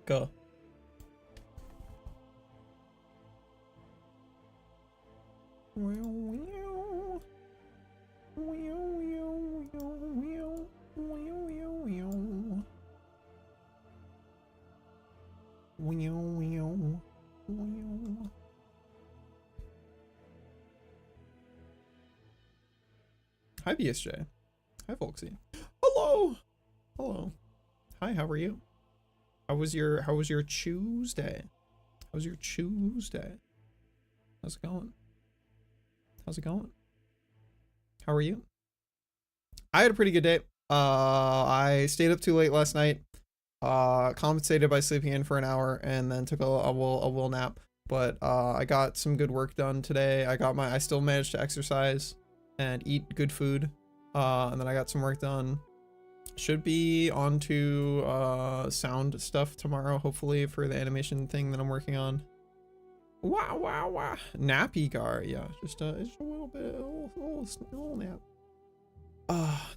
Go. Hi BSJ. Hi Volksy. Hello. Hello. Hi, how are you? How was your Tuesday? How's your Tuesday? How's it going? How's it going? How are you? I had a pretty good day. I stayed up too late last night. Compensated by sleeping in for an hour and then took a will nap. But I got some good work done today. I still managed to exercise and eat good food. And then I got some work done. Should be on to sound stuff tomorrow, hopefully, for the animation thing that I'm working on. Wow. Nappy gar, yeah, just a little bit, a little nap.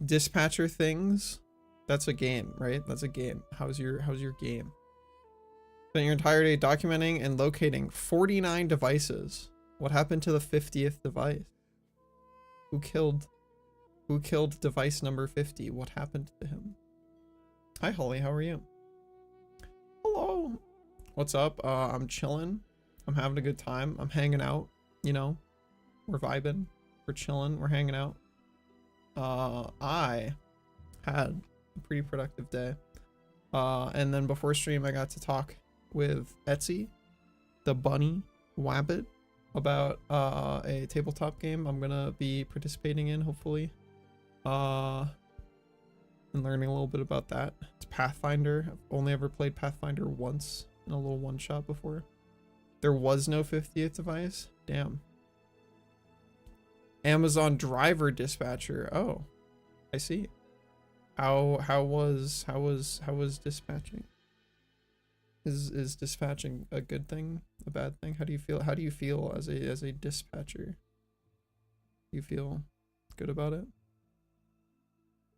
Dispatcher things. That's a game, right? That's a game. How's your game? Spent your entire day documenting and locating 49 devices. What happened to the 50th device? Who killed device number 50? What happened to him? Hi Holly, how are you? Hello. What's up? I'm chilling. I'm having a good time. I'm hanging out, you know. We're vibing. We're chilling. We're hanging out. I had a pretty productive day. And then before stream I got to talk with Etsy, the bunny wabbit, about a tabletop game I'm gonna be participating in, hopefully. And learning a little bit about that. It's Pathfinder. I've only ever played Pathfinder once in a little one-shot before. There was no 50th device. Damn. Amazon driver dispatcher. Oh, I see. How was dispatching? Is dispatching a good thing, a bad thing? How do you feel? How do you feel as a dispatcher? Do you feel good about it?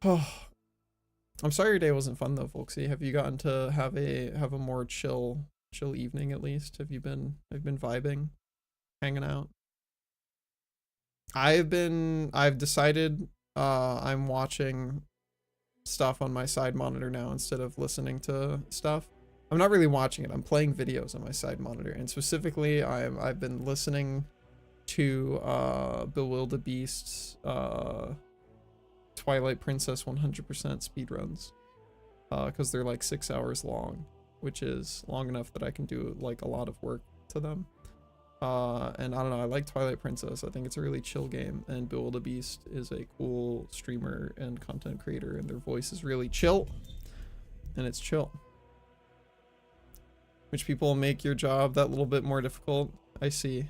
Oh, I'm sorry your day wasn't fun though, Folksy. Have you gotten to have a more chill evening at least? Have you been vibing, hanging out? I've decided I'm watching stuff on my side monitor now instead of listening to stuff. I'm not really watching it. I'm playing videos on my side monitor, and specifically I've been listening to Bewildebeest's Twilight Princess 100% speedruns, because they're like 6 hours long, which is long enough that I can do like a lot of work to them. And I don't know, I like Twilight Princess. I think it's a really chill game, and Bewildebeest is a cool streamer and content creator, and their voice is really chill, and it's chill. Which people make your job that little bit more difficult. I see.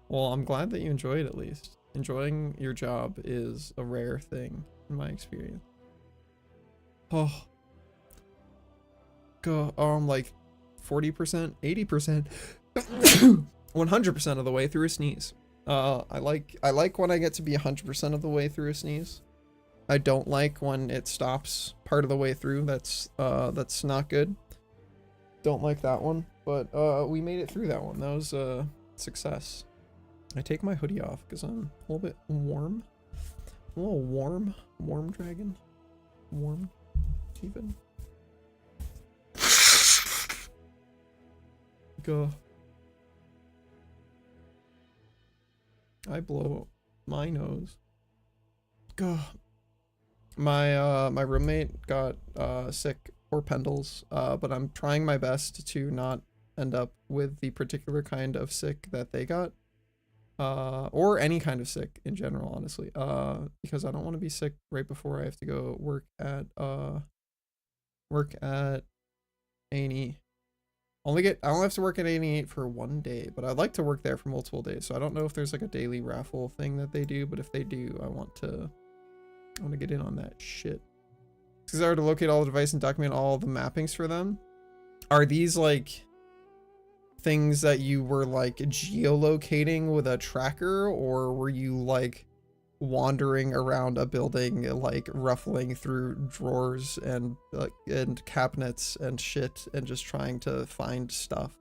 Well, I'm glad that you enjoy it at least. Enjoying your job is a rare thing in my experience. Oh. Go, like 40%, 80%, 100% of the way through a sneeze. I like when I get to be 100% of the way through a sneeze. I don't like when it stops part of the way through. That's not good. Don't like that one, but we made it through that one. That was a success. I take my hoodie off because I'm a little bit warm. A little warm. Warm dragon. Warm even. Go. I blow my nose. Go. My roommate got sick, or Pendles, but I'm trying my best to not end up with the particular kind of sick that they got, or any kind of sick in general, honestly, because I don't want to be sick right before I have to go work at A&E. I only have to work at A&E for 1 day, but I'd like to work there for multiple days. So I don't know if there's like a daily raffle thing that they do, but if they do, I want to get in on that shit. Because I were to locate all the devices and document all the mappings for them. Are these like things that you were like geolocating with a tracker, or were you like wandering around a building, like ruffling through drawers and cabinets and shit and just trying to find stuff?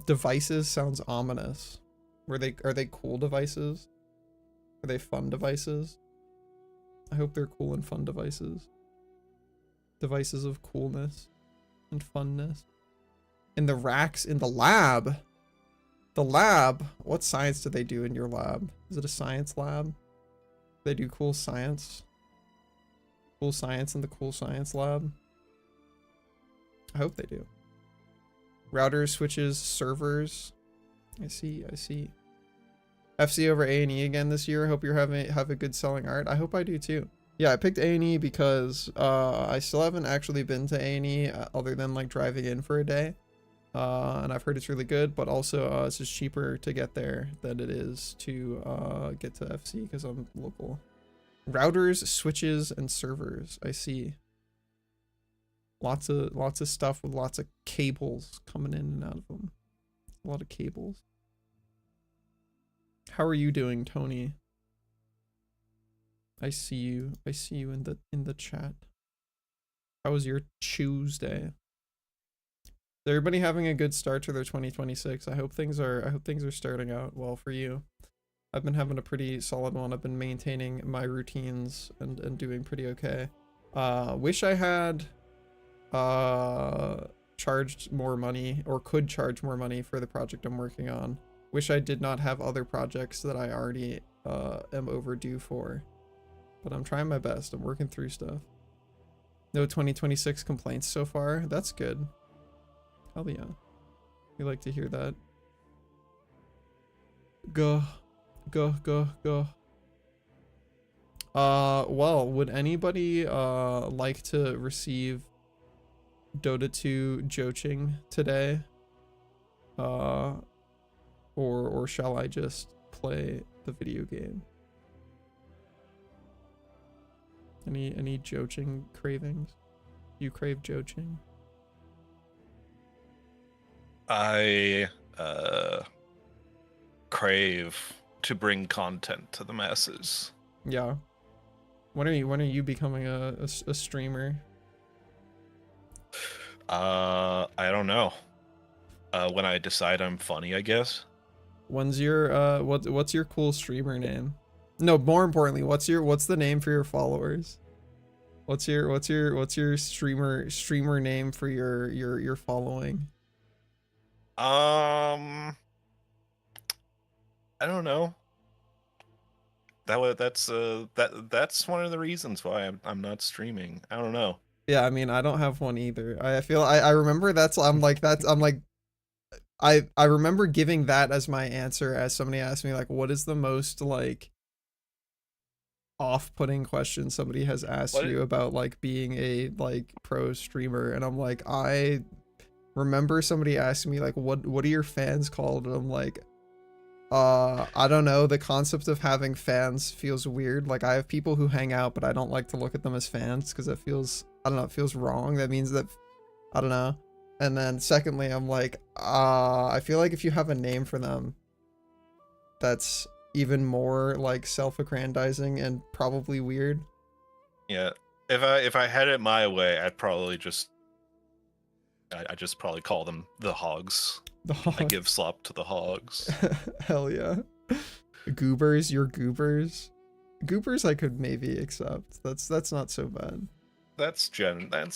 Devices sounds ominous. Are they cool devices? Are they fun devices? I hope they're cool and fun devices. Devices of coolness and funness. In the racks in the lab. The lab? What science do they do in your lab? Is it a science lab? They do cool science? Cool science in the cool science lab? I hope they do. Routers, switches, servers. I see, I see. FC over A&E again this year. I hope you're have a good selling art. I hope I do too. Yeah, I picked A&E because I still haven't actually been to A&E other than like driving in for a day. And I've heard it's really good, but also it's just cheaper to get there than it is to get to FC because I'm local. Routers, switches, and servers. I see. Lots of stuff with lots of cables coming in and out of them. A lot of cables. How are you doing, Tony? I see you. I see you in the chat. How was your Tuesday? Is everybody having a good start to their 2026? I hope things are starting out well for you. I've been having a pretty solid one. I've been maintaining my routines and doing pretty okay. Wish I had charged more money, or could charge more money for the project I'm working on. Wish I did not have other projects that I already am overdue for. But I'm trying my best. I'm working through stuff. No 2026 complaints so far. That's good. Hell yeah. We like to hear that. Go. Go, go, go. Well, would anybody like to receive Dota 2 Joching today? Or shall I just play the video game? Any Joching cravings? You crave Joching? I crave to bring content to the masses. Yeah. When are you becoming a streamer? I don't know. When I decide I'm funny, I guess. When's your what's your cool streamer name? No, more importantly, what's the name for your followers? What's your streamer name for your following? I don't know. That's one of the reasons why I'm not streaming. I don't know. Yeah, I mean, I don't have one either. I remember I remember giving that as my answer as somebody asked me like, what is the most like off-putting question somebody has asked you about like being a like pro streamer, and I'm like, I remember somebody asking me like, what are your fans called, and I'm like, I don't know, the concept of having fans feels weird. Like, I have people who hang out, but I don't like to look at them as fans because it feels, I don't know, it feels wrong. That means that, I don't know. And then secondly, I'm like, I feel like if you have a name for them, that's even more like self-aggrandizing and probably weird. Yeah, if I had it my way, I'd probably just probably call them the Hogs. The Hogs. I give slop to the Hogs. Hell yeah. Goobers, you're goobers. Goobers I could maybe accept. That's not so bad. That's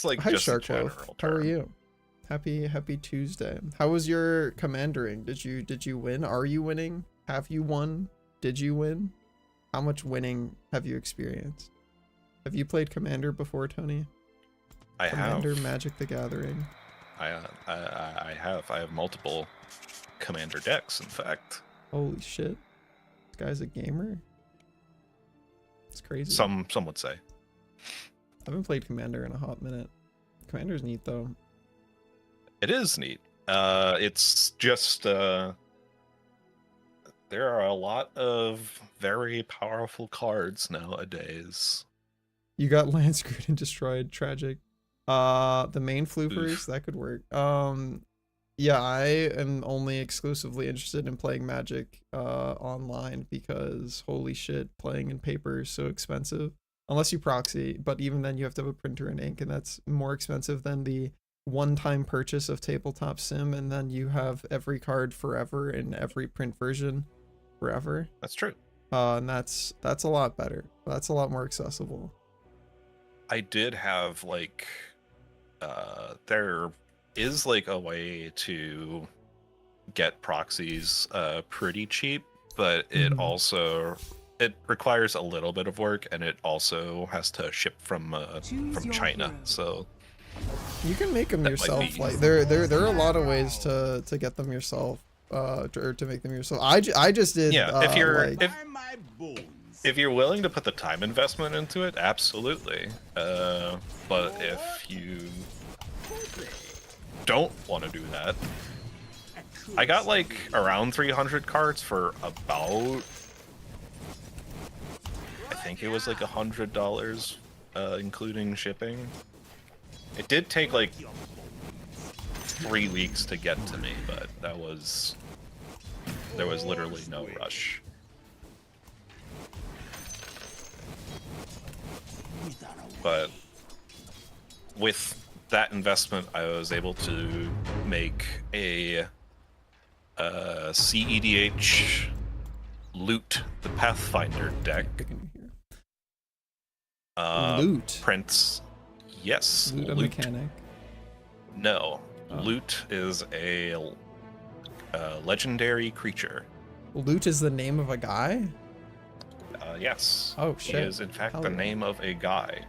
like Hi, just a Sharkwolf. general term. How are you? Happy Tuesday. How was your commandering? Did you win? Are you winning? Have you won? Did you win? How much winning have you experienced? Have you played Commander before, Tony? I Commander have. Magic the Gathering. I have. I have multiple Commander decks, in fact. Holy shit. This guy's a gamer? It's crazy. Some would say. I haven't played Commander in a hot minute. Commander's neat though. It is neat. It's just there are a lot of very powerful cards nowadays. You got land screwed and destroyed. Tragic. The main floopers, that could work. Yeah, I am only exclusively interested in playing Magic online because holy shit, playing in paper is so expensive. Unless you proxy, but even then you have to have a printer and ink, and that's more expensive than the one-time purchase of Tabletop Sim, and then you have every card forever in every print version forever. That's true. And that's a lot better. That's a lot more accessible. I did have like there is like a way to get proxies pretty cheap, but it also it requires a little bit of work, and it also has to ship from China. hero. So You can make them That might yourself. be- Like there are a lot of ways to get them yourself, or to make them yourself. I just did. yeah, if you're like, if you're willing to put the time investment into it, absolutely. But if you don't want to do that, I got like around 300 cards for about, I think it was like $100, including shipping. It did take like 3 weeks to get to me, but there was literally no rush. But with that investment, I was able to make a CEDH Loot the Pathfinder deck. picking here. Uh, Loot. Prints. Yes. Loot a mechanic. No. Oh. Loot is a legendary creature. Loot is the name of a guy. Yes. Oh He shit. is in fact Hell the yeah. name of a guy.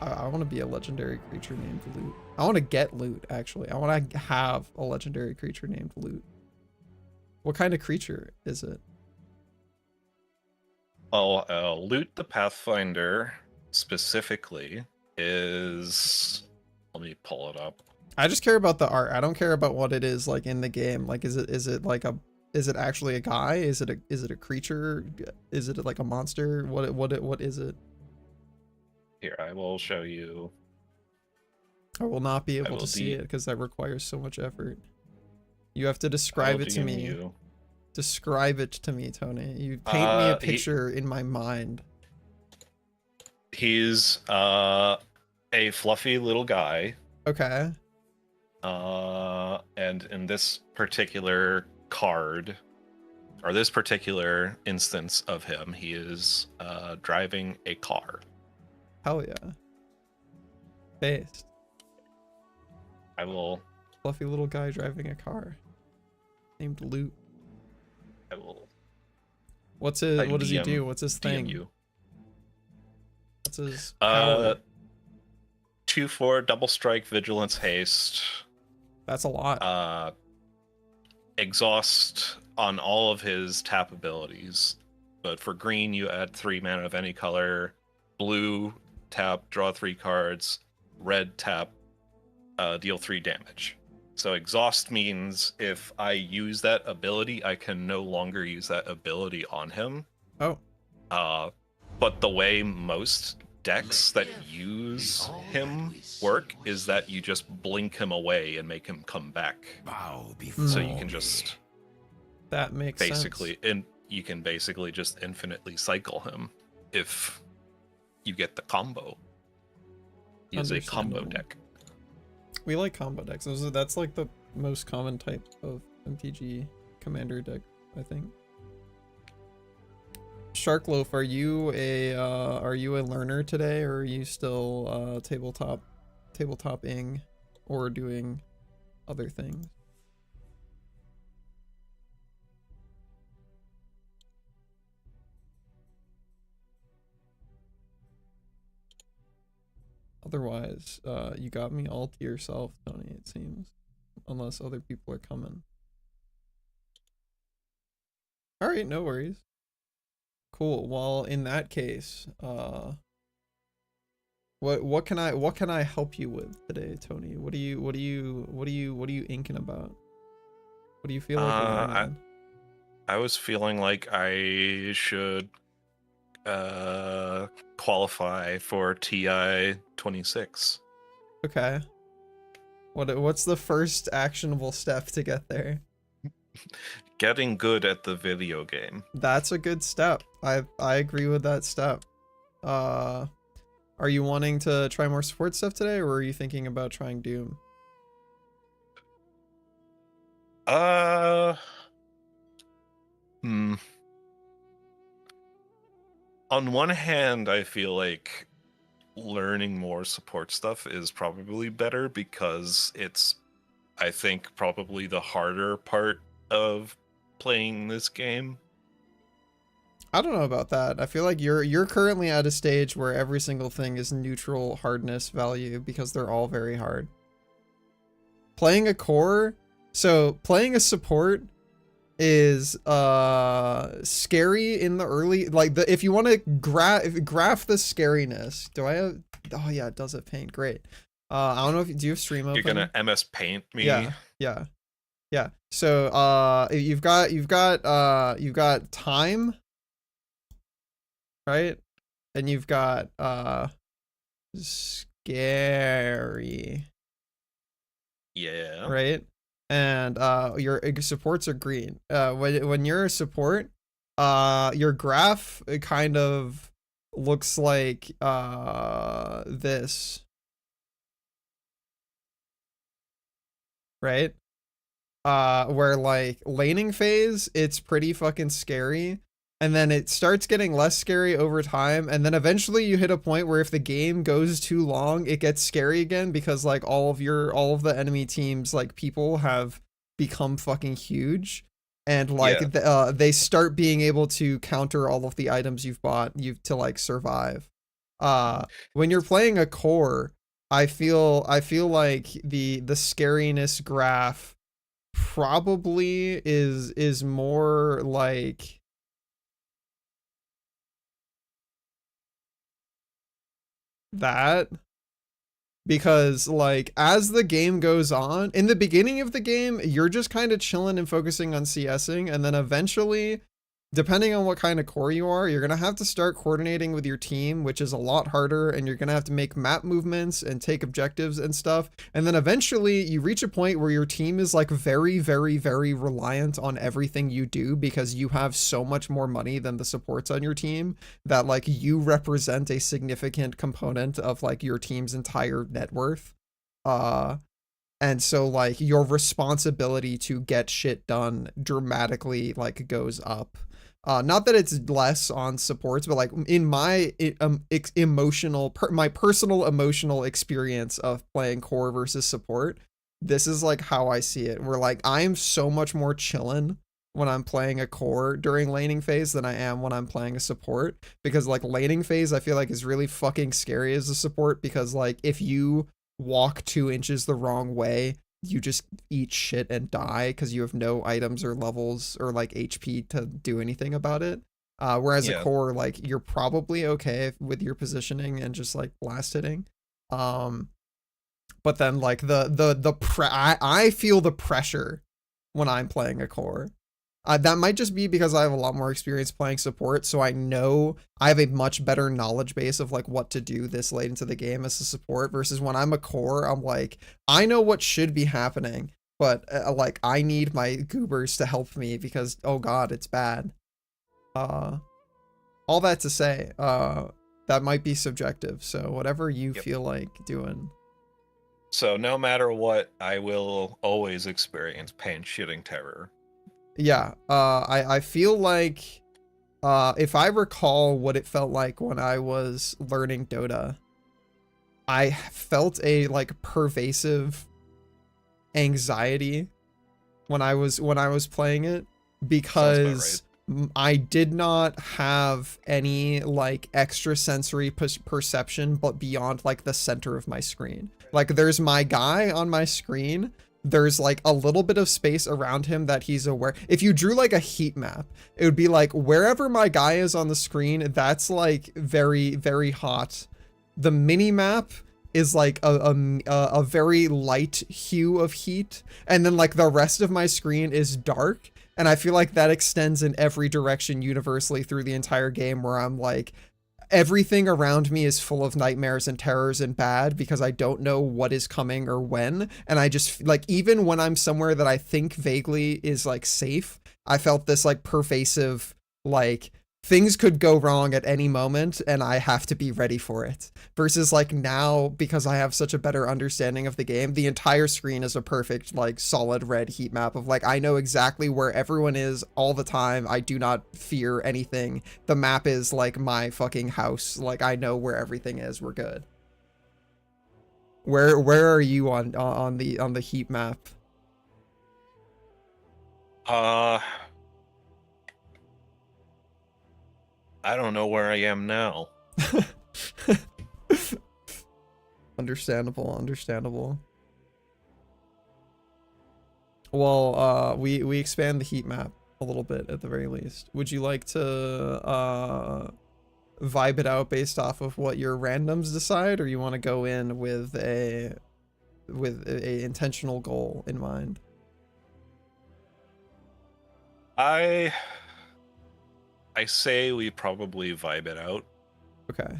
I want to be a legendary creature named Loot. I want to get Loot, actually. I want to have a legendary creature named Loot. What kind of creature is it? Well, Loot the Pathfinder specifically is... Let me pull it up. I just care about the art. I don't care about what it is like in the game. Like, is it like a, is it actually a guy? Is it a creature? Is it like a monster? What is it? Here, I will show you. I will not be able will to see de- it because that requires so much effort. You have to I describe will it to DM me. you. Describe it to me, Tony. You paint me a He- picture in my mind. He's a fluffy little guy. Okay. And in this particular card, or this particular instance of him, he is driving a car. Hell yeah. Based. I will Fluffy little guy driving a car. Named Loot. What's his, I what does he DM do? What's his thing? you. What's his power? 2/4 double strike, vigilance, haste, That's a lot. exhaust on all of his tap abilities. But for green, you add 3 mana of any color. Blue, tap, draw 3 cards. Red, tap, deal 3 damage. So exhaust means if I use that ability, I can no longer use that ability on him. Oh. But the way most decks that use him work is that you just blink him away and make him come back. So you can just That makes basically, sense. and you can basically just infinitely cycle him if you get the combo. He is a combo Understandable. deck. We like combo decks. That's like the most common type of MTG commander deck, I think. Sharkloaf, are you a learner today, or are you still tabletop-ing or doing other things? Otherwise, you got me all to yourself, Tony, it seems. Unless other people are coming. Alright, no worries. Cool. Well, in that case, what can I help you with today, Tony? What are you inking about? What do you feel like learning? I was feeling like I should qualify for TI 26. Okay. What's the first actionable step to get there? Getting good at the video game. That's a good step. I agree with that step. Are you wanting to try more support stuff today, or are you thinking about trying Doom? Hmm. On one hand, I feel like learning more support stuff is probably better because it's, I think, probably the harder part of playing this game. I don't know about that. I feel like you're currently at a stage where every single thing is neutral hardness value because they're all very hard. Playing a core, so playing a support is scary in the early, like, the if you want to graph the scariness. Do I have, oh yeah, it does have paint, great. I don't know if do you have stream open? You're gonna MS Paint me? Yeah. So you've got time, right? And you've got scary, Yeah. right? And your supports are green. When you're a support, your graph, it kind of looks like this, right? Where like laning phase, it's pretty fucking scary, and then it starts getting less scary over time, and then eventually you hit a point where if the game goes too long, it gets scary again because like all of the enemy teams, like people have become fucking huge, and like they start being able to counter all of the items you've bought to like survive. When you're playing a core, I feel like the scariness graph probably is more like that, because like as the game goes on, in the beginning of the game you're just kind of chilling and focusing on CSing, and then eventually, depending on what kind of core you are, you're going to have to start coordinating with your team, which is a lot harder, and you're going to have to make map movements and take objectives and stuff. And then eventually you reach a point where your team is like very, very, very reliant on everything you do because you have so much more money than the supports on your team, that like you represent a significant component of like your team's entire net worth. And so like your responsibility to get shit done dramatically like goes up. Not that it's less on supports, but like in my my personal emotional experience of playing core versus support, this is like how I see it. Where like I am so much more chillin' when I'm playing a core during laning phase than I am when I'm playing a support, because like laning phase I feel like is really fucking scary as a support, because like if you walk 2 inches the wrong way, you just eat shit and die because you have no items or levels or like HP to do anything about it. Whereas a core, like you're probably okay with your positioning and just like blast hitting. But then like I feel the pressure when I'm playing a core. That might just be because I have a lot more experience playing support, so I know I have a much better knowledge base of like what to do this late into the game as a support, versus when I'm a core, I'm like, I know what should be happening, but like I need my goobers to help me because, oh god, it's bad. All that to say, that might be subjective, so whatever you feel like doing. So no matter what, I will always experience pain shitting terror. Yeah, I feel like if I recall what it felt like when I was learning Dota, I felt a like pervasive anxiety when I was playing it, because I did not have any like extrasensory perception but beyond like the center of my screen. Like there's my guy on my screen, there's like a little bit of space around him that he's aware. If you drew like a heat map, it would be like wherever my guy is on the screen, that's like very, very hot. The mini map is like a very light hue of heat, and then like the rest of my screen is dark, And I feel like that extends in every direction universally through the entire game, where I'm like, everything around me is full of nightmares and terrors and bad because I don't know what is coming or when. And I just like, even when I'm somewhere that I think vaguely is like safe, I felt this like pervasive, like things could go wrong at any moment and I have to be ready for it. Versus like now, because I have such a better understanding of the game, the entire screen is a perfect like solid red heat map of like, I know exactly where everyone is all the time. I do not fear anything. The map is like my fucking house. Like I know where everything is. We're good. Where are you on the heat map? I don't know where I am now. Understandable. Well, we expand the heat map a little bit at the very least. Would you like to vibe it out based off of what your randoms decide, or you want to go in with a intentional goal in mind? I say we probably vibe it out. Okay.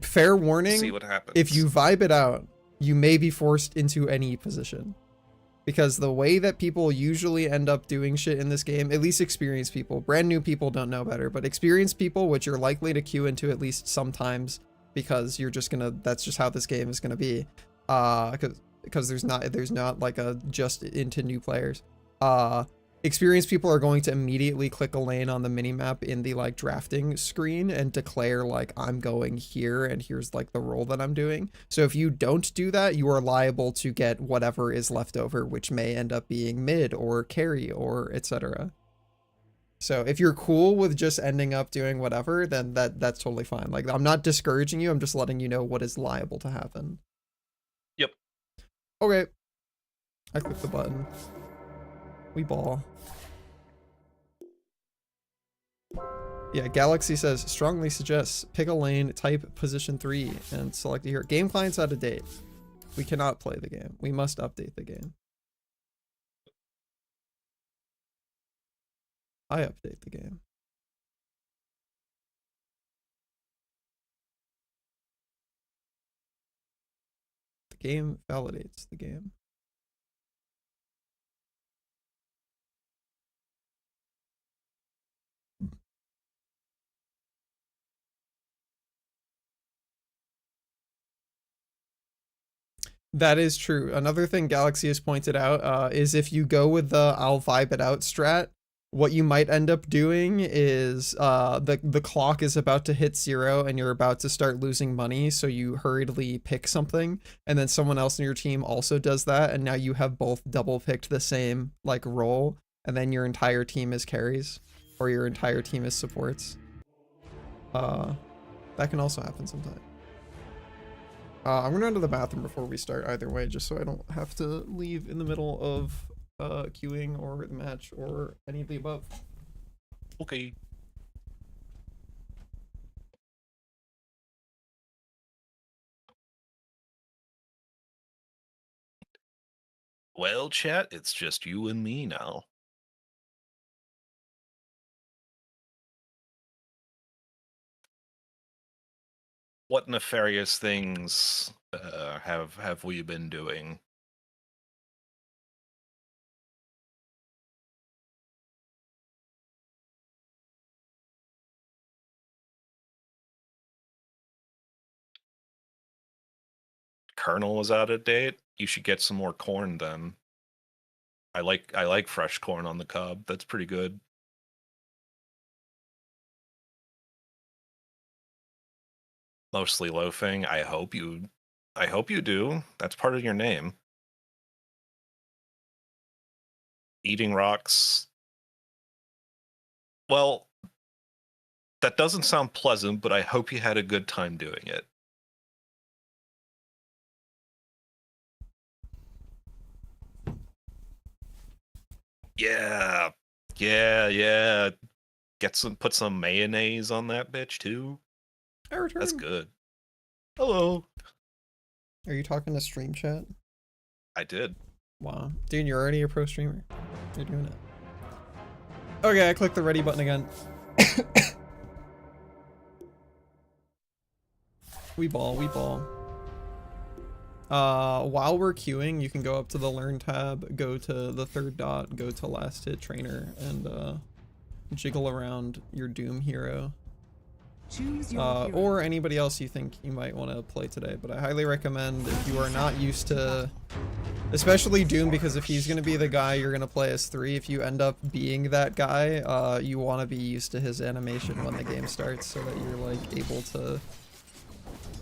Fair warning, See what happens. if you vibe it out, you may be forced into any position. Because the way that people usually end up doing shit in this game, at least experienced people, brand new people don't know better, but experienced people, which you're likely to queue into at least sometimes, because you're just gonna, that's just how this game is gonna be. Because there's not like a just into new players. Experienced people are going to immediately click a lane on the minimap in the like drafting screen and declare like, I'm going here and here's like the role that I'm doing. So if you don't do that, you are liable to get whatever is left over, which may end up being mid or carry or etc. So if you're cool with just ending up doing whatever, then that's totally fine. Like, I'm not discouraging you, I'm just letting you know what is liable to happen. Yep. Okay. I clicked the button. We ball. Yeah, Galaxy says, strongly suggests pick a lane, type position 3, and select it here. Game client's out of date. We cannot play the game. We must update the game. I update the game. The game validates the game. That is true. Another thing Galaxy has pointed out is if you go with the I'll vibe it out strat, what you might end up doing is the clock is about to hit 0 and you're about to start losing money, so you hurriedly pick something, and then someone else in your team also does that, and now you have both double picked the same like role, and then your entire team is carries, or your entire team is supports. That can also happen sometimes. I'm gonna run to the bathroom before we start either way, just so I don't have to leave in the middle of queuing or the match or any of the above. Okay. Well, chat, it's just you and me now. What nefarious things have we been doing? Kernel was out of date. You should get some more corn then. I like fresh corn on the cob. That's pretty good. Mostly loafing. I hope you do. That's part of your name. Eating rocks. Well, that doesn't sound pleasant, but I hope you had a good time doing it. Yeah. Yeah. Put some mayonnaise on that bitch too. I return. That's good. Hello. Are you talking to stream chat? I did. Wow. Dude, you're already a pro streamer. You're doing it. Okay, I clicked the ready button again. We ball, we ball. While we're queuing, you can go up to the learn tab, go to the third dot, go to last hit trainer, and jiggle around your Doom hero. Choose your hero. Or anybody else you think you might want to play today, but I highly recommend if you are not used to, especially Doom, because if he's going to be the guy you're going to play as 3, if you end up being that guy, you want to be used to his animation when the game starts so that you're like able to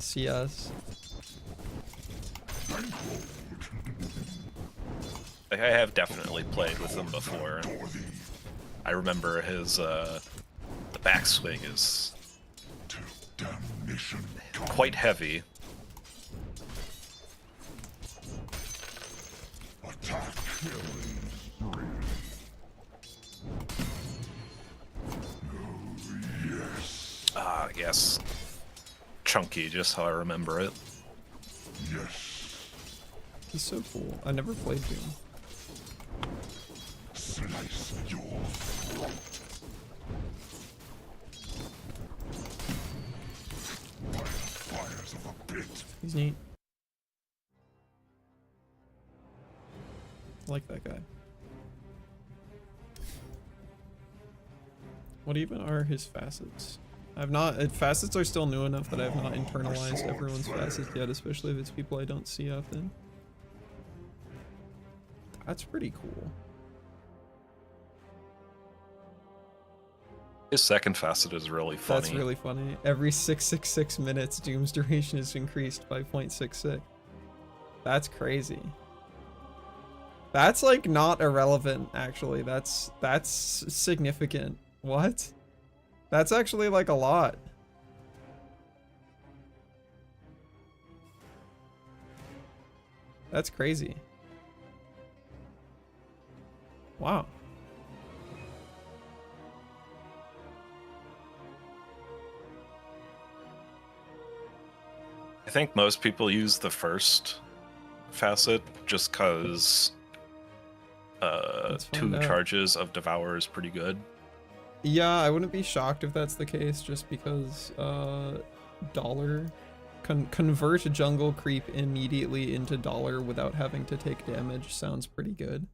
CS. I have definitely played with him before. I remember his the backswing is quite heavy. Ah, yes. Chunky, just how I remember it. He's so cool. I never played Doom. Slice your throat. By the fires of a pit. He's neat. I like that guy. What even are his facets? I've not, facets are still new enough that I've not internalized everyone's facets yet, especially if it's people I don't see often. That's pretty cool. His second facet is really funny. That's really funny. Every 666 minutes, Doom's duration is increased by 0.66. That's crazy. That's like not irrelevant, actually. That's significant. What? That's actually like a lot. That's crazy. Wow. I think most people use the first facet just because Let's find 2 out. charges of Devour is pretty good. Yeah, I wouldn't be shocked if that's the case, just because dollar convert jungle creep immediately into dollar without having to take damage sounds pretty good.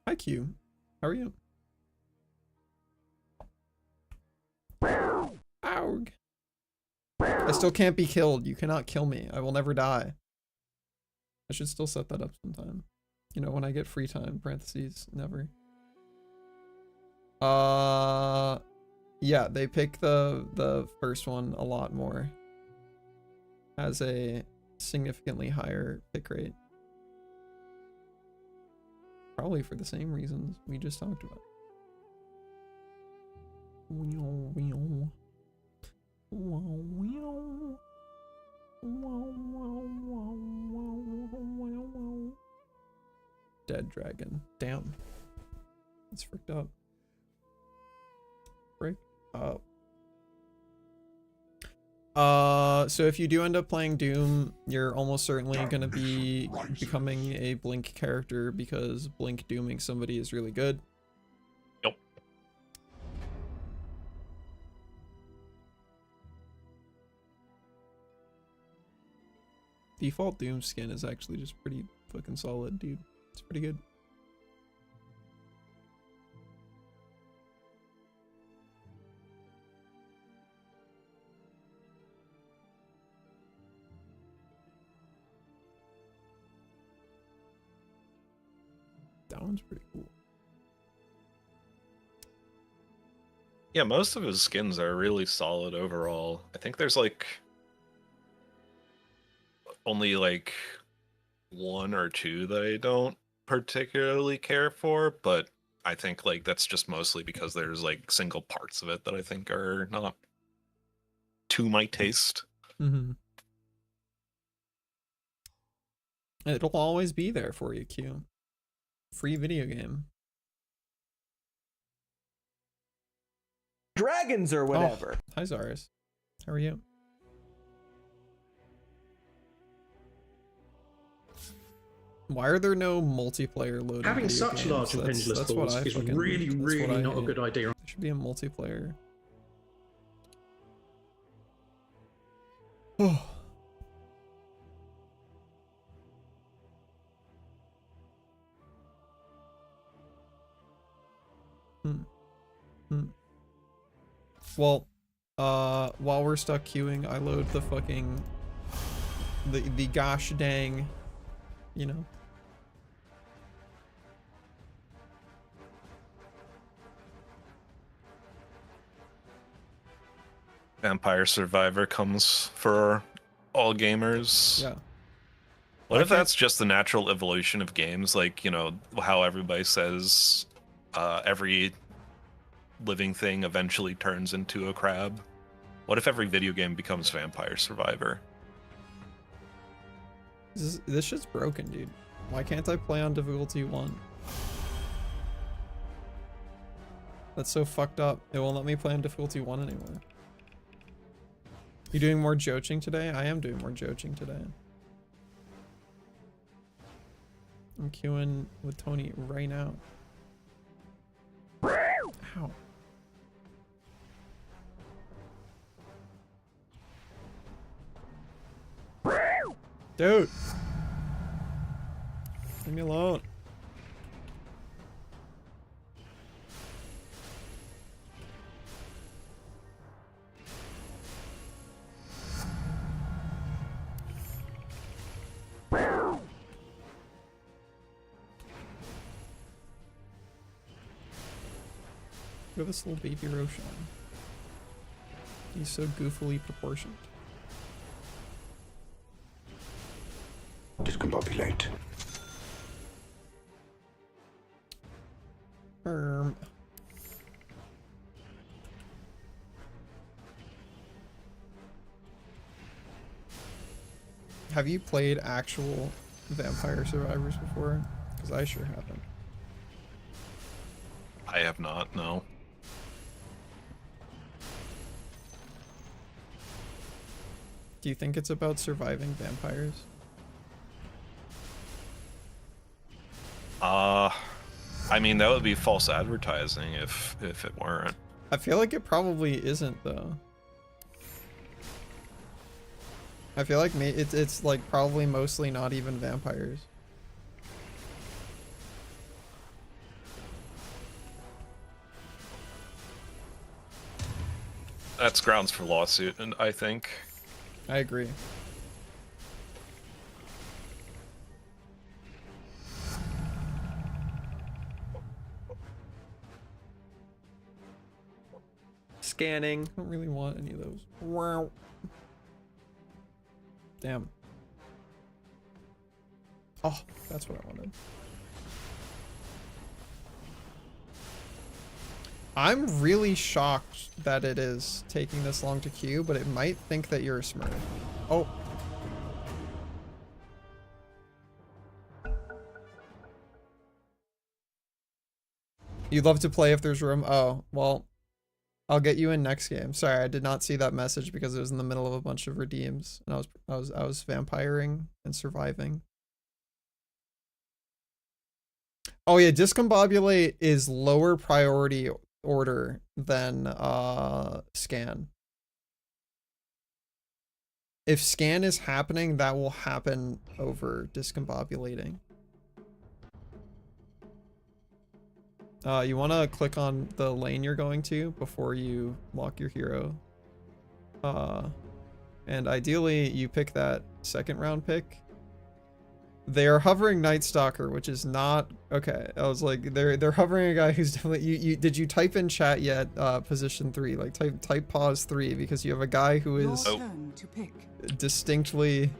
Hi Q, how are you? Ow. I still can't be killed. You cannot kill me. I will never die. I should still set that up sometime. You know, when I get free time, parentheses, never. Yeah, they pick the first one a lot more. Has a significantly higher pick rate. Probably for the same reasons we just talked about. Dead dragon. Damn. That's fricked up. Frick up. So if you do end up playing Doom, you're almost certainly gonna be becoming a Blink character because Blink dooming somebody is really good. Yep. Default Doom skin is actually just pretty fucking solid, dude. It's pretty good. That one's pretty cool. Yeah, most of his skins are really solid overall. I think there's like only like 1 or 2 that I don't particularly care for, but I think like that's just mostly because there's like single parts of it that I think are not to my taste. Mm-hmm. It'll always be there for you, Q. Free video game. Dragons or whatever. Oh, hi Zaris. How are you? Why are there no multiplayer loading Having video such games? large and pendulous That's what balls I is fucking- really, that's what really I not a hate. good idea. There should be a multiplayer. Oh. Well, while we're stuck queuing, I load the fucking the gosh dang, you know. Vampire Survivor comes for all gamers. Yeah. What I if can't- that's just the natural evolution of games? Like, you know, how everybody says every living thing eventually turns into a crab. What if every video game becomes Vampire Survivor? This shit's broken, dude. Why can't I play on difficulty 1? That's so fucked up. It won't let me play on difficulty 1 anymore. You doing more joaching today? I am doing more joaching today. I'm queuing with Tony right now. Ow. Dude! Leave me alone. Look at this little baby Roshan. He's so goofily proportioned. Discombobulate. Have you played actual Vampire Survivors before? Because I sure haven't. I have not, no. Do you think it's about surviving vampires? I mean, that would be false advertising if it weren't. I feel like it probably isn't though. I feel like it's like probably mostly not even vampires. That's grounds for lawsuit, and I think. I agree. Scanning. I don't really want any of those. Wow. Damn. Oh, that's what I wanted. I'm really shocked that it is taking this long to queue, but it might think that you're a smurf. Oh. You'd love to play if there's room. Oh, well, I'll get you in next game. Sorry, I did not see that message because it was in the middle of a bunch of redeems, and I was vampiring and surviving. Oh yeah, discombobulate is lower priority order than scan. If scan is happening, that will happen over discombobulating. You want to click on the lane you're going to before you lock your hero. And ideally you pick that second round pick. They are hovering Night Stalker, which is not okay. I was like, they're hovering a guy who's definitely did you type in chat yet? Position 3, like type pause 3 because you have a guy who is Turn to pick. distinctly.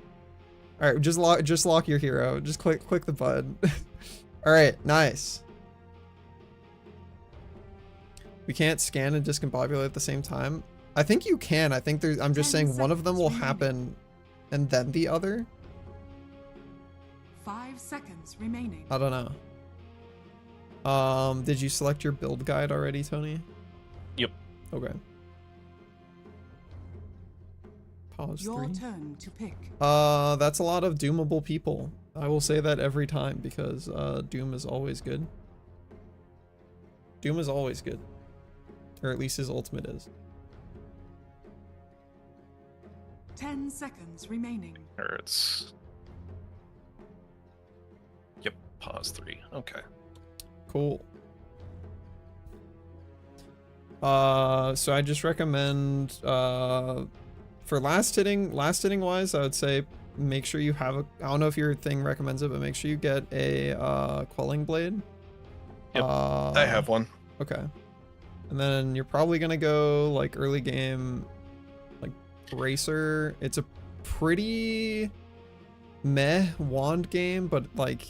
All right, just lock your hero. Just click the button. All right, nice. We can't scan and discombobulate at the same time. I think you can. I think there's. I'm just 10 saying one of them will seconds happen, and then the other. 5 seconds remaining. I don't know. Did you select your build guide already, Tony? Yep. Okay. Pause Your 3. turn to pick. That's a lot of doomable people. I will say that every time because Doom is always good. Doom is always good. Or at least his ultimate is. 10 seconds remaining. Hurts. Yep, pause 3. Okay. Cool. So I just recommend for last hitting wise, I would say make sure you have a, I don't know if your thing recommends it, but make sure you get a quelling blade. Yep, I have one. Okay. And then you're probably gonna go like early game like bracer. It's a pretty meh wand game, but like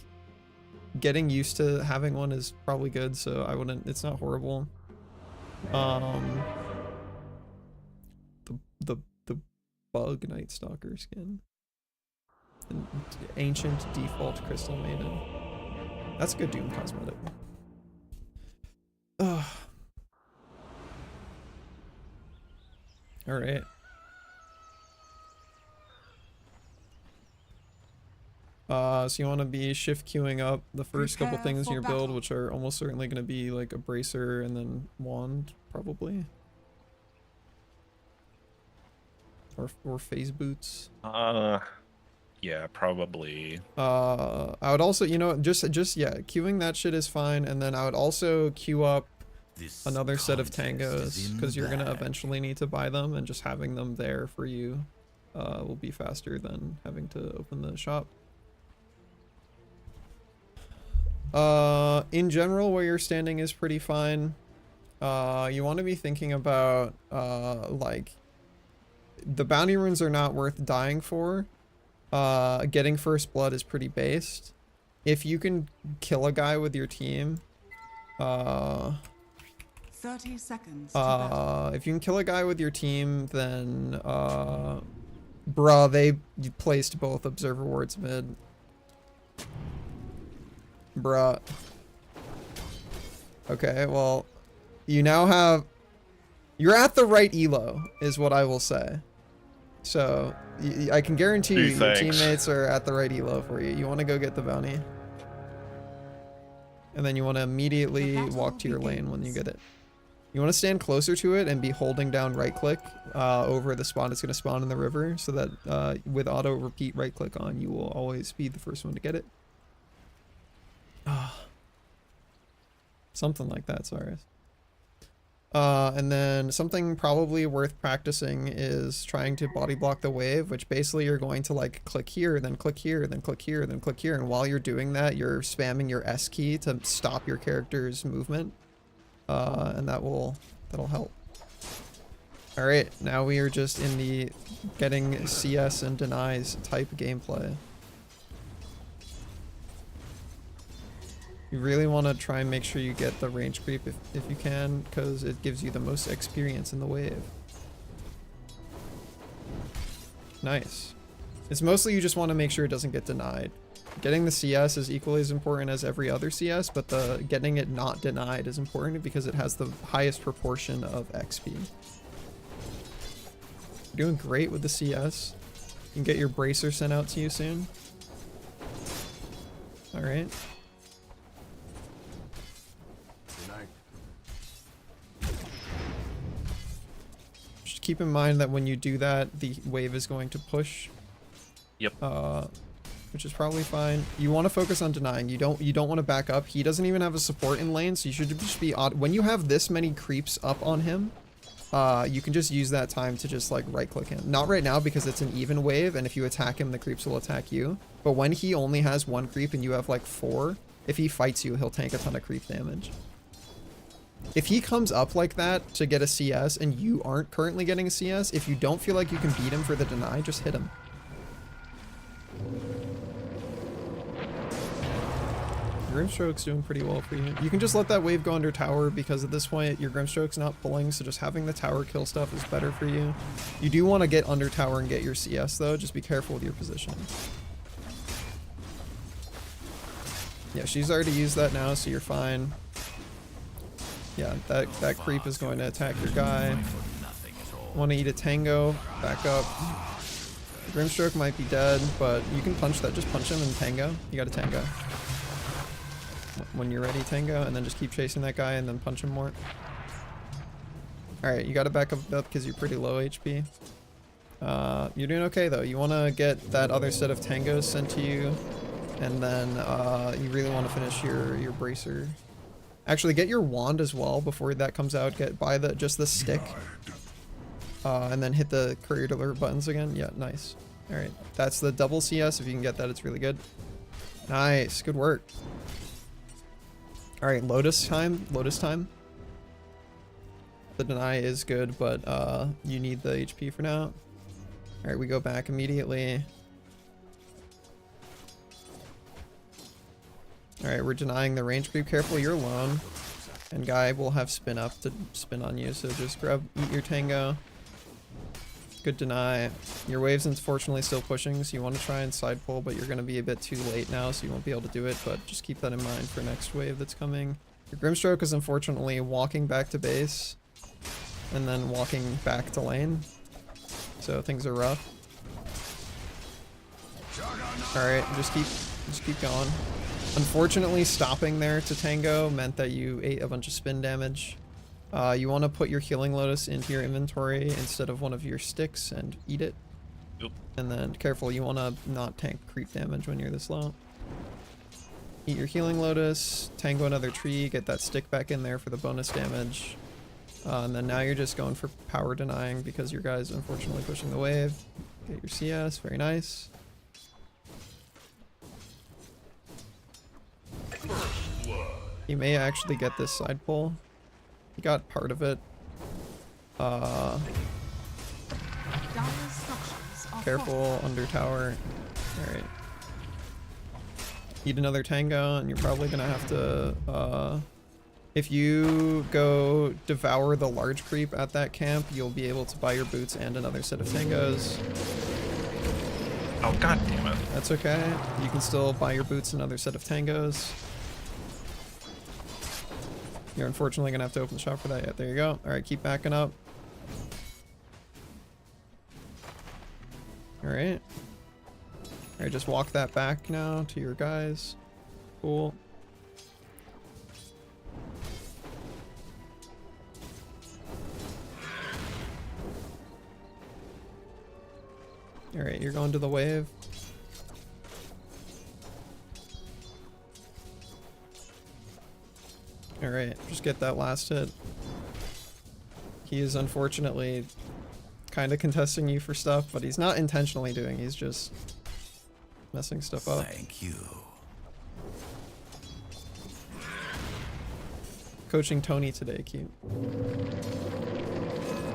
getting used to having one is probably good, so I wouldn't, it's not horrible. The bug Night Stalker skin. An ancient default crystal maiden. That's a good Doom cosmetic. Ugh. Alright. So you want to be shift queuing up the first couple Prepare things in for your build, battle. which are almost certainly going to be like a bracer and then wand, probably. Or phase boots. Yeah, probably. I would also, you know, just yeah, queuing that shit is fine, and then I would also queue up another set of tangos because you're gonna eventually need to buy them, and just having them there for you will be faster than having to open the shop. In general, where you're standing is pretty fine. You want to be thinking about like the bounty runes are not worth dying for. Getting first blood is pretty based. If you can kill a guy with your team, 30 seconds to battle. if you can kill a guy with your team, then bruh, they placed both observer wards mid. Bruh. Okay, well, you now have, you're at the right elo, is what I will say. So, I can guarantee you your teammates are at the right elo for you. You want to go get the bounty. And then you want to immediately walk to your lane when you get it. You want to stand closer to it and be holding down right click over the spot it's going to spawn in the river, so that with auto repeat right click on, you will always be the first one to get it. Something like that, sorry. And then something probably worth practicing is trying to body block the wave, which basically you're going to like click here, then click here, then click here, then click here, and while you're doing that, you're spamming your S key to stop your character's movement. And that'll help. Alright, now we are just in the getting CS and denies type gameplay. You really want to try and make sure you get the range creep if you can, because it gives you the most experience in the wave. Nice. It's mostly you just want to make sure it doesn't get denied. Getting the CS is equally as important as every other CS, but getting it not denied is important because it has the highest proportion of XP. You're doing great with the CS. You can get your bracer sent out to you soon. Alright. Just keep in mind that when you do that, the wave is going to push. Yep. Which is probably fine. You want to focus on denying. You don't want to back up. He doesn't even have a support in lane, so you should just be odd. When you have this many creeps up on him, you can just use that time to just like right click him. Not right now because it's an even wave, and if you attack him, the creeps will attack you. But when he only has one creep and you have like 4, if he fights you, he'll tank a ton of creep damage. If he comes up like that to get a CS and you aren't currently getting a CS, if you don't feel like you can beat him for the deny, just hit him. Grimstroke's doing pretty well for you. You can just let that wave go under tower because at this point your Grimstroke's not pulling, so just having the tower kill stuff is better for you. You do want to get under tower and get your CS though, just be careful with your positioning. Yeah, she's already used that now, so you're fine. Yeah, that creep is going to attack your guy. Want to eat a tango, back up. Grimstroke might be dead, but you can punch that. Just punch him and tango. You got a tango. When you're ready, tango, and then just keep chasing that guy and then punch him more. Alright, you gotta back up because you're pretty low HP. You're doing okay though. You want to get that other set of tangos sent to you, and then you really want to finish your bracer. Actually, get your wand as well before that comes out. Buy just the stick, and then hit the courier alert buttons again. Yeah, nice. All right, that's the double CS. If you can get that, it's really good. Nice, good work. All right, Lotus time. Lotus time. The deny is good, but you need the HP for now. All right, we go back immediately. Alright, we're denying the range creep. Careful, you're alone. And guy will have spin up to spin on you, so just eat your tango. Good deny. Your wave's unfortunately still pushing, so you want to try and side pull, but you're going to be a bit too late now, so you won't be able to do it, but just keep that in mind for next wave that's coming. Your Grimstroke is unfortunately walking back to base, and then walking back to lane. So things are rough. Alright, just keep going. Unfortunately, stopping there to tango meant that you ate a bunch of spin damage. You want to put your Healing Lotus into your inventory instead of one of your sticks and eat it. Yep. And then, careful, you want to not tank creep damage when you're this low. Eat your Healing Lotus, tango another tree, get that stick back in there for the bonus damage. And then now you're just going for power denying because your guy's unfortunately pushing the wave. Get your CS, very nice. You may actually get this side pull. You got part of it. Careful, under tower. Alright. Eat another tango, and you're probably gonna have to, if you go devour the large creep at that camp, you'll be able to buy your boots and another set of tangos. Oh, god damn it. That's okay. You can still buy your boots and another set of tangos. You're unfortunately gonna have to open the shop for that. Yeah, there you go. Alright, keep backing up. Alright. Alright, just walk that back now to your guys. Cool. Alright, you're going to the wave. Alright, just get that last hit. He is unfortunately kind of contesting you for stuff, but he's not intentionally doing, he's just messing stuff up. Thank you. Coaching Tony today, cute.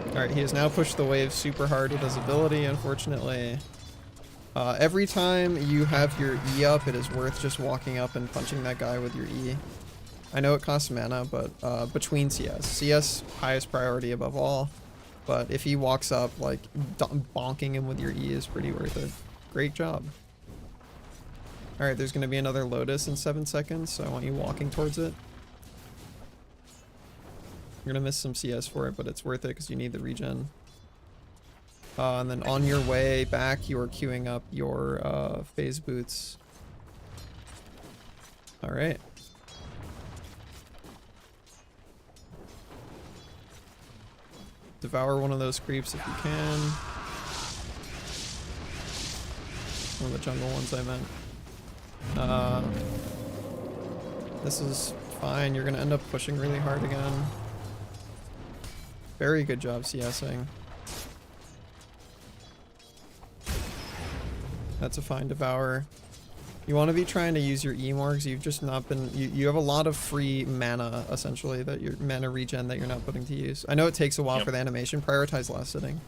Alright, he has now pushed the wave super hard with his ability, unfortunately. Every time you have your E up, it is worth just walking up and punching that guy with your E. I know it costs mana, but between CS. CS, highest priority above all. But if he walks up, like, bonking him with your E is pretty worth it. Great job. Alright, there's going to be another Lotus in 7 seconds, so I want you walking towards it. You're going to miss some CS for it, but it's worth it because you need the regen. And then on your way back, you are queuing up your phase boots. Alright. Devour one of those creeps if you can. One of the jungle ones I meant. This is fine. You're going to end up pushing really hard again. Very good job CSing. That's a fine devour. You want to be trying to use your E more because you've just not been... You have a lot of free mana, essentially, that your mana regen that you're not putting to use. I know it takes a while for the animation. Prioritize last hitting.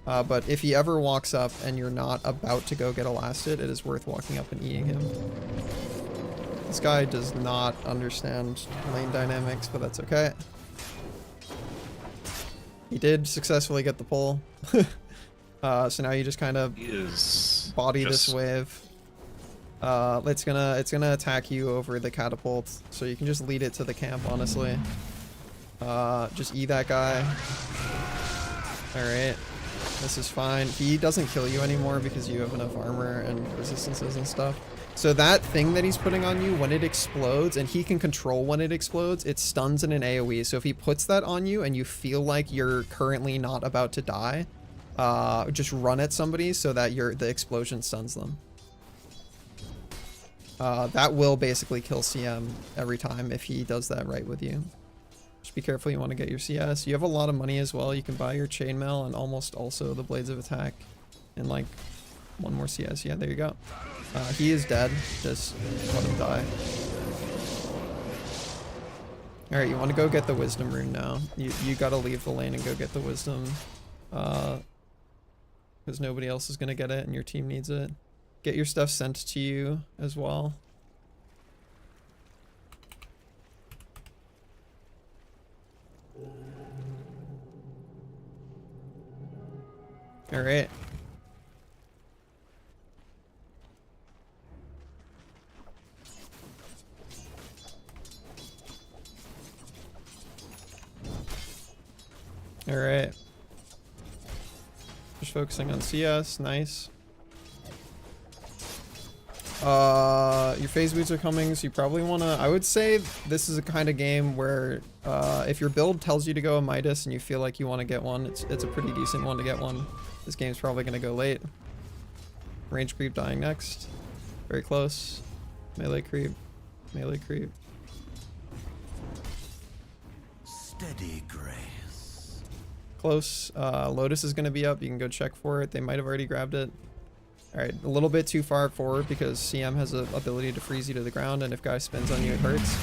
But if he ever walks up and you're not about to go get a last hit, it is worth walking up and eating him. This guy does not understand lane dynamics, but that's okay. He did successfully get the pull. So now you just kind of body this wave. It's gonna attack you over the catapult, so you can just lead it to the camp, honestly. Just E that guy. Alright. This is fine. He doesn't kill you anymore because you have enough armor and resistances and stuff. So that thing that he's putting on you, when it explodes, and he can control when it explodes, it stuns in an AoE. So if he puts that on you and you feel like you're currently not about to die, just run at somebody so that the explosion stuns them. That will basically kill CM every time if he does that right with you. Just be careful, you want to get your CS. You have a lot of money as well. You can buy your chainmail and almost also the blades of attack and like one more CS. Yeah, there you go. He is dead. Just let him die. Alright, you want to go get the wisdom rune now. You gotta leave the lane and go get the wisdom. Because nobody else is gonna get it and your team needs it. Get your stuff sent to you as well. Alright. Alright. Just focusing on CS, nice. Your phase boots are coming, so you probably wanna, I would say this is a kind of game where, if your build tells you to go a Midas and you feel like you want to get one, it's a pretty decent one to get one. This game's probably gonna go late. Range creep dying next. Very close. Melee creep. Melee creep. Steady grace. Close. Lotus is gonna be up. You can go check for it. They might have already grabbed it. Alright, a little bit too far forward because CM has the ability to freeze you to the ground, and if guy spins on you, it hurts.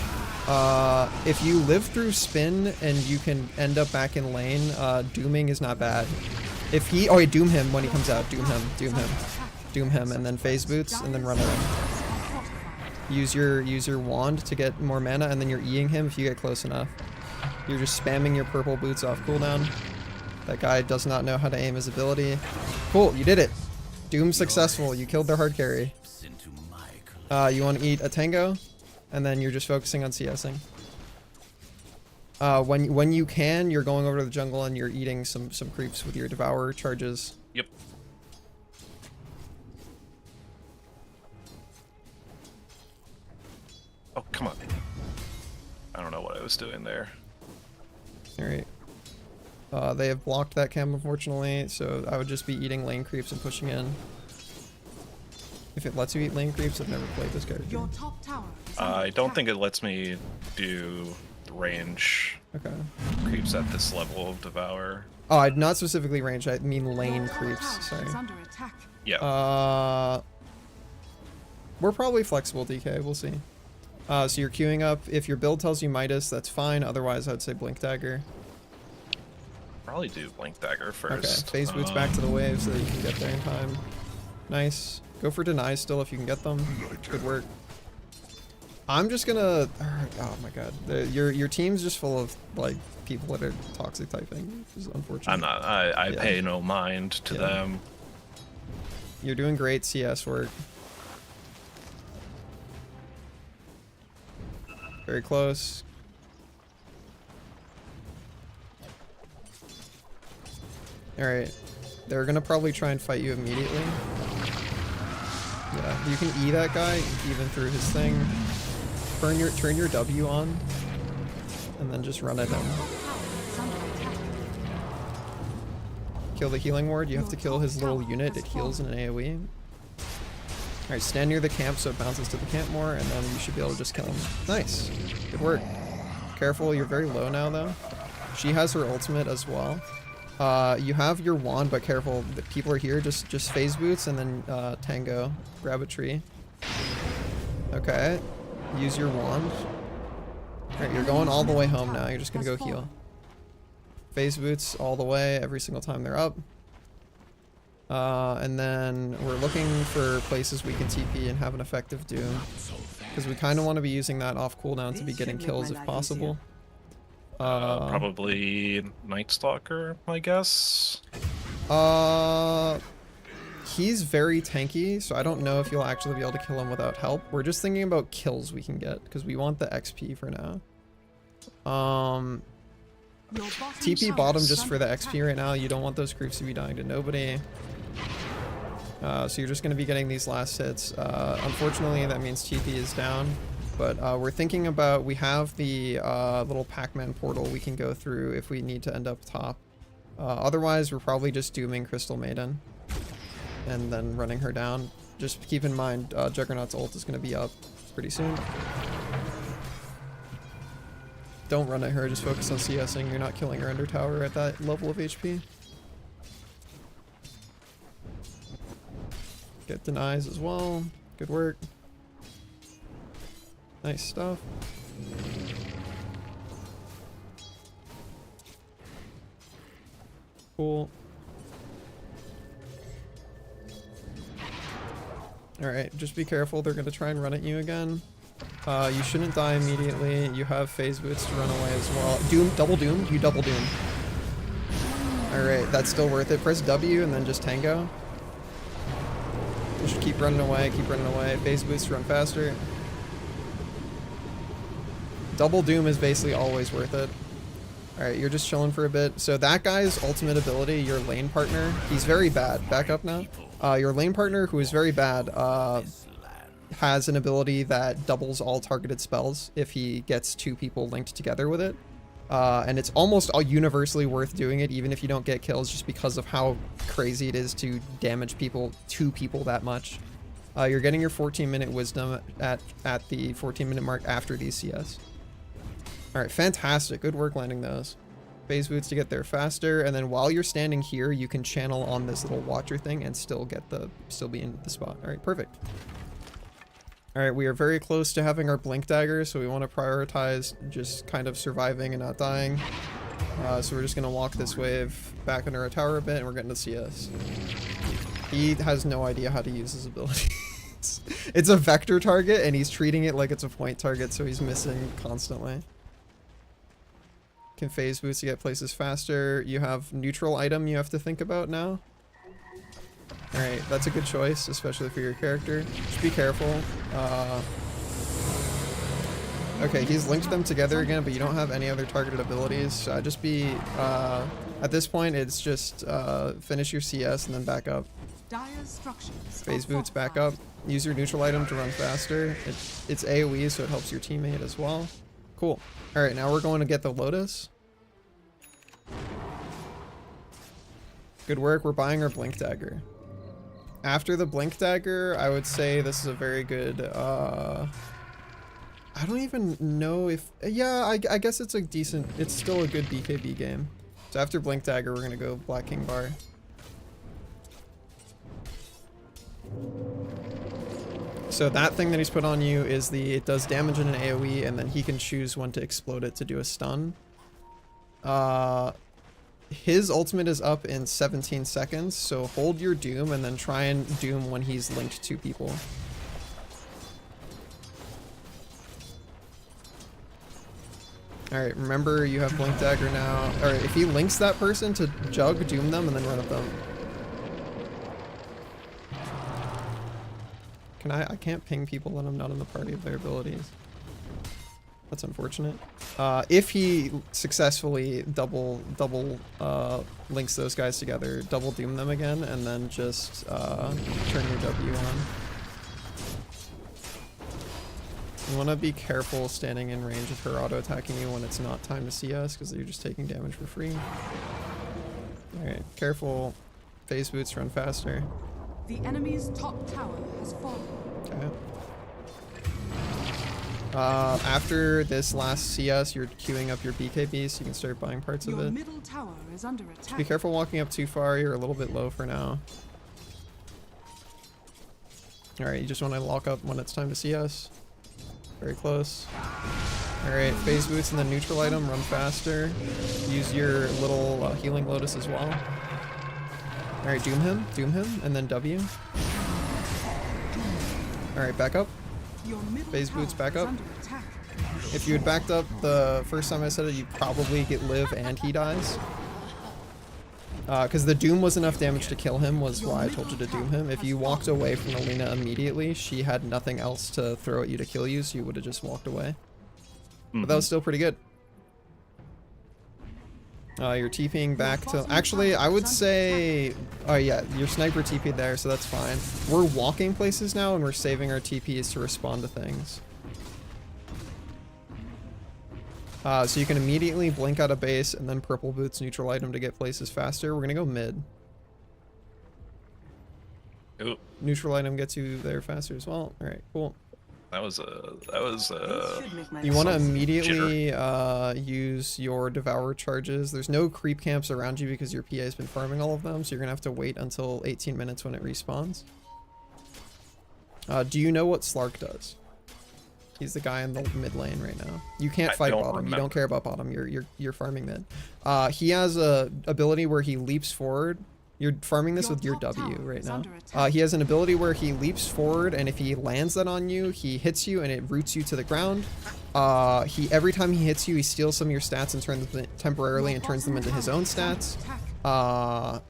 If you live through spin and you can end up back in lane, dooming is not bad. If he, oh, doom him when he comes out. Doom him, and then phase boots, and then run around. Use your wand to get more mana, and then you're Eing him if you get close enough. You're just spamming your purple boots off cooldown. That guy does not know how to aim his ability. Cool, you did it. Doom successful. You killed their hard carry. You want to eat a tango, and then you're just focusing on CSing. When you can, you're going over to the jungle and you're eating some creeps with your devourer charges. Yep. Oh, come on. I don't know what I was doing there. Alright. They have blocked that camp, unfortunately, so I would just be eating lane creeps and pushing in. If it lets you eat lane creeps, I've never played this character. Your top tower is I don't think it lets me do range creeps at this level of Devour. Oh, not specifically range, I mean lane creeps, sorry. under attack. Yeah. We're probably flexible, DK, we'll see. So you're queuing up. If your build tells you Midas, that's fine, otherwise I'd say Blink Dagger. Probably do Blink Dagger first. Okay, phase boots back to the wave so that you can get there in time. Nice. Go for denies still if you can get them. Good work. I'm just gonna... Oh my god. Your team's just full of, like, people that are toxic typing, which is unfortunate. I'm not. I pay no mind to them. You're doing great CS work. Very close. Alright. They're gonna probably try and fight you immediately. Yeah, you can E that guy even through his thing. Turn your W on. And then just run at him. Kill the healing ward. You have to kill his little unit. It heals in an AoE. Alright, stand near the camp so it bounces to the camp more, and then you should be able to just kill him. Nice. Good work. Careful, you're very low now though. She has her ultimate as well. You have your wand, but careful, the people are here. Just phase boots and then tango. Grab a tree. Okay. Use your wand. Alright, you're going all the way home now. You're just gonna go heal. Phase boots all the way every single time they're up. And then we're looking for places we can TP and have an effective doom. Because we kind of want to be using that off cooldown to be getting kills if possible. Probably Night Stalker, I guess. He's very tanky, so I don't know if you'll actually be able to kill him without help. We're just thinking about kills we can get, because we want the XP for now. Your bottom TP tower bottom is just for under the attack. XP right now. You don't want those creeps to be dying to nobody. So you're just going to be getting these last hits. Unfortunately, that means TP is down. But we're thinking about, we have the little Pac-Man portal we can go through if we need to end up top. Otherwise, we're probably just dooming Crystal Maiden and then running her down. Just keep in mind, Juggernaut's ult is going to be up pretty soon. Don't run at her, just focus on CSing. You're not killing her under tower at that level of HP. Get denies as well. Good work. Nice stuff. Cool. Alright, just be careful. They're going to try and run at you again. You shouldn't die immediately. You have phase boots to run away as well. Doom, double doom. You double doom. Alright, that's still worth it. Press W and then just tango. Just keep running away, keep running away. Phase boots to run faster. Double doom is basically always worth it. Alright, you're just chilling for a bit. So that guy's ultimate ability, your lane partner, he's very bad. Back up now. Your lane partner, who is very bad, has an ability that doubles all targeted spells if he gets two people linked together with it. And it's almost universally worth doing it, even if you don't get kills, just because of how crazy it is to damage two people that much. You're getting your 14-minute wisdom at the 14-minute mark after these CS. Alright, fantastic. Good work landing those. Phase boots to get there faster, and then while you're standing here, you can channel on this little watcher thing and still be in the spot. Alright, perfect. Alright, we are very close to having our blink dagger, so we want to prioritize just kind of surviving and not dying. So we're just going to walk this wave back under our tower a bit, and we're getting to CS. He has no idea how to use his abilities. It's a vector target, and he's treating it like it's a point target, so he's missing constantly. Can phase boost to get places faster. You have neutral item you have to think about now. Alright, that's a good choice, especially for your character. Just be careful. Okay, he's linked them together again, but you don't have any other targeted abilities. Just be... at this point, it's just finish your CS and then back up. Phase boots back up. Use your neutral item to run faster. It's AoE, so it helps your teammate as well. Cool. Alright, now we're going to get the Lotus. Good work, we're buying our Blink Dagger. After the Blink Dagger, I would say this is a very good, I don't even know if, yeah, I guess it's a decent, it's still a good BKB game. So after Blink Dagger, we're gonna go Black King Bar. So that thing that he's put on you is it does damage in an AoE, and then he can choose when to explode it to do a stun. His ultimate is up in 17 seconds, so hold your doom and then try and doom when he's linked to people. Alright, remember you have Blink Dagger now. Alright, if he links that person to Jug, doom them, and then run at them. I can't ping people when I'm not in the party of their abilities. That's unfortunate. If he successfully double links those guys together, double doom them again, and then just turn your W on. You want to be careful standing in range of her auto attacking you when it's not time to CS, because you're just taking damage for free. Alright, careful. Phase boots run faster. The enemy's top tower has fallen. Okay. After this last CS, you're queuing up your BKB so you can start buying parts of Your it. middle tower is under attack. Just be careful walking up too far, you're a little bit low for now. Alright, you just want to lock up when it's time to CS. Very close. Alright, phase boots and then neutral item, run faster. Use your little healing lotus as well. Alright, doom him, and then W. Alright, back up. Phase boots back up. If you had backed up the first time I said it, you'd probably get live and he dies. Because the doom was enough damage to kill him, was why I told you to doom him. If you walked away from Alina immediately, she had nothing else to throw at you to kill you, so you would have just walked away. But that was still pretty good. You're TPing back to... Actually, I would say... Oh, yeah, your sniper TP'd there, so that's fine. We're walking places now, and we're saving our TPs to respond to things. So you can immediately blink out of base, and then purple boots neutral item to get places faster. We're gonna go mid. Ooh, Neutral item gets you there faster as well. Alright, cool. that was You want to some immediately use your Devour charges. There's no creep camps around you because your PA has been farming all of them, so you're going to have to wait until 18 minutes when it respawns. Do you know what Slark does? He's the guy in the mid lane right now. You can't fight bottom. You don't care about bottom. You're farming mid. He has a ability where he leaps forward. You're farming this with your W right now. He has an ability where he leaps forward, and if he lands that on you, he hits you and it roots you to the ground. Every time he hits you, he steals some of your stats and turns them temporarily and turns them into his own stats.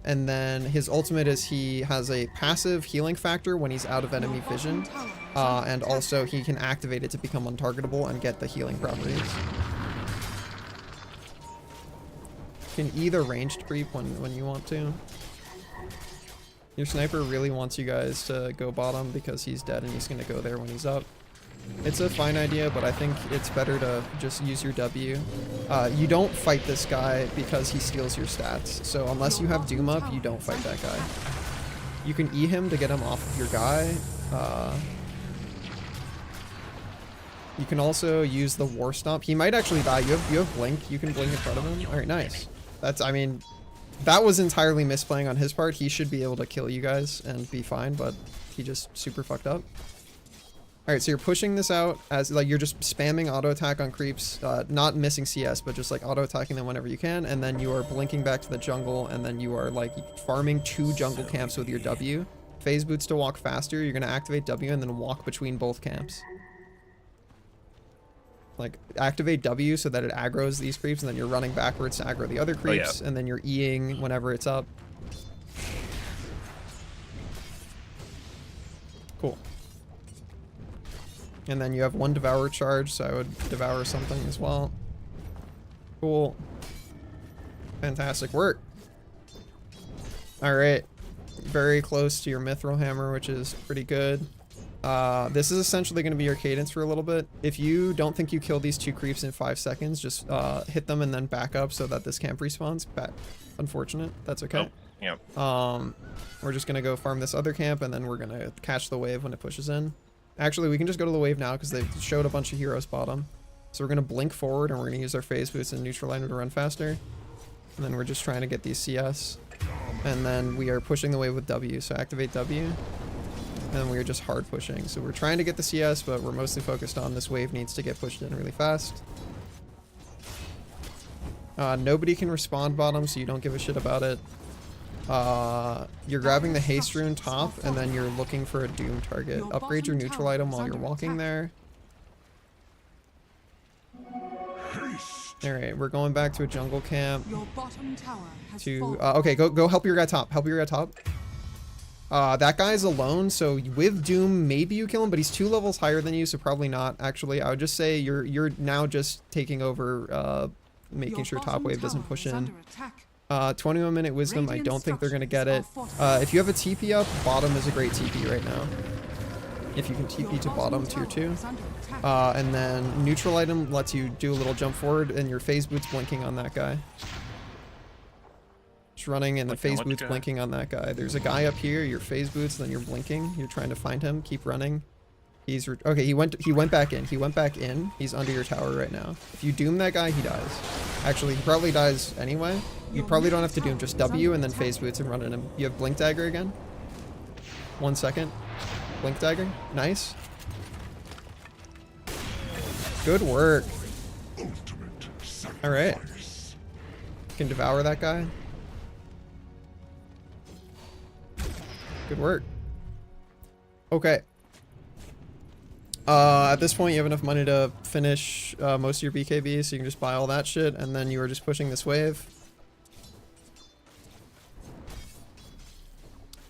And then his ultimate is he has a passive healing factor when he's out of enemy vision. And also he can activate it to become untargetable and get the healing properties. You can either ranged creep when you want to. Your sniper really wants you guys to go bottom because he's dead and he's going to go there when he's up. It's a fine idea, but I think it's better to just use your W. You don't fight this guy because he steals your stats. So unless you have Doom up, you don't fight that guy. You can E him to get him off of your guy. You can also use the War Stomp. He might actually die. You have Blink. You can Blink in front of him. Alright, nice. I mean, that was entirely misplaying on his part. He should be able to kill you guys and be fine, but he just super fucked up. Alright, so you're pushing this out as, like, you're just spamming auto attack on creeps, not missing CS, but just, like, auto attacking them whenever you can, and then you are blinking back to the jungle, and then you are, like, farming 2 jungle camps with your W. Phase boots to walk faster, you're gonna activate W and then walk between both camps. Like, activate W so that it aggroes these creeps, and then you're running backwards to aggro the other creeps, and then you're Eing whenever it's up. Cool. And then you have 1 Devour charge, so I would Devour something as well. Cool. Fantastic work. Alright. Very close to your Mithril Hammer, which is pretty good. This is essentially going to be your cadence for a little bit. If you don't think you kill these 2 creeps in 5 seconds, just hit them and then back up so that this camp respawns. Unfortunate. That's okay. Oh, yeah. We're just going to go farm this other camp, and then we're going to catch the wave when it pushes in. Actually, we can just go to the wave now because they've showed a bunch of heroes bottom. So we're going to blink forward, and we're going to use our phase boots and neutral item to run faster. And then we're just trying to get these CS. And then we are pushing the wave with W, so activate W. And we are just hard pushing. So we're trying to get the CS, but we're mostly focused on this wave needs to get pushed in really fast. Nobody can respond bottom, so you don't give a shit about it. You're grabbing the haste rune top, and then you're looking for a doom target. Upgrade your neutral item while you're walking there. Alright, we're going back to a jungle camp. Your bottom tower has Okay, go help your guy top. Help your guy top. That guy's alone, so with Doom, maybe you kill him, but he's 2 levels higher than you, so probably not, actually. I would just say you're now just taking over, making sure top wave doesn't push in. 21-minute wisdom, I don't think they're going to get it. If you have a TP up, bottom is a great TP right now. If you can TP to bottom tier 2. And then neutral item lets you do a little jump forward, and your phase boots blinking on that guy. Just running, and the phase boots blinking on that guy. There's a guy up here, your phase boots, then you're blinking. You're trying to find him. Keep running. He's okay, he went back in. He went back in. He's under your tower right now. If you doom that guy, he dies. Actually, he probably dies anyway. You probably don't have to doom, just W and then phase boots and run at him. You have blink dagger again. 1 second. Blink dagger. Nice. Good work. Alright. You can devour that guy. Good work. Okay. At this point, you have enough money to finish most of your BKB, so you can just buy all that shit, and then you are just pushing this wave.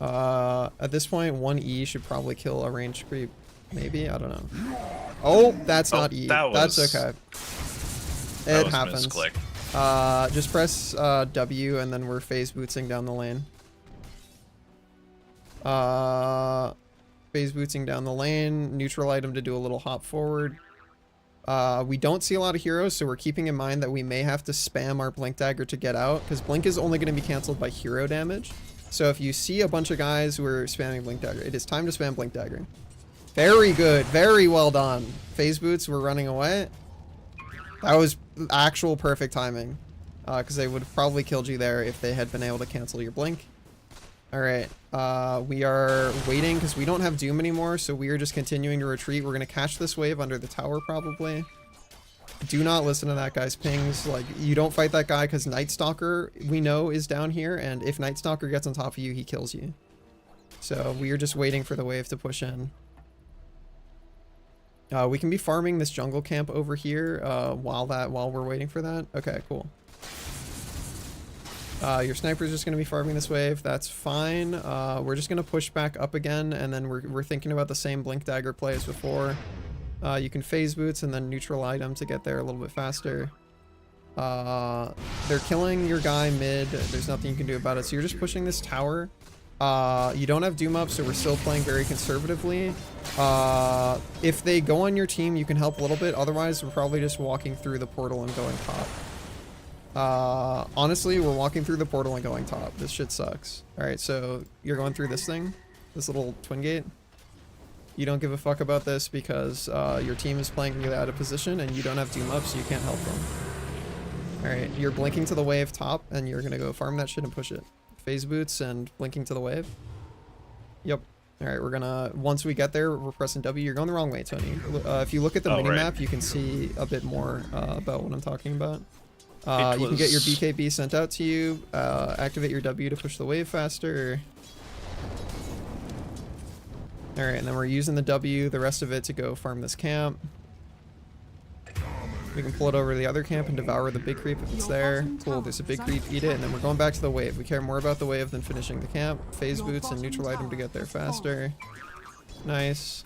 At this point, 1 E should probably kill a range creep. Maybe? I don't know. Oh, that's not E. That's okay. It happens. Just press W and then we're phase bootsing down the lane. Phase bootsing down the lane, neutral item to do a little hop forward. We don't see a lot of heroes, so we're keeping in mind that we may have to spam our Blink Dagger to get out, because Blink is only going to be cancelled by hero damage. So if you see a bunch of guys who are spamming Blink Dagger, it is time to spam Blink Dagger. Very good. Very well done. Phase boots were running away. That was actual perfect timing, because they would have probably killed you there if they had been able to cancel your Blink. Alright, we are waiting because we don't have Doom anymore, so we are just continuing to retreat. We're going to catch this wave under the tower, probably. Do not listen to that guy's pings. Like, you don't fight that guy because Night Stalker, we know, is down here, and if Night Stalker gets on top of you, he kills you. So, we are just waiting for the wave to push in. We can be farming this jungle camp over here, while we're waiting for that. Okay, cool. Your sniper's just going to be farming this wave. That's fine. We're just going to push back up again, and then we're thinking about the same Blink Dagger play as before. You can phase boots and then neutral item to get there a little bit faster. They're killing your guy mid. There's nothing you can do about it. So you're just pushing this tower. You don't have Doom up, so we're still playing very conservatively. If they go on your team, you can help a little bit. Otherwise, we're probably just walking through the portal and going top. Honestly, we're walking through the portal and going top. This shit sucks. Alright, so you're going through this thing? This little twin gate? You don't give a fuck about this because your team is playing really out of position and you don't have Doom up, so you can't help them. Alright, you're blinking to the wave top and you're gonna go farm that shit and push it. Phase boots and blinking to the wave. Yep. Alright, we're gonna, once we get there, we're pressing W. You're going the wrong way, Tony. If you look at the minimap, you can see a bit more about what I'm talking about. You can get your BKB sent out to you, activate your W to push the wave faster. Alright, and then we're using the W, the rest of it, to go farm this camp. We can pull it over to the other camp and devour the big creep if it's there. Cool, there's a big creep, eat it, and then we're going back to the wave. We care more about the wave than finishing the camp. Phase boots and neutral item to get there faster. Nice.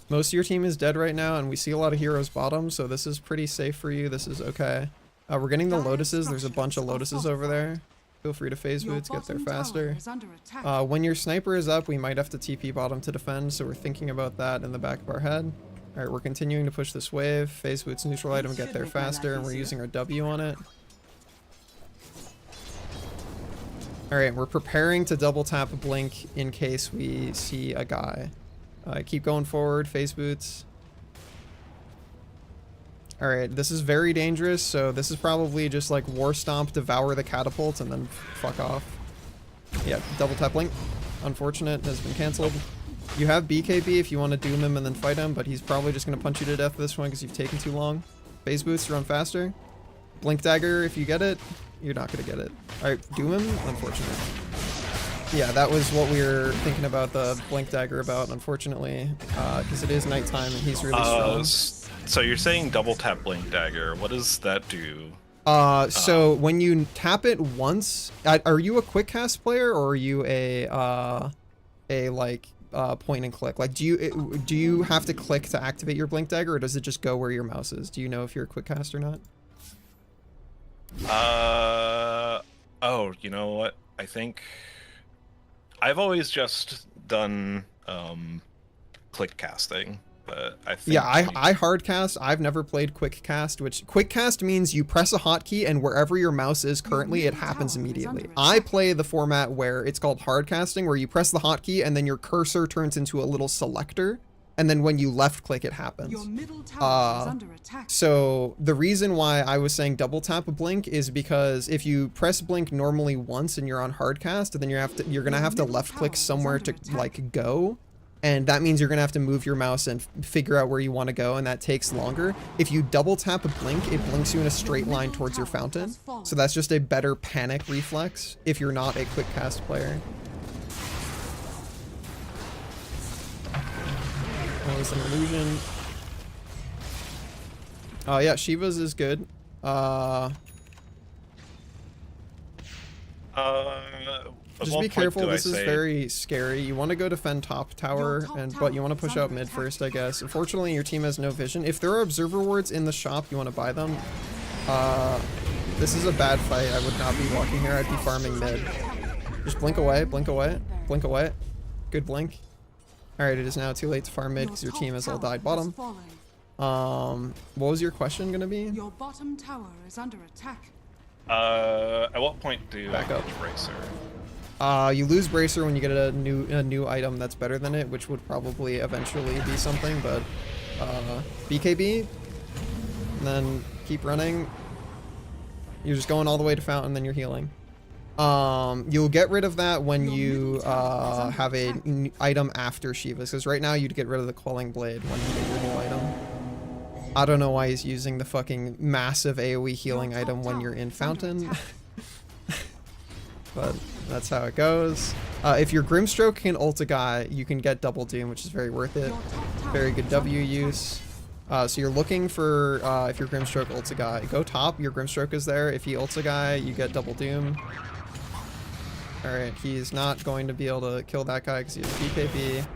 Most of your team is dead right now, and we see a lot of heroes bottom, so this is pretty safe for you. This is okay. We're getting the lotuses. There's a bunch of lotuses over there. Feel free to phase boots, get there faster. When your sniper is up, we might have to TP bottom to defend, so we're thinking about that in the back of our head. Alright, we're continuing to push this wave. Phase boots, neutral item, get there faster, and we're using our W on it. Alright, we're preparing to double tap a blink in case we see a guy. Keep going forward, phase boots. Alright, this is very dangerous, so this is probably just like War Stomp, devour the catapult, and then fuck off. Yeah, double tap blink. Unfortunate, has been cancelled. You have BKB if you want to doom him and then fight him, but he's probably just going to punch you to death this one because you've taken too long. Phase boots to run faster. Blink Dagger, if you get it, you're not going to get it. Alright, doom him? Unfortunate. Yeah, that was what we were thinking about the Blink Dagger about, unfortunately, because it is nighttime and he's really strong. So you're saying double tap Blink Dagger. What does that do? So when you tap it once, are you a quick cast player or are you a point and click? Like, do you have to click to activate your Blink Dagger, or does it just go where your mouse is? Do you know if you're a quick cast or not? Oh, you know what? I think I've always just done click casting, but I think yeah, I hard cast. I've never played quick cast, which quick cast means you press a hotkey and wherever your mouse is currently, it happens immediately. I play the format where it's called hard casting, where you press the hotkey and then your cursor turns into a little selector, and then when you left click, it happens. Your middle tower is under attack. So the reason why I was saying double tap a blink is because if you press blink normally once and you're on hard cast, then you're gonna have to left click somewhere to like go. And that means you're gonna have to move your mouse and figure out where you want to go, and that takes longer. If you double tap a blink, it blinks you in a straight line towards your fountain. So that's just a better panic reflex if you're not a quick cast player. That was an illusion. Yeah, Shiva's is good. Just what be point careful. do I This is say- very scary. You want to go defend top tower, top but you tower want to is push out under mid attack. first, I guess. Unfortunately, your team has no vision. If there are observer wards in the shop, you want to buy them. This is a bad fight. I would not be walking here. I'd be farming mid. Just blink away, blink away, blink away. Good blink. All right, it is now too late to farm mid because your team has all died bottom. What was your question gonna be? Your bottom tower is under attack. At what point do Back I up. get Bracer? You lose bracer when you get a new item that's better than it, which would probably eventually be something, but BKB, and then keep running. You're just going all the way to fountain, then you're healing. You'll get rid of that when you have a item after Shiva's, because right now you'd get rid of the Quelling Blade when you get your new item. I don't know why he's using the fucking massive AoE healing item when you're in fountain. But that's how it goes. If your Grimstroke can ult a guy, you can get double doom, which is very worth it. Very good W use. So you're looking for, if your Grimstroke ults a guy, go top, your Grimstroke is there. If he ults a guy, you get double doom. Alright, he's not going to be able to kill that guy because he has BKB.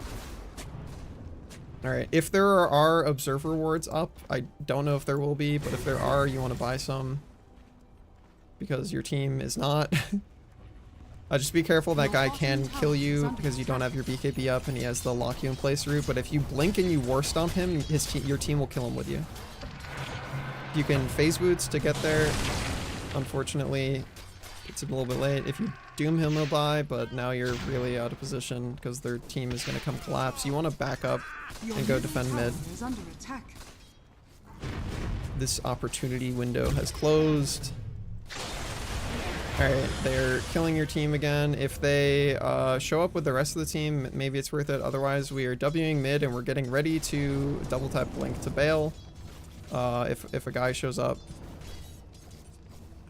Alright, if there are observer wards up, I don't know if there will be, but if there are, you want to buy some. Because your team is not. Just be careful, that guy can kill you because you don't have your BKB up and he has the lock you in place route, but if you blink and you war stomp him, your team will kill him with you. You can phase boots to get there. Unfortunately, it's a little bit late. If you doom him, he'll die, but now you're really out of position because their team is going to come collapse. You want to back up and go defend mid. Is under attack. This opportunity window has closed. Alright, they're killing your team again. If they show up with the rest of the team, maybe it's worth it. Otherwise, we are Wing mid and we're getting ready to double tap blink to bail if a guy shows up.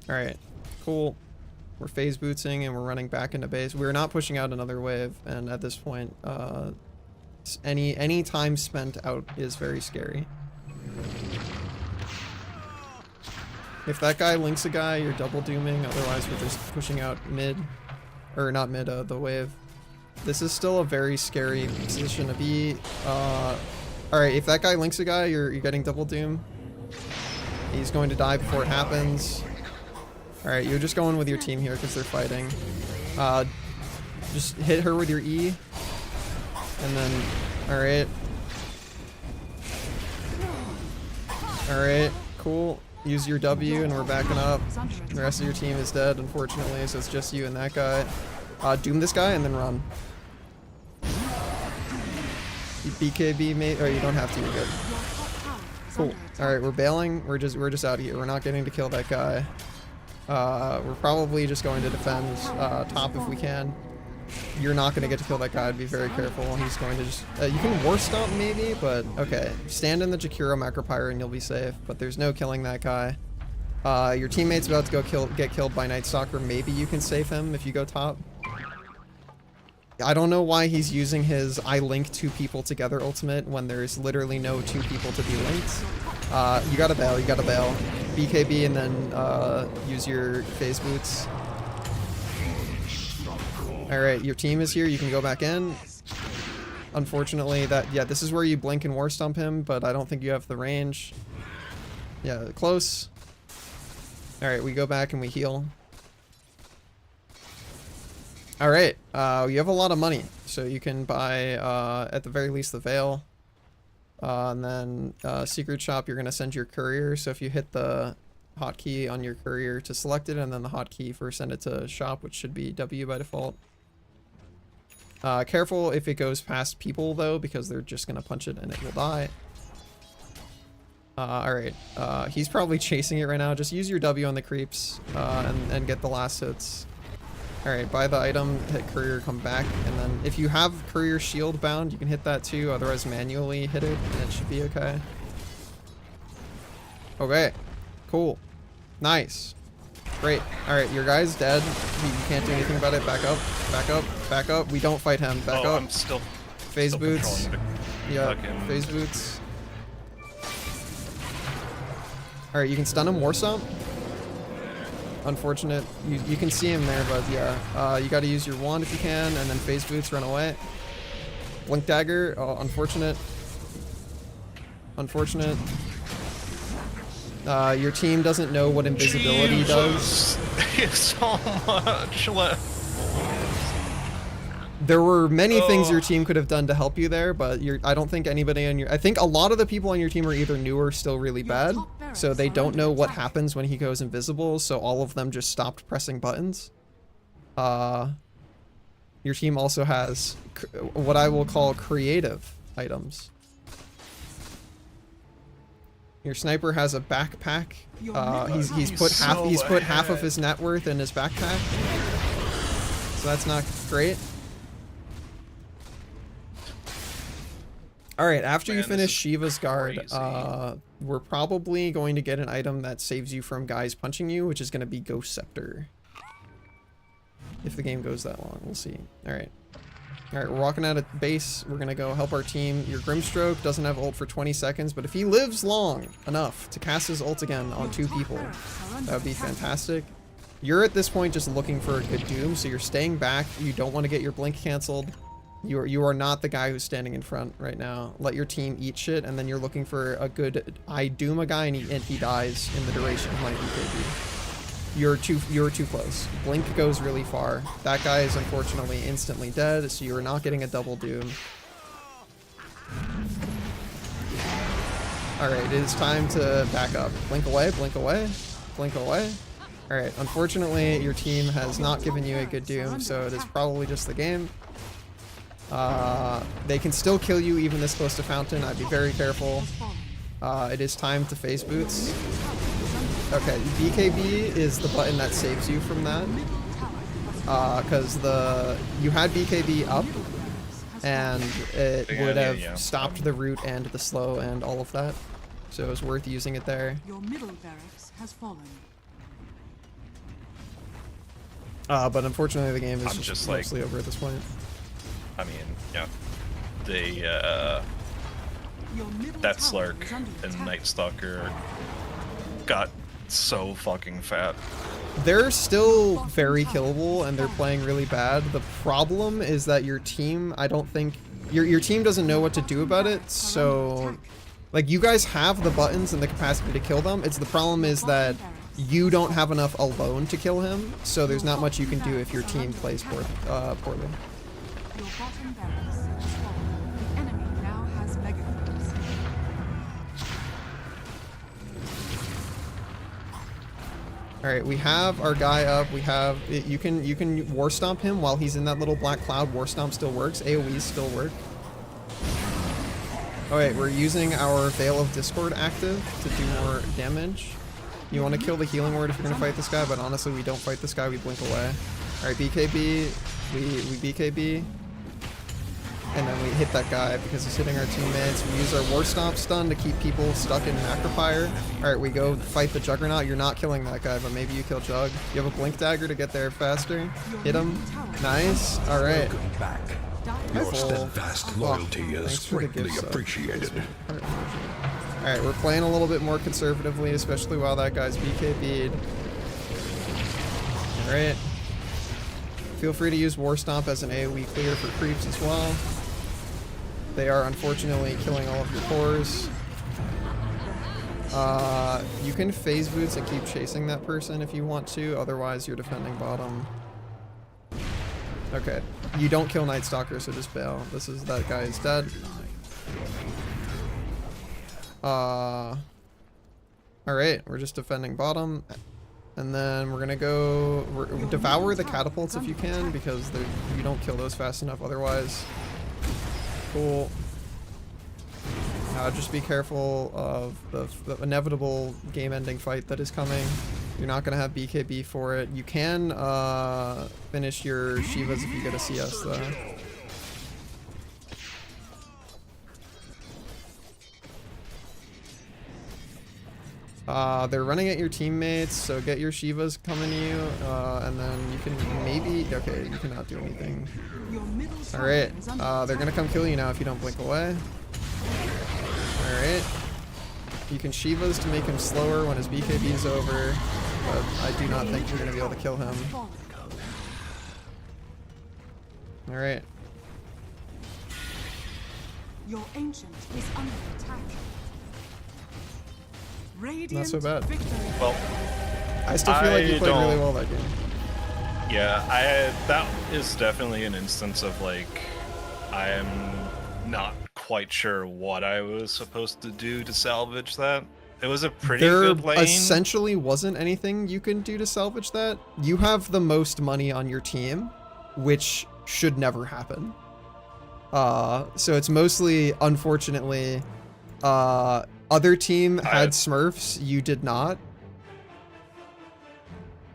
Alright, cool. We're phase bootsing and we're running back into base. We're not pushing out another wave, and at this point, any time spent out is very scary. If that guy links a guy, you're double dooming. Otherwise, we're just pushing out mid. Or not mid, the wave. This is still a very scary position to be. Alright, if that guy links a guy, you're getting double doom. He's going to die before it happens. Alright, you're just going with your team here because they're fighting. Just hit her with your E. And then, alright. Alright, cool. Use your W and we're backing up. The rest of your team is dead, unfortunately, so it's just you and that guy. Doom this guy and then run. You BKB mate, or you don't have to, you're good. Cool. Alright, we're bailing. We're just out of here. We're not getting to kill that guy. We're probably just going to defend top if we can. You're not going to get to kill that guy. I'd be very careful. He's going to just... you can war stomp maybe, but okay. Stand in the Jakiro Macropyre and you'll be safe, but there's no killing that guy. Your teammate's about to go get killed by Night Stalker. Maybe you can save him if you go top. I don't know why he's using his I link two people together ultimate when there's literally no two people to be linked. You gotta bail, you gotta bail. BKB and then use your phase boots. Alright, your team is here, you can go back in. Unfortunately, this is where you blink and war stomp him, but I don't think you have the range. Yeah, close. Alright, we go back and we heal. Alright, you have a lot of money, so you can buy, at the very least, the Veil. And then, Secret Shop, you're going to send your courier, so if you hit the hotkey on your courier to select it, and then the hotkey for send it to shop, which should be W by default. Careful if it goes past people, though, because they're just going to punch it and it will die. Alright, he's probably chasing it right now. Just use your W on the creeps, and get the last hits. Alright, buy the item, hit courier, come back, and then if you have courier shield bound, you can hit that too, otherwise manually hit it, and it should be okay. Okay, cool. Nice. Great. Alright, your guy's dead. You can't do anything about it. Back up, back up, back up. We don't fight him. Back up. I'm still... Phase still boots. controlling the Yeah, fucking- phase boots. Alright, you can stun him, war stomp. unfortunate. You can see him there, but yeah. You gotta use your wand if you can, and then phase boots, run away. Blink dagger, oh, unfortunate. Unfortunate. Your team doesn't know what invisibility does. It's so much left. There were many things your team could have done to help you there, but I don't think anybody on your... I think a lot of the people on your team are either new or still really bad, so they don't know what happens when he goes invisible, so all of them just stopped pressing buttons. Your team also has what I will call creative items. Your sniper has a backpack. He's put half of his net worth in his backpack, so that's not great. All right, after you finish Shiva's guard, we're probably going to get an item that saves you from guys punching you, which is going to be Ghost Scepter. If the game goes that long, we'll see. All right, we're walking out of base. We're going to go help our team. Your Grimstroke doesn't have ult for 20 seconds, but if he lives long enough to cast his ult again on 2 people, that would be fantastic. You're at this point just looking for a good doom, so you're staying back. You don't want to get your blink canceled. You are not the guy who's standing in front right now. Let your team eat shit, and then you're looking for a good... I doom a guy, and he dies in the duration of my BKB. You're too close. Blink goes really far. That guy is unfortunately instantly dead, so you're not getting a double doom. Alright, it is time to back up. Blink away, blink away, blink away. Alright, unfortunately, your team has not given you a good doom, so it is probably just the game. They can still kill you even this close to Fountain. I'd be very careful. It is time to phase boots. Okay, BKB is the button that saves you from that. Because you had BKB up, and it would have stopped the root and the slow and all of that. So it was worth using it there. Your middle barracks has fallen. But unfortunately the game is just like, mostly over at this point. I mean, yeah, that Slark and Night Stalker got so fucking fat. They're still very killable and they're playing really bad. The problem is that your team, I don't think, your team doesn't know what to do about it, so, like, you guys have the buttons and the capacity to kill them. The problem is that you don't have enough alone to kill him, so there's not much you can do if your team plays poorly. Your bottom barracks has fallen. The enemy now has megaforce. All right, we have our guy up. We have you can war stomp him while he's in that little black cloud. War stomp still works. AoEs still work. All right, we're using our Veil of Discord active to do more damage. You want to kill the healing word if you're gonna fight this guy, but honestly, we don't fight this guy. We blink away. All right, BKB. We BKB. And then we hit that guy because he's hitting our teammates. We use our War Stomp stun to keep people stuck in Macrofire. Alright, we go fight the Juggernaut. You're not killing that guy, but maybe you kill Jug. You have a Blink Dagger to get there faster. Hit him. Nice. Alright. Your steadfast loyalty is greatly appreciated. Alright, we're playing a little bit more conservatively, especially while that guy's BKB'd. Alright. Feel free to use War Stomp as an AoE clear for creeps as well. They are unfortunately killing all of your cores. You can phase boots and keep chasing that person if you want to, otherwise you're defending bottom. Okay, you don't kill Night Stalker, so just bail. That guy is dead. Alright, we're just defending bottom. And then we're gonna go devour the catapults if you can, because you don't kill those fast enough otherwise. Cool. Just be careful of the inevitable game-ending fight that is coming. You're not gonna have BKB for it. You can finish your Shivas if you get a CS though. They're running at your teammates, so get your Shivas coming to you, and then you can maybe... Okay, you cannot do anything. Alright, they're gonna come kill you now if you don't blink away. Alright. You can Shivas to make him slower when his BKB is over. but I do not think you're going to be able to kill him. Alright. Your ancient is under attack. Radiant Not so bad. victory. Well, I still feel like you I played really don't- well that game. yeah, that is definitely an instance of like I am not quite sure what I was supposed to do to salvage that. It was a pretty There good lane. essentially wasn't anything you can do to salvage that. You have the most money on your team, which should never happen. So it's mostly, unfortunately, other team had Smurfs, you did not.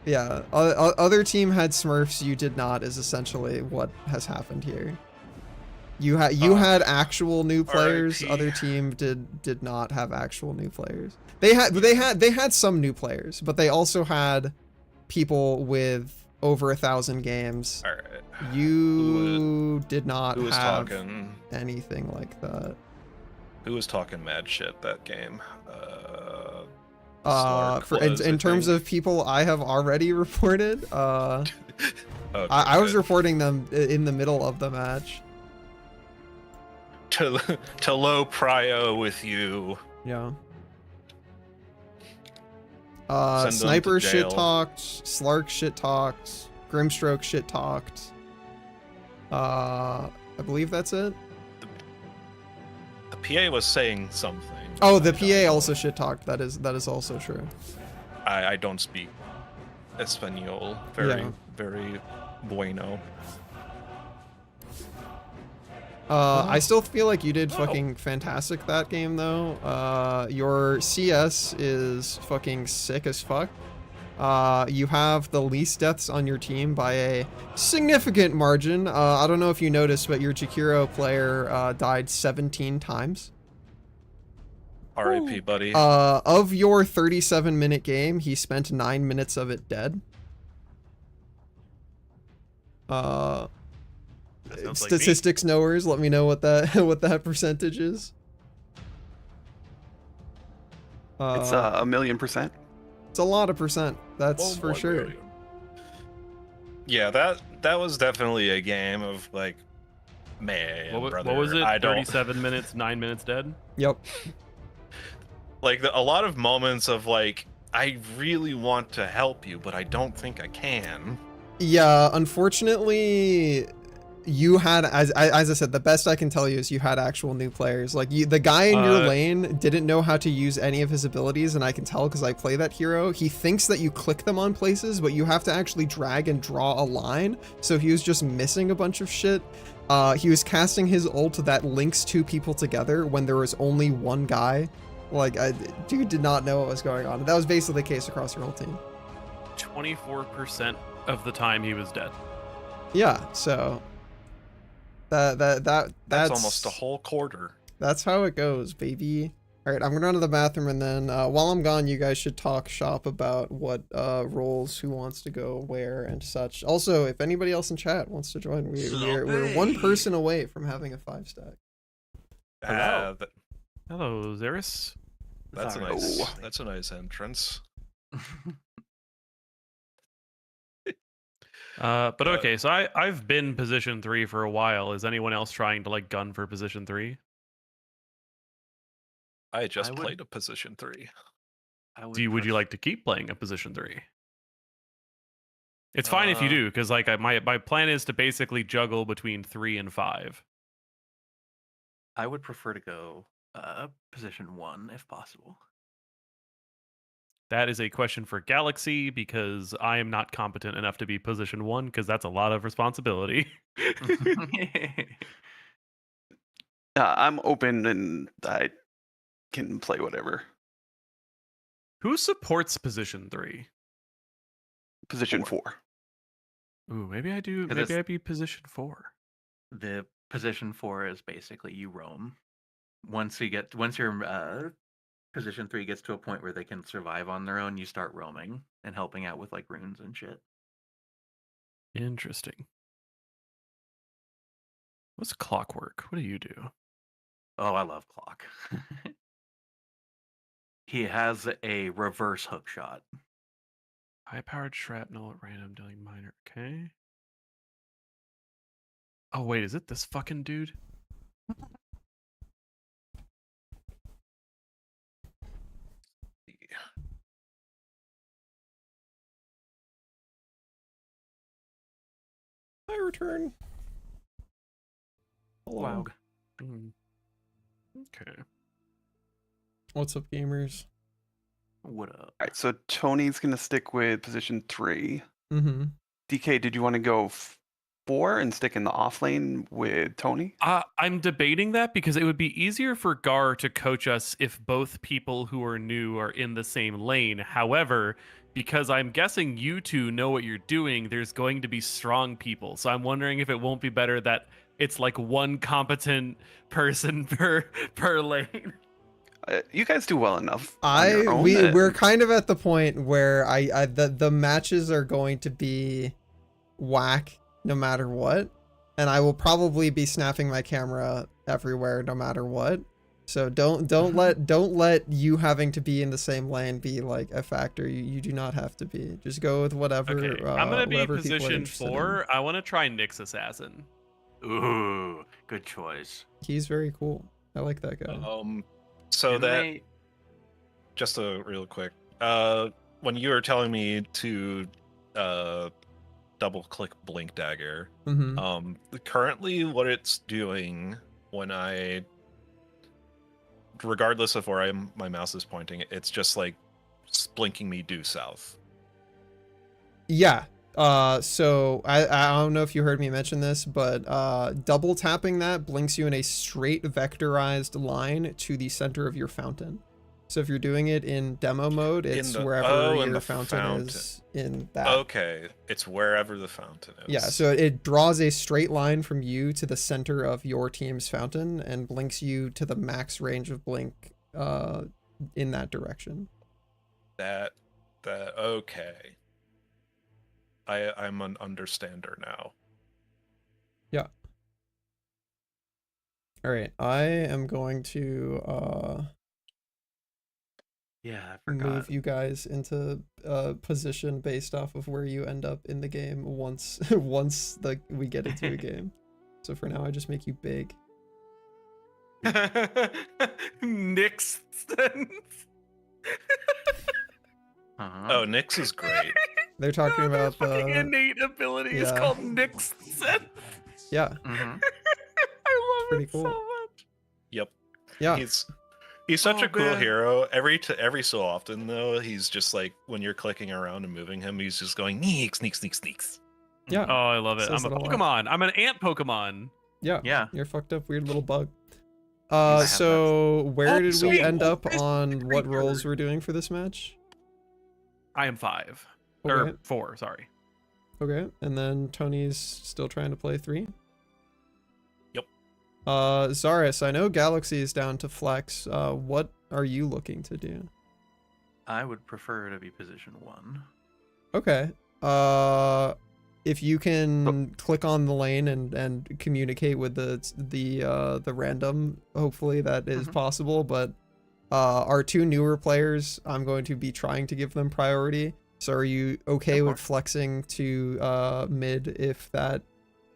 Yeah, other team had Smurfs, you did not, is essentially what has happened here. You had actual new players. RIP. Other team did not have actual new players. They had some new players, but they also had people with over 1,000 games. All right. You did not Who was have talking? anything like that. Who was talking mad shit that game? Slark For was, in I terms think. of people I have already reported, Okay, I was good. reporting them in the middle of the match. to low prio with you. Yeah. Send them to Sniper shit jail. talked, Slark shit talked, Grimstroke shit talked. I believe that's it. The PA was saying something. Oh, the I don't PA know. also shit talked. That is also true. I don't speak Espanol. Very Yeah. very bueno. I still feel like you did Oh. fucking fantastic that game though. Your CS is fucking sick as fuck. You have the least deaths on your team by a significant margin. I don't know if you noticed, but your Jakiro player died 17 times. R.I.P. buddy. Of your 37-minute game, he spent 9 minutes of it dead. That sounds like me. Statistics knowers, let me know what that what that percentage is. It's 1,000,000%. It's a lot of percent. That's for 1 sure. million. Yeah, that was definitely a game of like, man, What brother. was it? I don't 37 minutes, 9 minutes dead? Yep. like a lot of moments of like, I really want to help you, but I don't think I can. Yeah, unfortunately, you had, as I said, the best I can tell you is you had actual new players. Like, the guy in your lane didn't know how to use any of his abilities, and I can tell because I play that hero. He thinks that you click them on places, but you have to actually drag and draw a line, so he was just missing a bunch of shit. He was casting his ult that links two people together when there was only one guy. Like, dude did not know what was going on. That was basically the case across your whole team. 24% of the time he was dead. Yeah, so that's almost a whole quarter. That's how it goes, baby. All right, I'm gonna run to the bathroom, and then while I'm gone, you guys should talk shop about what roles, who wants to go where, and such. Also, if anybody else in chat wants to join, we're one person away from having a 5-stack. Ah, Hello, Xeris. that's a Sorry. nice. Oh. That's a nice entrance. But okay, so I've been position 3 for a while. Is anyone else trying to like gun for position 3? I just I would- played a position 3. Would you like to keep playing a position 3? It's fine if you do, because like my plan is to basically juggle between 3 and 5. I would prefer to go position 1 if possible. That is a question for Galaxy because I am not competent enough to be position 1 because that's a lot of responsibility. I'm open and I can play whatever. Who supports position 3? Position 4. Ooh, maybe I do. 'Cause Maybe it's- I'd be position 4. The position 4 is basically you roam. Once your position 3 gets to a point where they can survive on their own, you start roaming and helping out with like runes and shit. Interesting. What's Clockwork? What do you do? Oh, I love Clock. He has a reverse hook shot. High-powered shrapnel at random dealing minor. Okay. Oh wait, is it this fucking dude? I return. Hello. Wow. Okay. What's up, gamers? What up? All right, so Tony's gonna stick with position 3. Mm-hmm. DK, did you want to go 4 and stick in the off lane with Tony? I'm debating that because it would be easier for Gar to coach us if both people who are new are in the same lane. However, because I'm guessing you two know what you're doing, there's going to be strong people. So I'm wondering if it won't be better that it's like one competent person per lane. You guys do well enough. On your own we're kind of at the point where the matches are going to be whack no matter what, and I will probably be snapping my camera everywhere no matter what. So don't let you having to be in the same lane be like a factor. You do not have to be. Just go with whatever. Okay, I'm gonna be whatever people are position interested 4. I want to try Nyx Assassin. Ooh, good choice. in. He's very cool. I like that guy. So Didn't that they- just a real quick. When you were telling me to double click Blink Dagger, Mm-hmm. currently what it's doing when I, regardless of where my mouse is pointing, it's just like blinking me due south. Yeah. So I don't know if you heard me mention this, but double tapping that blinks you in a straight vectorized line to the center of your fountain. So if you're doing it in demo mode, it's wherever your fountain is in that. Okay, it's wherever the fountain is. Yeah, so it draws a straight line from you to the center of your team's fountain and blinks you to the max range of blink in that direction. That okay. I'm an understander now. Yeah. All right, I am going to Yeah, I forgot. move you guys into position based off of where you end up in the game once we get into a game. So for now, I just make you big. Nyx. Oh, Nyx is great. They're talking about His fucking the innate ability is yeah. called Nyx. yeah, Mhm. I love Pretty it cool. so much. Yep. yeah. He's such Oh, a cool man. hero. Every so often though, he's just like when you're clicking around and moving him, he's just going Nyx, Nyx, Nyx, Nyx. Yeah. Oh, I love it. Says I'm a it a lot. Pokemon. I'm an ant Pokemon. Yeah. Yeah. You're a fucked up weird little bug. have So where did so we cool. end up This on what creature. roles we're doing for this match? I am 5. Okay. Or 4, sorry. Okay. And then Tony's still trying to play 3? Yep. Zaris, I know Galaxy is down to flex. What are you looking to do? I would prefer to be position 1. Okay. If you can click on the lane and communicate with the random, hopefully that is possible. But our 2 newer players, I'm going to be trying to give them priority. So are you okay with flexing to mid if that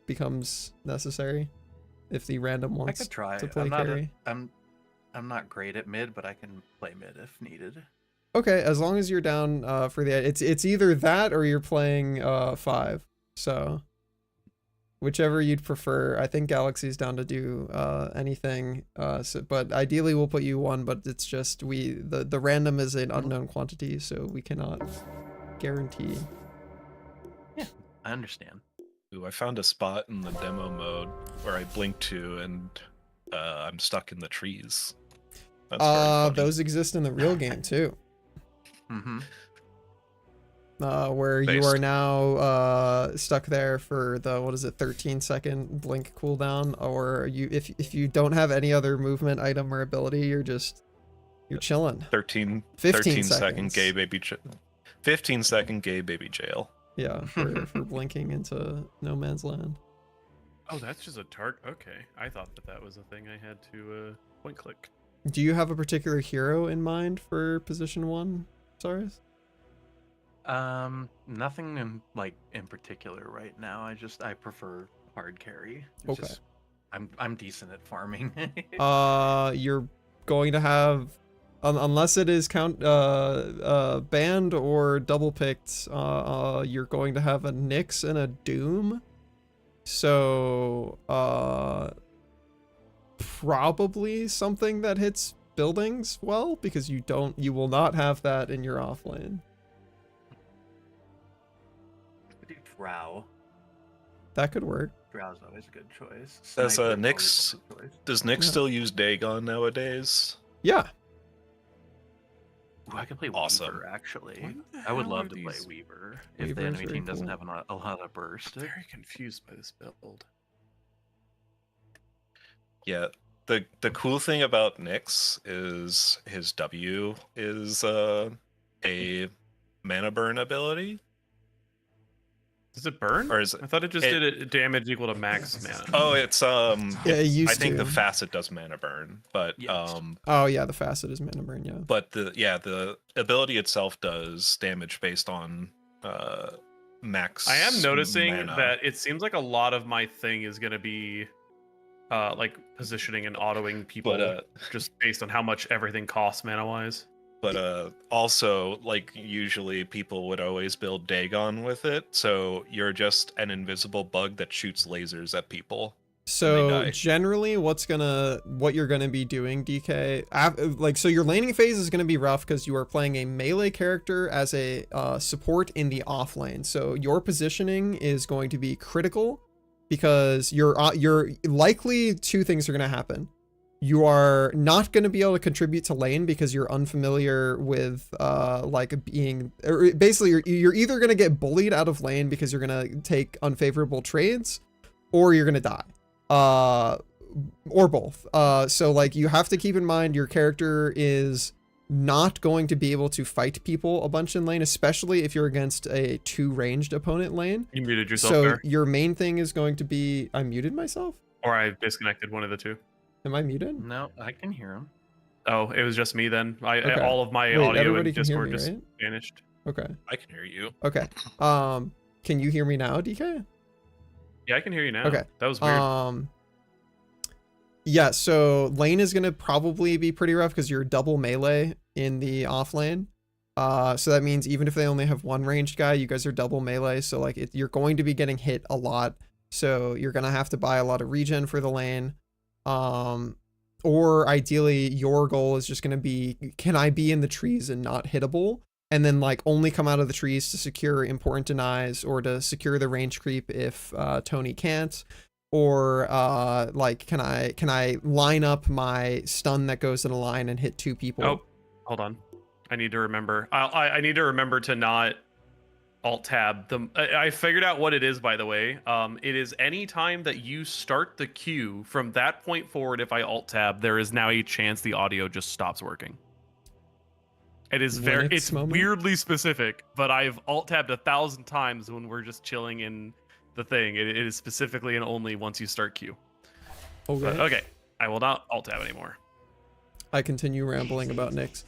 becomes necessary? If the random I wants could try. to play carry? I'm not great at mid, but I can play mid if needed. Okay, as long as you're down for the it's either that or you're playing 5. So whichever you'd prefer. I think Galaxy's down to do anything. But ideally we'll put you 1, but it's just the random is an unknown quantity, so we cannot guarantee. Yeah, I understand. Ooh, I found a spot in the demo mode where I blink to and I'm stuck in the trees. That's very funny. Those exist in the real game too. Mm-hmm. Where you Based. are now stuck there for the 13-second blink cooldown, or if you don't have any other movement item or ability, you're chilling. 15 15 second seconds. gay baby 15-second gay baby jail. Yeah, for blinking into no man's land. Oh, that's just a target. Okay. I thought that was a thing I had to point click. Do you have a particular hero in mind for position 1, Saris? Nothing in particular right now. I prefer hard carry. It's Okay. just, I'm decent at farming. You're going to have, unless it is banned or double picked, you're going to have a Nyx and a Doom. So, probably something that hits buildings well, because you will not have that in your off lane. Do Drow. That could work. Drow's always a good choice. Does Sniper's always Nyx a good choice. does Nyx Yeah. still use Dagon nowadays? Yeah. Ooh, I could play Awesome. Weaver, actually. What the I would hell love are to play these- Weaver Weaver if the is enemy very team doesn't cool. have a lot of burst. Very confused by this build. Yeah. The cool thing about Nyx is his W is a mana burn ability. Does it burn? Or is it- I thought it just it- did a damage equal to max mana. Oh, it's Yeah, it used I think to. the facet does mana burn, but Yes. Oh yeah, the facet is mana burn, yeah. but the ability itself does damage based on max. I am noticing mana. that it seems like a lot of my thing is going to be like positioning and autoing people But just based on how much everything costs mana wise. but also, like, usually people would always build Dagon with it, so you're just an invisible bug that shoots lasers at people. So die. generally what you're gonna be doing, DK, so your laning phase is gonna be rough because you are playing a melee character as a support in the off lane. So your positioning is going to be critical because you're likely two things are gonna happen. You are not going to be able to contribute to lane because you're unfamiliar with basically you're either going to get bullied out of lane because you're going to take unfavorable trades, or you're going to die, or both. So like you have to keep in mind your character is not going to be able to fight people a bunch in lane, especially if you're against a 2 ranged opponent lane. You muted yourself So there, your main thing is going to be, I muted myself. or I disconnected one of the two. Am I muted? No, I can hear him. Oh, it was just me then. Okay. All of my Wait, audio everybody in can hear Discord me, just right? vanished. Okay. I can hear you. Okay. Can you hear me now, DK? Yeah, I can hear you now. Okay. That was weird. Yeah, so lane is gonna probably be pretty rough because you're double melee in the off lane. So that means even if they only have one ranged guy, you guys are double melee. So like you're going to be getting hit a lot. So you're gonna have to buy a lot of regen for the lane. Or ideally your goal is just gonna be, can I be in the trees and not hittable? And then like only come out of the trees to secure important denies or to secure the range creep if Tony can't. Or like can I line up my stun that goes in a line and hit 2 people? Oh, hold on. I need to remember. I need to remember to not alt tab them. I figured out what it is, by the way. It is any time that you start the queue from that point forward. If I alt tab, there is now a chance the audio just stops working. It is When it's moment? weirdly specific, but I've alt tabbed 1,000 times when we're just chilling in the thing. It is specifically and only once you start queue. Okay. But, okay, I will not alt tab anymore. I continue rambling about Nyx.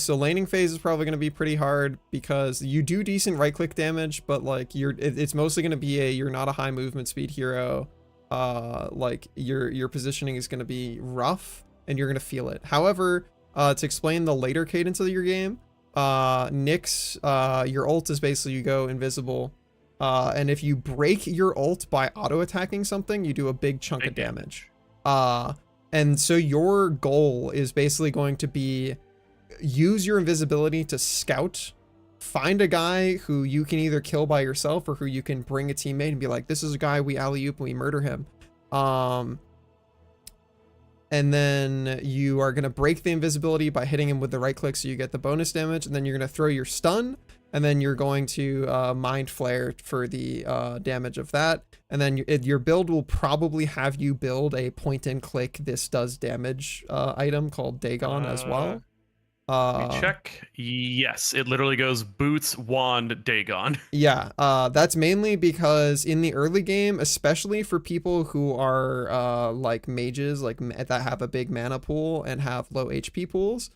So laning phase is probably going to be pretty hard because you do decent right click damage, but like it's mostly going to be you're not a high movement speed hero. Like your positioning is going to be rough and you're going to feel it. However, to explain the later cadence of your game, Nyx, your ult is basically you go invisible. And if you break your ult by auto attacking something, you do a big chunk of damage. And so your goal is basically going to be use your invisibility to scout, find a guy who you can either kill by yourself or who you can bring a teammate and be like, this is a guy we alley-oop and we murder him. And then you are going to break the invisibility by hitting him with the right click so you get the bonus damage, and then you're going to throw your stun, and then you're going to mind flare for the damage of that. And then your build will probably have you build a point and click this does damage item called Dagon as well. Let me check. Yes, it literally goes boots, wand, Dagon. Yeah, that's mainly because in the early game, especially for people who are like mages, like that have a big mana pool and have low HP pools,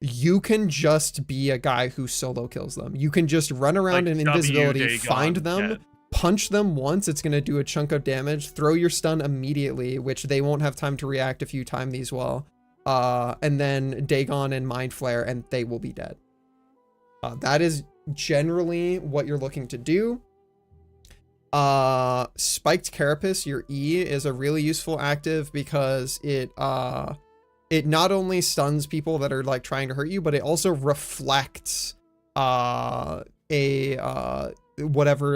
you can just be a guy who solo kills them. You can just run around Like in invisibility, Dagon, find them, yeah. punch them once, it's going to do a chunk of damage, throw your stun immediately, which they won't have time to react if you time these well. And then Dagon and Mind Flare, and they will be dead. That is generally what you're looking to do. Spiked Carapace, your E, is a really useful active because it not only stuns people that are like trying to hurt you, but it also reflects whatever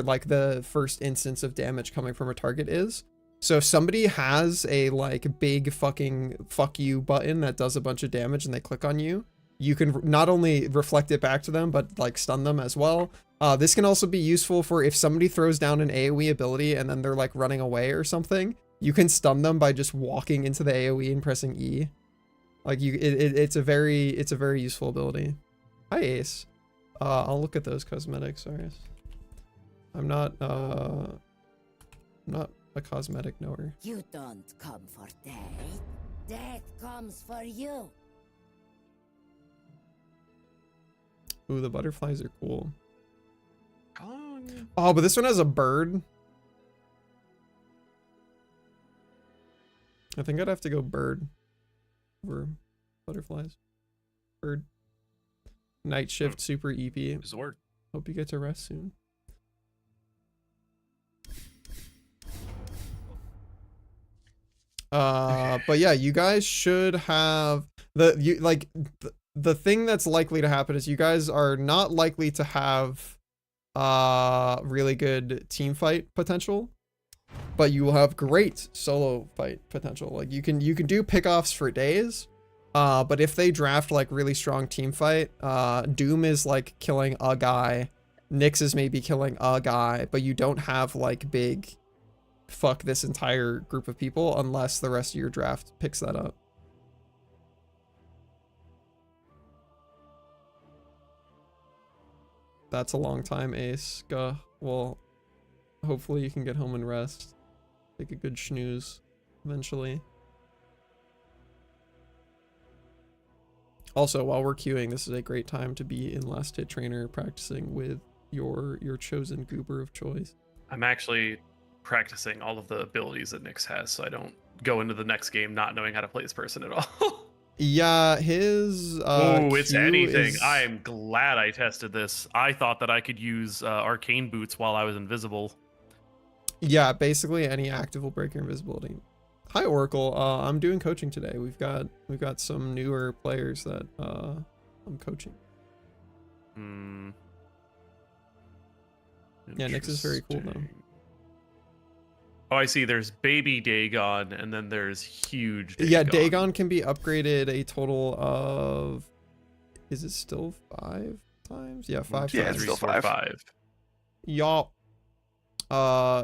like the first instance of damage coming from a target is. So if somebody has a like big fucking fuck you button that does a bunch of damage and they click on you, you can not only reflect it back to them, but like stun them as well. This can also be useful for if somebody throws down an AoE ability and then they're like running away or something, you can stun them by just walking into the AoE and pressing E. Like it's a very useful ability. Hi Ace. I'll look at those cosmetics, sorry. I'm not a cosmetic knower. You don't come for death. Death comes for you. Ooh, the butterflies are cool. Oh, but this one has a bird. I think I'd have to go bird over butterflies. Bird. Night shift, super EP. Is the word. Hope you get to rest soon. But yeah, you guys should have the thing that's likely to happen is you guys are not likely to have really good team fight potential, but you will have great solo fight potential. Like you can do pickoffs for days, but if they draft like really strong team fight, Doom is like killing a guy, Nyx is maybe killing a guy, but you don't have like big fuck this entire group of people unless the rest of your draft picks that up. That's a long time, Ace. Well, hopefully you can get home and rest. Take a good snooze eventually. Also, while we're queuing, this is a great time to be in Last Hit Trainer practicing with your chosen goober of choice. I'm actually practicing all of the abilities that Nyx has, so I don't go into the next game not knowing how to play this person at all. Yeah, his oh, it's Q anything. is... I am glad I tested this. I thought that I could use arcane boots while I was invisible. Yeah, basically any active will break your invisibility. Hi Oracle, I'm doing coaching today. We've got some newer players that I'm coaching. Yeah, Nyx is very cool though. Oh, I see. There's baby Dagon, and then there's huge Dagon. Yeah, Dagon can be upgraded a total of... Is it still 5 times? Yeah, 5 Yeah, times. it's still 5. Y'all.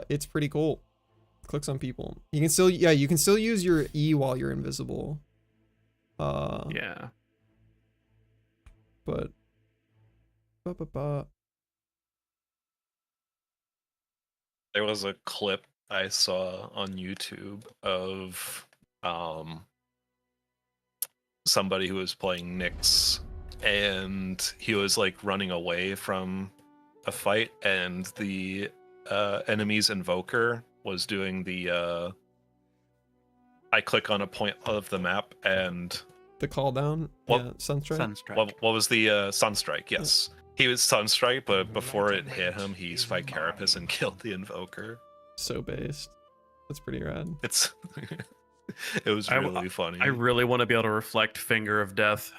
It's pretty cool. Clicks on people. You can still... Yeah, you can still use your E while you're invisible. Yeah. But... There was a clip I saw on YouTube of somebody who was playing Nyx, and he was like running away from a fight, and the enemy's invoker was doing the I click on a point of the map and the call down. Yeah, Sunstrike. Sunstrike. what was the Sunstrike? Yes. He was Sunstrike, but before it hit him, he spiked Carapace and killed the invoker. So based. That's pretty rad. It's it was really funny. I really want to be able to reflect Finger of Death.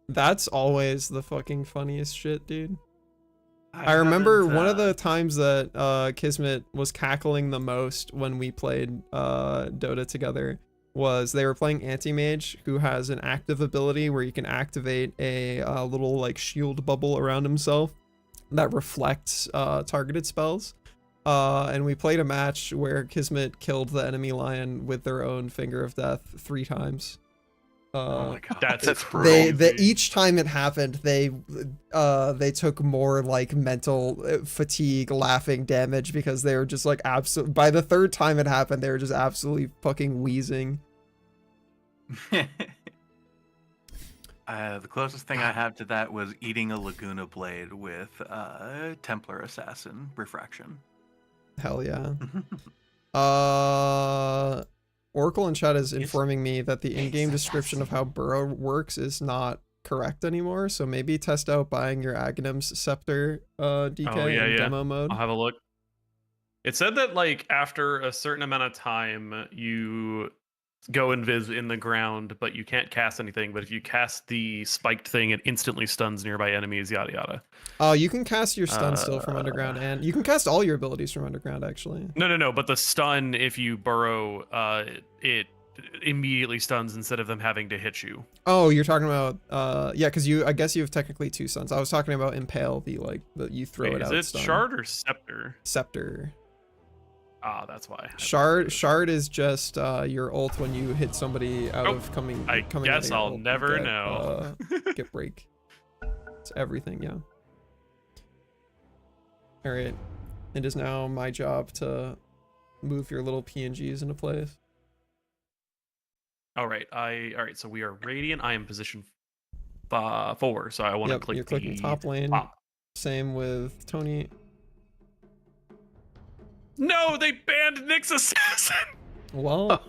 That's always the fucking funniest shit, dude. I remember one of the times that Kismet was cackling the most when we played Dota together was they were playing Anti-Mage, who has an active ability where you can activate a little like shield bubble around himself that reflects targeted spells. And we played a match where Kismet killed the enemy lion with their own Finger of Death 3 times. Oh my god, that's they each time it happened, they took more like mental fatigue, laughing damage because they were just like by the 3rd time it happened, they were just absolutely fucking wheezing. The closest thing I have to that was eating a Laguna Blade with Templar Assassin Refraction. Hell yeah. Oracle in chat is informing me that the in-game description of how Burrow works is not correct anymore, so maybe test out buying your Aghanim's Scepter DK in demo mode. I'll have a look. It said that like after a certain amount of time you go invis in the ground, but you can't cast anything, but if you cast the spiked thing it instantly stuns nearby enemies, yada yada. Oh, you can cast your stun still from underground, and you can cast all your abilities from underground actually. No, but the stun, if you burrow, it immediately stuns instead of them having to hit you. Oh, you're talking about yeah, because I guess you have technically two stuns. I was talking about impale, the you throw it out. Is it stun. shard or scepter? Scepter. Ah, that's why. Shard is just your ult when you hit somebody out of coming. I coming guess out of your I'll ult. never Get, know. Get break. It's everything, yeah. All right, it is now my job to move your little PNGs into place. All right, so we are Radiant. I am position 4, so I want to click. You're clicking top lane. Same with Tony. No, they banned Nyx Assassin. Well,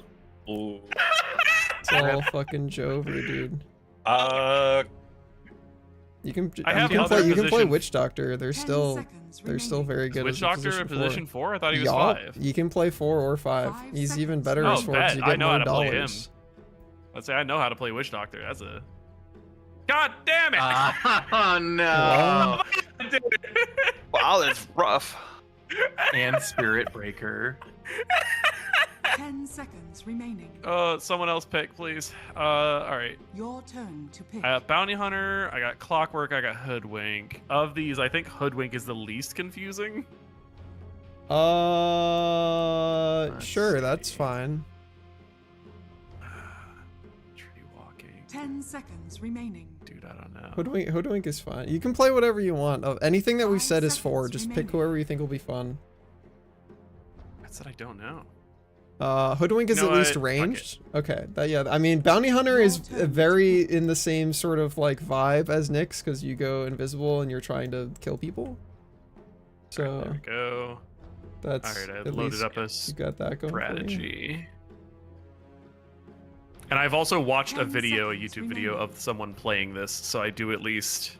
it's all fucking Jover, dude. You can play Witch Doctor. They're still very good. Witch Doctor in position 4? I thought he was Yup. 5. You can play 4 or 5. He's even better as 4 because you get I know more how to play him. dollars. Let's say I know how to play Witch Doctor. That's a. God damn it! Oh no! Wow, that's rough. And Spirit Breaker. 10 seconds remaining. Someone else pick, please. All right. Your turn to pick. I got Bounty Hunter, I got Clockwork, I got Hoodwink. Of these, I think Hoodwink is the least confusing. Sure, that's fine. Tree walking. 10 seconds remaining. Dude, I don't know. Hoodwink is fine. You can play whatever you want. Anything that we've said is 4. Just pick whoever you think will be fun. I said I don't know. Hoodwink is at least ranged. Okay, yeah. I mean, Bounty Hunter is very in the same sort of like vibe as Nyx because you go invisible and you're trying to kill people. So there we go. That's all right. I loaded up a you got that going strategy. And I've also watched a YouTube video of someone playing this, so I do at least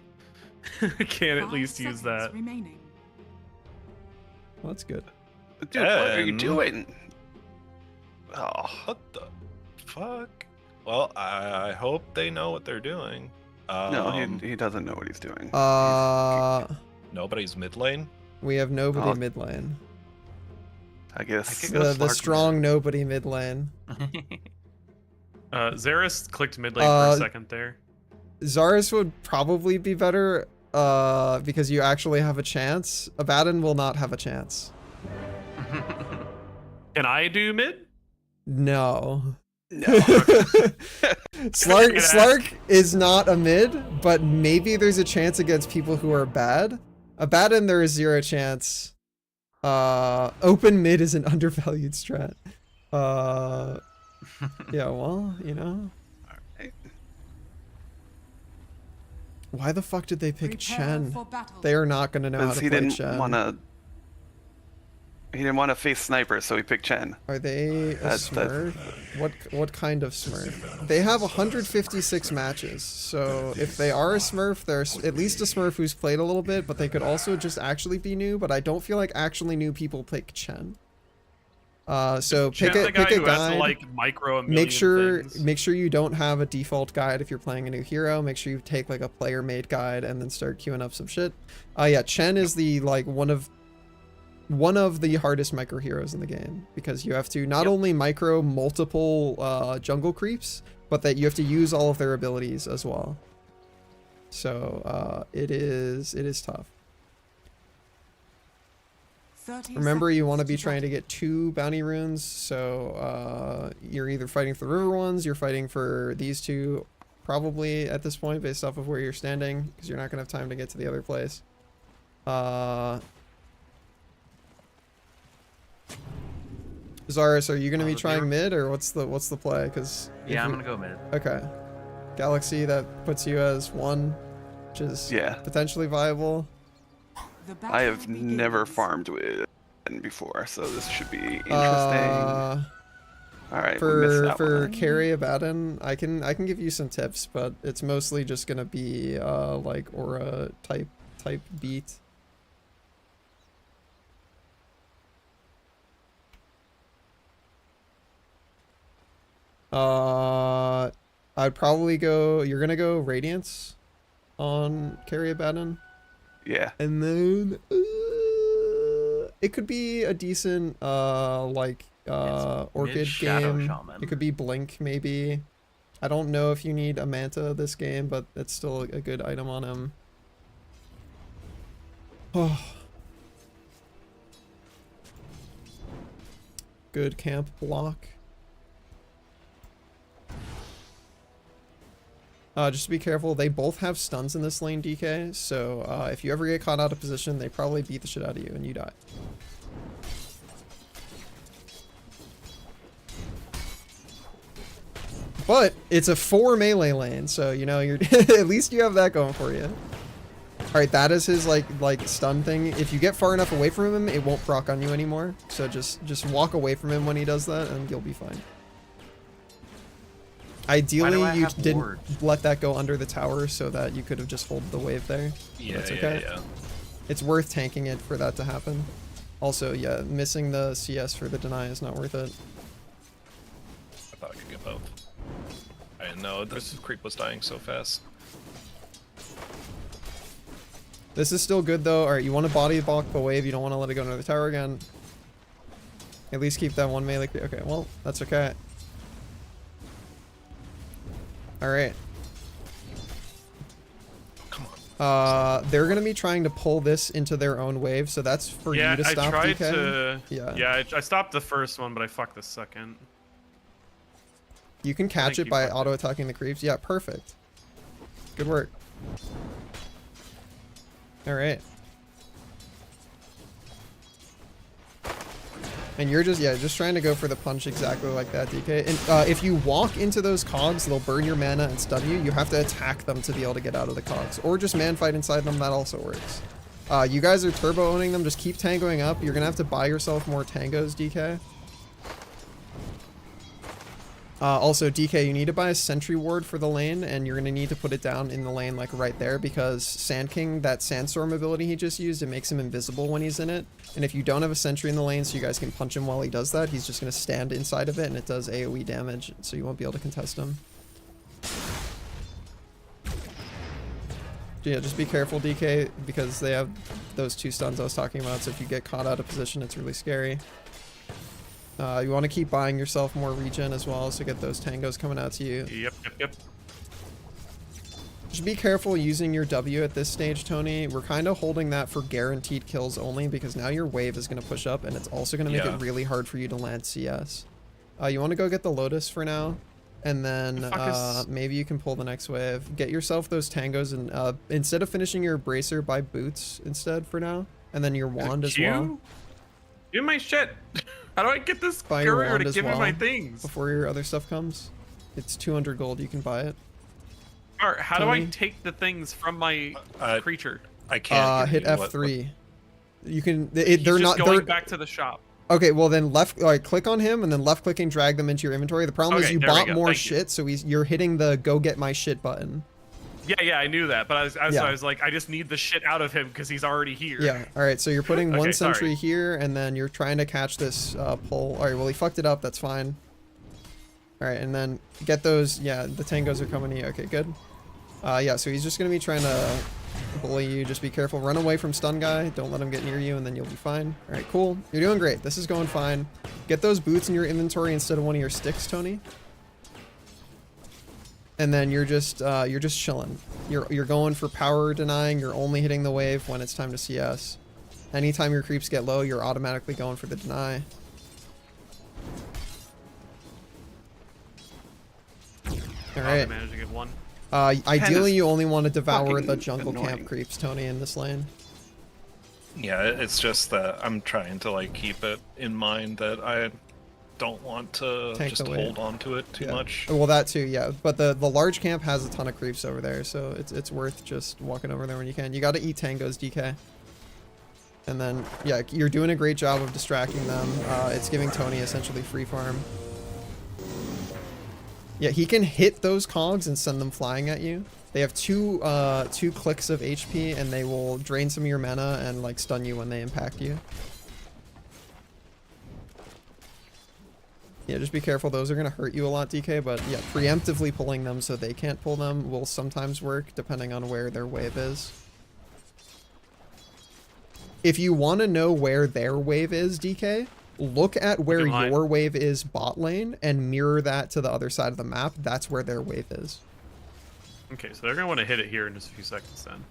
can at least use that. Remaining. Well, that's good. Dude, what are you doing? Oh, what the fuck? Well, I hope they know what they're doing. No, he doesn't know what he's doing. Nobody's mid lane? We have nobody mid lane. I guess. The strong nobody mid lane. Xeris clicked mid lane for a second there. Zarus would probably be better because you actually have a chance. Abaddon will not have a chance. Can I do mid? No. Slark is not a mid, but maybe there's a chance against people who are bad. Abaddon, there is 0 chance. Open mid is an undervalued strat. Yeah, well, you know. Alright. Why the fuck did they pick Prepare Chen? for battle. They are not gonna know how to play Chen. He didn't want to face Sniper, so he picked Chen. Are they a Smurf? What kind of Smurf? They have 156 matches, so if they are a Smurf, there's at least a Smurf who's played a little bit, but they could also just actually be new, but I don't feel like actually new people pick Chen. So pick a guide. Like micro make sure you don't have a default guide if you're playing a new hero. Make sure you take like a player made guide and then start queuing up some shit. Yeah, Chen is the like one of the hardest micro heroes in the game because you have to not only micro multiple jungle creeps, but that you have to use all of their abilities as well. So it is tough. Remember, you want to be trying to get 2 bounty runes, so you're either fighting for the river ones, you're fighting for these 2, probably at this point based off of where you're standing, because you're not gonna have time to get to the other place. Zarus, are you gonna be trying mid, or what's the play? Because yeah, I'm gonna go mid. Okay. Galaxy that puts you as 1, which is potentially viable. I have never farmed with before, so this should be interesting. All right, for carry Abaddon, I can give you some tips, but it's mostly just gonna be like aura type beat. I'd probably go. You're gonna go Radiance on carry Abaddon. Yeah. And then it could be a decent like Orchid game. Shaman. It could be Blink maybe. I don't know if you need a Manta this game, but it's still a good item on him. Oh. Good camp block. Just be careful. They both have stuns in this lane, DK. So if you ever get caught out of position, they probably beat the shit out of you and you die. But it's a 4 melee lane, so you know you're at least you have that going for you. All right, that is his like stun thing. If you get far enough away from him, it won't proc on you anymore. So just walk away from him when he does that, and you'll be fine. Ideally, you didn't let that go under the tower so that you could have just hold the wave there. Yeah, that's okay. yeah. It's worth tanking it for that to happen. Also, yeah, missing the CS for the deny is not worth it. I thought I could get both. I didn't know this creep was dying so fast. This is still good though. Alright, you want to body block the wave. You don't want to let it go under the tower again. At least keep that 1 melee. Okay, well, that's okay. Alright. Come on. They're gonna be trying to pull this into their own wave, so that's for you to stop, I tried DK. to... Yeah, I stopped the first one, but I fucked the second. You can catch it by auto-attacking the creeps. Yeah, perfect. Good work. Alright. And you're just trying to go for the punch exactly like that, DK. And if you walk into those cogs, they'll burn your mana and stun you. You have to attack them to be able to get out of the cogs. Or just man fight inside them, that also works. You guys are turbo owning them, just keep tangoing up. You're gonna have to buy yourself more tangos, DK. Also, DK, you need to buy a sentry ward for the lane, and you're going to need to put it down in the lane, like, right there, because Sand King, that Sandstorm ability he just used, it makes him invisible when he's in it. And if you don't have a sentry in the lane so you guys can punch him while he does that, he's just going to stand inside of it, and it does AoE damage, so you won't be able to contest him. Yeah, just be careful, DK, because they have those 2 stuns I was talking about, so if you get caught out of position, it's really scary. You want to keep buying yourself more regen as well, so get those tangos coming out to you. Yep. Just be careful using your W at this stage, Tony. We're kind of holding that for guaranteed kills only, because now your wave is going to push up, and it's also going to make it really hard for you to land CS. You want to go get the Lotus for now, and then maybe you can pull the next wave. Get yourself those tangos, and instead of finishing your Bracer, buy Boots instead for now, and then your Wand as well. Do my shit! How do I get this buy your courier wand to as give well me my things? Before your other stuff comes. It's 200 gold, you can buy it. Alright, how do I take the things from my creature? I can't. Hit F3. You can. They're not going back to the shop. Okay, well then click on him and then left clicking, drag them into your inventory. The problem is you bought more shit, so you're hitting the go get my shit button. Yeah, I knew that, but I was like, I just need the shit out of him because he's already here. Yeah, alright, so you're putting one sentry here, and then you're trying to catch this pull. Alright, well he fucked it up, that's fine. Alright, and then get those, the tangos are coming to you. Okay, good. Yeah, so he's just gonna be trying to bully you. Just be careful. Run away from stun guy. Don't let him get near you, and then you'll be fine. Alright, cool. You're doing great. This is going fine. Get those boots in your inventory instead of one of your sticks, Tony. And then you're just chilling. You're going for power denying. You're only hitting the wave when it's time to CS. Anytime your creeps get low, you're automatically going for the deny. All right. Managed to get one. Ideally, you only want to devour the jungle camp creeps, Tony, in this lane. Yeah, it's just that I'm trying to like keep it in mind that don't want to Tank just the wave. hold on to it too much. Well, that too, yeah. But the large camp has a ton of creeps over there, so it's worth just walking over there when you can. You got to eat tangos, DK. And then, yeah, you're doing a great job of distracting them. It's giving Tony essentially free farm. Yeah, he can hit those cogs and send them flying at you. They have two clicks of HP, and they will drain some of your mana and like stun you when they impact you. Yeah, just be careful. Those are gonna hurt you a lot, DK. But yeah, preemptively pulling them so they can't pull them will sometimes work, depending on where their wave is. If you want to know where their wave is, DK, look at where your wave is bot lane and mirror that to the other side of the map. That's where their wave is. Okay, so they're gonna want to hit it here in just a few seconds then.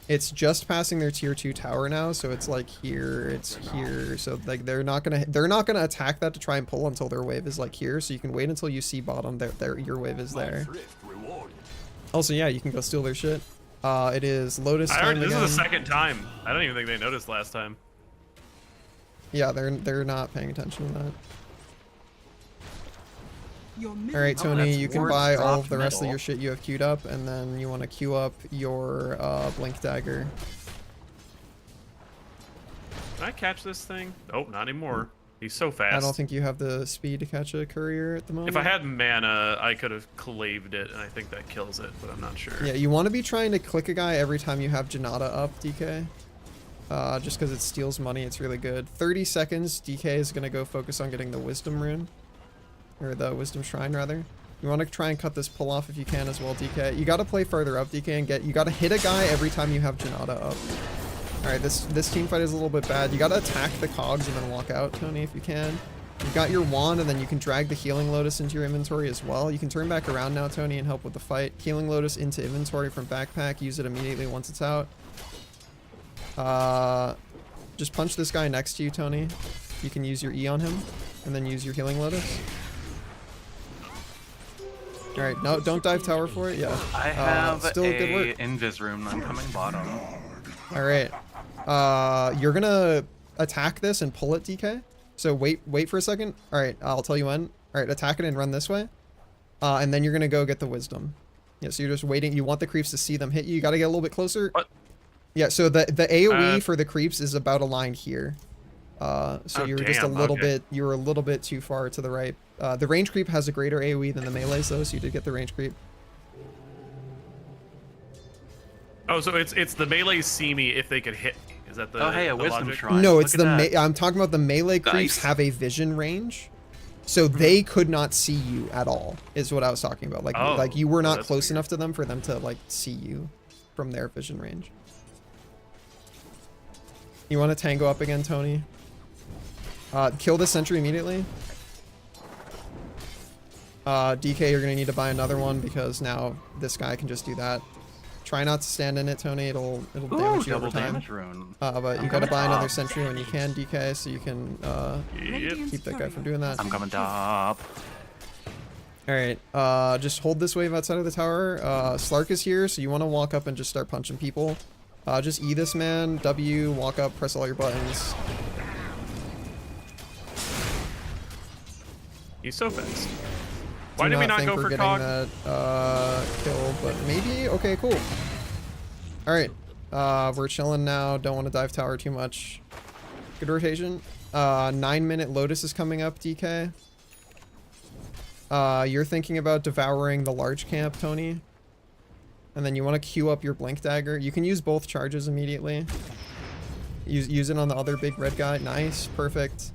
It's just passing their tier 2 tower now, so it's like here, it's here. So like they're not gonna attack that to try and pull until their wave is like here. So you can wait until you see bottom. Your wave is there. Also, yeah, you can go steal their shit. It is Lotus time this again. is the second time. I don't even think they noticed last time. Yeah, they're not paying attention to that. Your All right, Tony, you can buy all of the rest of middle. your shit you have queued up, and then you want to queue up your Blink Dagger. Can I catch this thing? Nope, not anymore. He's so fast. I don't think you have the speed to catch a courier at the moment. If I had mana, I could have claved it, and I think that kills it, but I'm not sure. Yeah, you want to be trying to click a guy every time you have Janata up, DK. Just because it steals money, it's really good. 30 seconds, DK is going to go focus on getting the Wisdom Rune. Or the Wisdom Shrine, rather. You want to try and cut this pull off if you can as well, DK. You got to play further up, DK, and you got to hit a guy every time you have Janata up. Alright, this team fight is a little bit bad. You got to attack the cogs and then walk out, Tony, if you can. You've got your wand, and then you can drag the Healing Lotus into your inventory as well. You can turn back around now, Tony, and help with the fight. Healing Lotus into inventory from backpack. Use it immediately once it's out. Just punch this guy next to you, Tony. You can use your E on him, and then use your Healing Lotus. Alright, no, don't dive tower for it. Yeah. I have still good work. invis room. I'm coming bottom. Alright. You're gonna attack this and pull it, DK. So wait for a second. Alright, I'll tell you when. Alright, attack it and run this way. And then you're gonna go get the wisdom. Yeah, so you're just waiting. You want the creeps to see them hit you. You gotta get a little bit closer. What? Yeah, so the AoE for the creeps is about aligned here. So you were just a little bit, you were a little bit too far to the right. The range creep has a greater AoE than the melees though, so you did get the range creep. Oh, so it's the melees see me if they could hit me. Is that the Oh, hey, a the wisdom logic? shrine. No, it's Look at the that. I'm talking about the melee creeps Nice. have a vision range. So they could not see you at all, is what I was talking about. Like you were not that's close weird. enough to them for them to like see you from their vision range. You want to tango up again, Tony? Kill the sentry immediately. DK, you're gonna need to buy another one because now this guy can just do that. Try not to stand in it, Tony. It'll damage you over double time. damage rune. But you gotta buy another sentry when you can, DK, so you can Yep. keep that guy from doing that. I'm coming top. Alright, just hold this wave outside of the tower. Slark is here, so you want to walk up and just start punching people. Just E this man, W, walk up, press all your buttons. He's so fast. Do Why did we not think go we're for getting cog? that kill, but maybe? Okay, cool. Alright, we're chilling now. Don't want to dive tower too much. Good rotation. 9-minute Lotus is coming up, DK. You're thinking about devouring the large camp, Tony. And then you want to queue up your Blink Dagger. You can use both charges immediately. Use it on the other big red guy. Nice, perfect.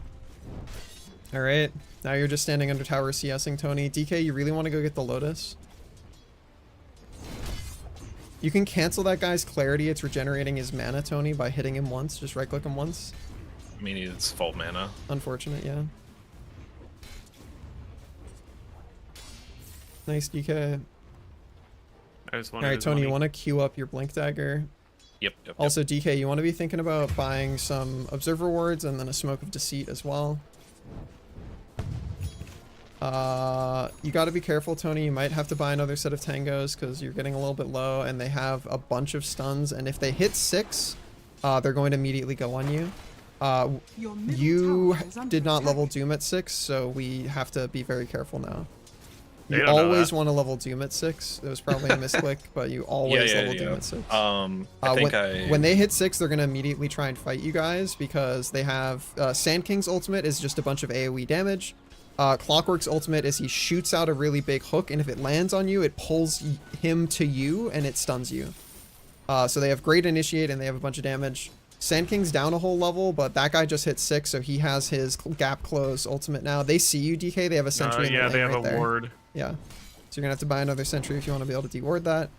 Alright, now you're just standing under tower CSing, Tony. DK, you really want to go get the Lotus? You can cancel that guy's clarity. It's regenerating his mana, Tony, by hitting him once. Just right click him once. I mean, it's full mana. Unfortunate, yeah. Nice, DK. I just wanted Alright, his Tony, you money. want to queue up your Blink Dagger. Yep. Also, DK, you want to be thinking about buying some Observer Wards and then a Smoke of Deceit as well. You got to be careful, Tony. You might have to buy another set of Tangos because you're getting a little bit low, and they have a bunch of stuns. And if they hit 6, they're going to immediately go on you. Your middle You tower is under did not attack. level Doom at 6, so we have to be very careful now. They You don't know always that. want to level Doom at 6. It was probably a misclick, but you always level Doom at 6. I think When they hit 6, they're going to immediately try and fight you guys because they have Sand King's ultimate is just a bunch of AoE damage. Clockwork's ultimate is he shoots out a really big hook, and if it lands on you, it pulls him to you and it stuns you. So they have great initiate and they have a bunch of damage. Sand King's down a whole level, but that guy just hit 6, so he has his gap close ultimate now. They see you, DK. They have a sentry in the Yeah, lane they have right a there. ward. Yeah. So you're gonna have to buy another sentry if you want to be able to deward that.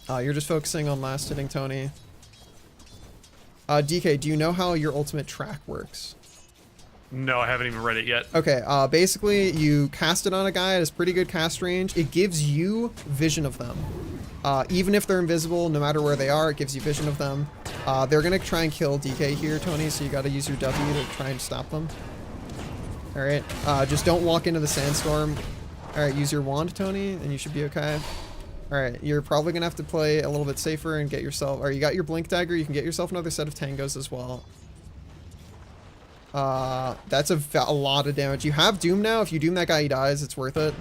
You're just focusing on last hitting Tony. DK, do you know how your ultimate track works? No, I haven't even read it yet. Okay, basically you cast it on a guy, it has pretty good cast range. It gives you vision of them. Even if they're invisible, no matter where they are, it gives you vision of them. They're gonna try and kill DK here, Tony, so you gotta use your W to try and stop them. Alright, just don't walk into the sandstorm. Alright, use your wand, Tony, and you should be okay. Alright, you're probably gonna have to play a little bit safer and get yourself, or you got your blink dagger, you can get yourself another set of tangos as well. That's a lot of damage. You have Doom now. If you Doom that guy, he dies. It's worth it.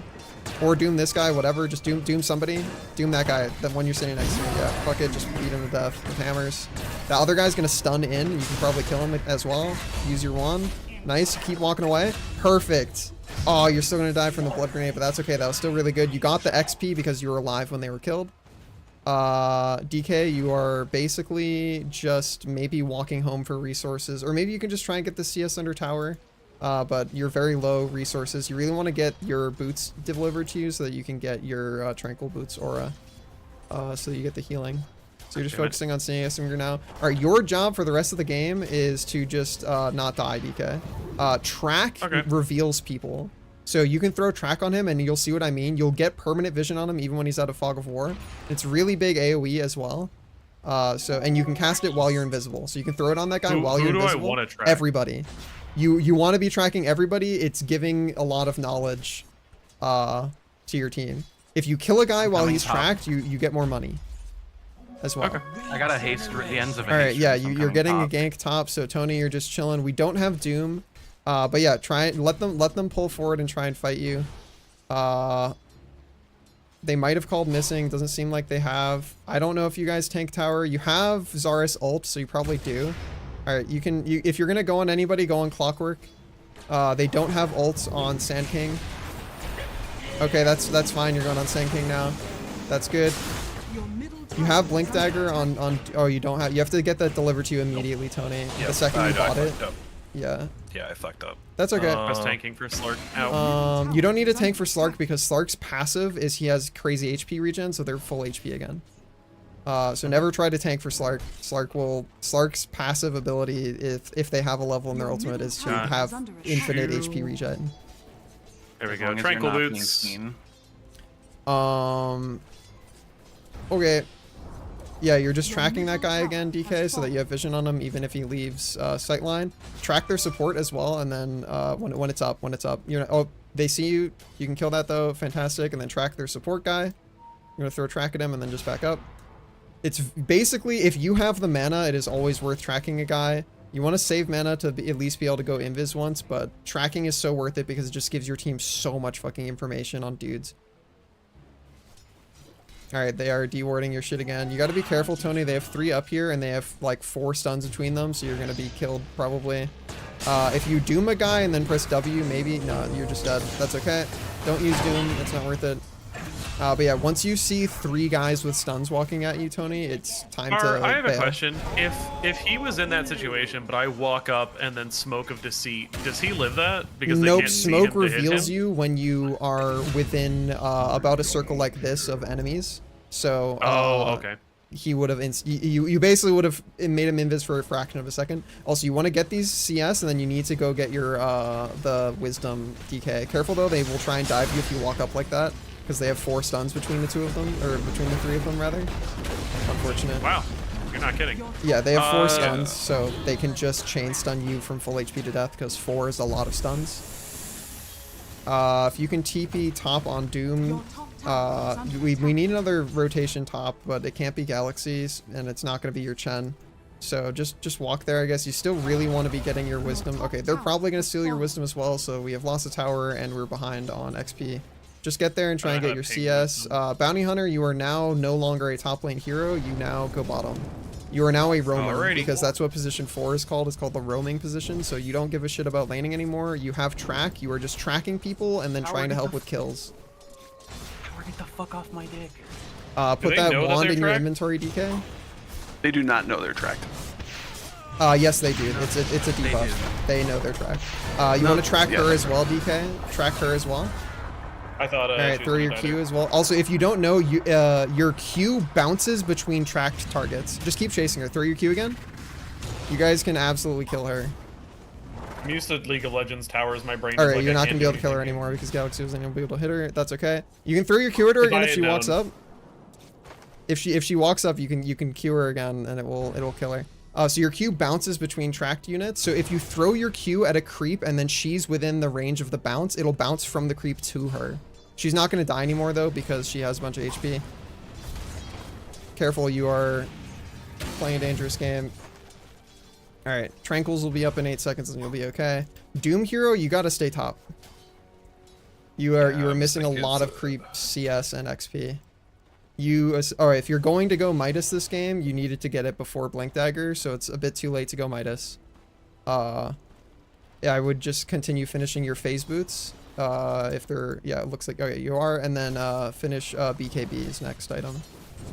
Or Doom this guy, whatever. Just Doom somebody. Doom that guy, the one you're sitting next to. Yeah, fuck it. Just beat him to death with hammers. The other guy's gonna stun in. You can probably kill him as well. Use your wand. Nice. Keep walking away. Perfect. Oh, you're still gonna die from the blood grenade, but that's okay. That was still really good. You got the XP because you were alive when they were killed. DK, you are basically just maybe walking home for resources, or maybe you can just try and get the CS under tower, but you're very low resources. You really want to get your boots delivered to you so that you can get your tranquil boots aura, so that you get the healing. So you're just focusing on CS now. All right, your job for the rest of the game is to just not die, DK. Track reveals people. So you can throw track on him and you'll see what I mean. You'll get permanent vision on him even when he's out of Fog of War. It's really big AoE as well. And you can cast it while you're invisible. So you can throw it on that guy while you're invisible. Who do I want to track? Everybody. You want to be tracking everybody. It's giving a lot of knowledge to your team. If you kill a guy while he's tracked, you get more money as well. Okay. I gotta haste the ends of it. All right, yeah, you're getting a gank top. So Tony, you're just chilling. We don't have Doom. But yeah, let them pull forward and try and fight you. They might have called missing. Doesn't seem like they have. I don't know if you guys tank tower. You have Zarus ult, so you probably do. All right, if you're gonna go on anybody, go on Clockwork. They don't have ults on Sand King. Okay, that's fine. You're going on Sand King now. That's good. You have Blink Dagger on. Oh, you don't have. You have to get that delivered to you immediately, Tony. Yep, the second you bought it. Up. Yeah. Yeah, I fucked up. That's okay. I was tanking for Slark. Ow. You don't need a tank for Slark because Slark's passive is he has crazy HP regen, so they're full HP again. So never try to tank for Slark. Slark's passive ability, if they have a level in their ultimate, is to have infinite HP regen. There we go. Tranquil boots. Okay. Yeah, you're just tracking that guy again, DK, so that you have vision on him even if he leaves sightline. Track their support as well, and then when it's up, they see you. You can kill that though, fantastic, and then track their support guy. You're gonna throw track at him and then just back up. It's basically, if you have the mana, it is always worth tracking a guy. You want to save mana to at least be able to go invis once, but tracking is so worth it because it just gives your team so much fucking information on dudes. Alright, they are dewarding your shit again. You gotta be careful, Tony. They have 3 up here, and they have, like, 4 stuns between them, so you're gonna be killed, probably. If you Doom a guy and then press W, maybe... No, you're just dead. That's okay. Don't use Doom. It's not worth it. But yeah, once you see 3 guys with stuns walking at you, Tony, it's time to I have bail. a question. If he was in that situation, but I walk up and then Smoke of Deceit, does he live that? Because they nope, can't see Smoke him to hit reveals him? you when you are within about a circle like this of enemies. So okay. He would have you basically would have made him invis for a fraction of a second. Also, you want to get these CS, and then you need to go get your the wisdom DK. Careful though, they will try and dive you if you walk up like that, because they have 4 stuns between the 2 of them, or between the 3 of them rather. Unfortunate. Wow, you're not kidding. Yeah, they have 4 stuns, so they can just chain stun you from full HP to death, because 4 is a lot of stuns. If you can TP top on Doom, we need another rotation top, but it can't be Galaxies, and it's not going to be your Chen. So just walk there, I guess. You still really want to be getting your wisdom. Okay, they're probably going to steal your wisdom as well, so we have lost a tower and we're behind on XP. Just get there and try and get your CS. Bounty Hunter, you are now no longer a top lane hero. You now go bottom. You are now a roamer, because that's what position 4 is called. It's called the roaming position, so you don't give a shit about laning anymore. You have track. You are just tracking people and then trying to help with kills. Get the fuck off my dick. Put that wand in your inventory, DK. They do not know they're tracked. Yes, they do. It's a debuff. They know they're tracked. You want to track her as well, DK? Track her as well. I thought. All right, throw your Q as well. Also, if you don't know, your Q bounces between tracked targets. Just keep chasing her. Throw your Q again. You guys can absolutely kill her. I'm used to League of Legends towers. My brain. All right, you're not gonna be able to kill her anymore because Galaxy wasn't gonna be able to hit her. That's okay. You can throw your Q at her again if she walks up. If she walks up, you can Q her again and it will kill her. So your Q bounces between tracked units. So if you throw your Q at a creep and then she's within the range of the bounce, it'll bounce from the creep to her. She's not going to die anymore though because she has a bunch of HP. Careful, you are playing a dangerous game. All right, Tranquils will be up in 8 seconds and you'll be okay. Doom Hero, you got to stay top. You are missing a lot of creep CS and XP. Alright, if you're going to go Midas this game, you needed to get it before Blink Dagger, so it's a bit too late to go Midas. Yeah, I would just continue finishing your phase boots. If they're, yeah, it looks like, okay, you are, and then finish BKB's next item.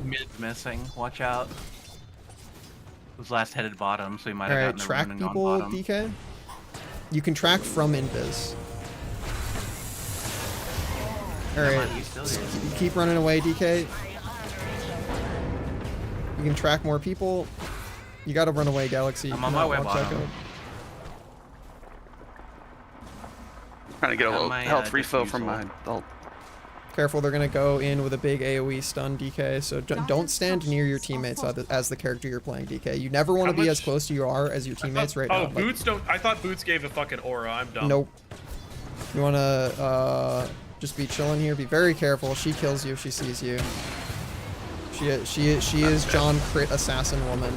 Mid missing, watch out. It was last headed bottom, so he might have gotten the track rune and people, gone bottom. DK. You can track from invis. Alright, keep running away, DK. You can track more people. You gotta run away, Galaxy. I'm on my way bottom. Trying to get a little health refill from my ult. Careful, they're gonna go in with a big AoE stun, DK, so don't stand near your teammates as the character you're playing, DK. You never want to be as close to you are as your teammates right now. Oh, Boots don't... I thought Boots gave a fucking aura. I'm dumb. Nope. You wanna just be chilling here. Be very careful. She kills you if she sees you. She is John Crit Assassin Woman.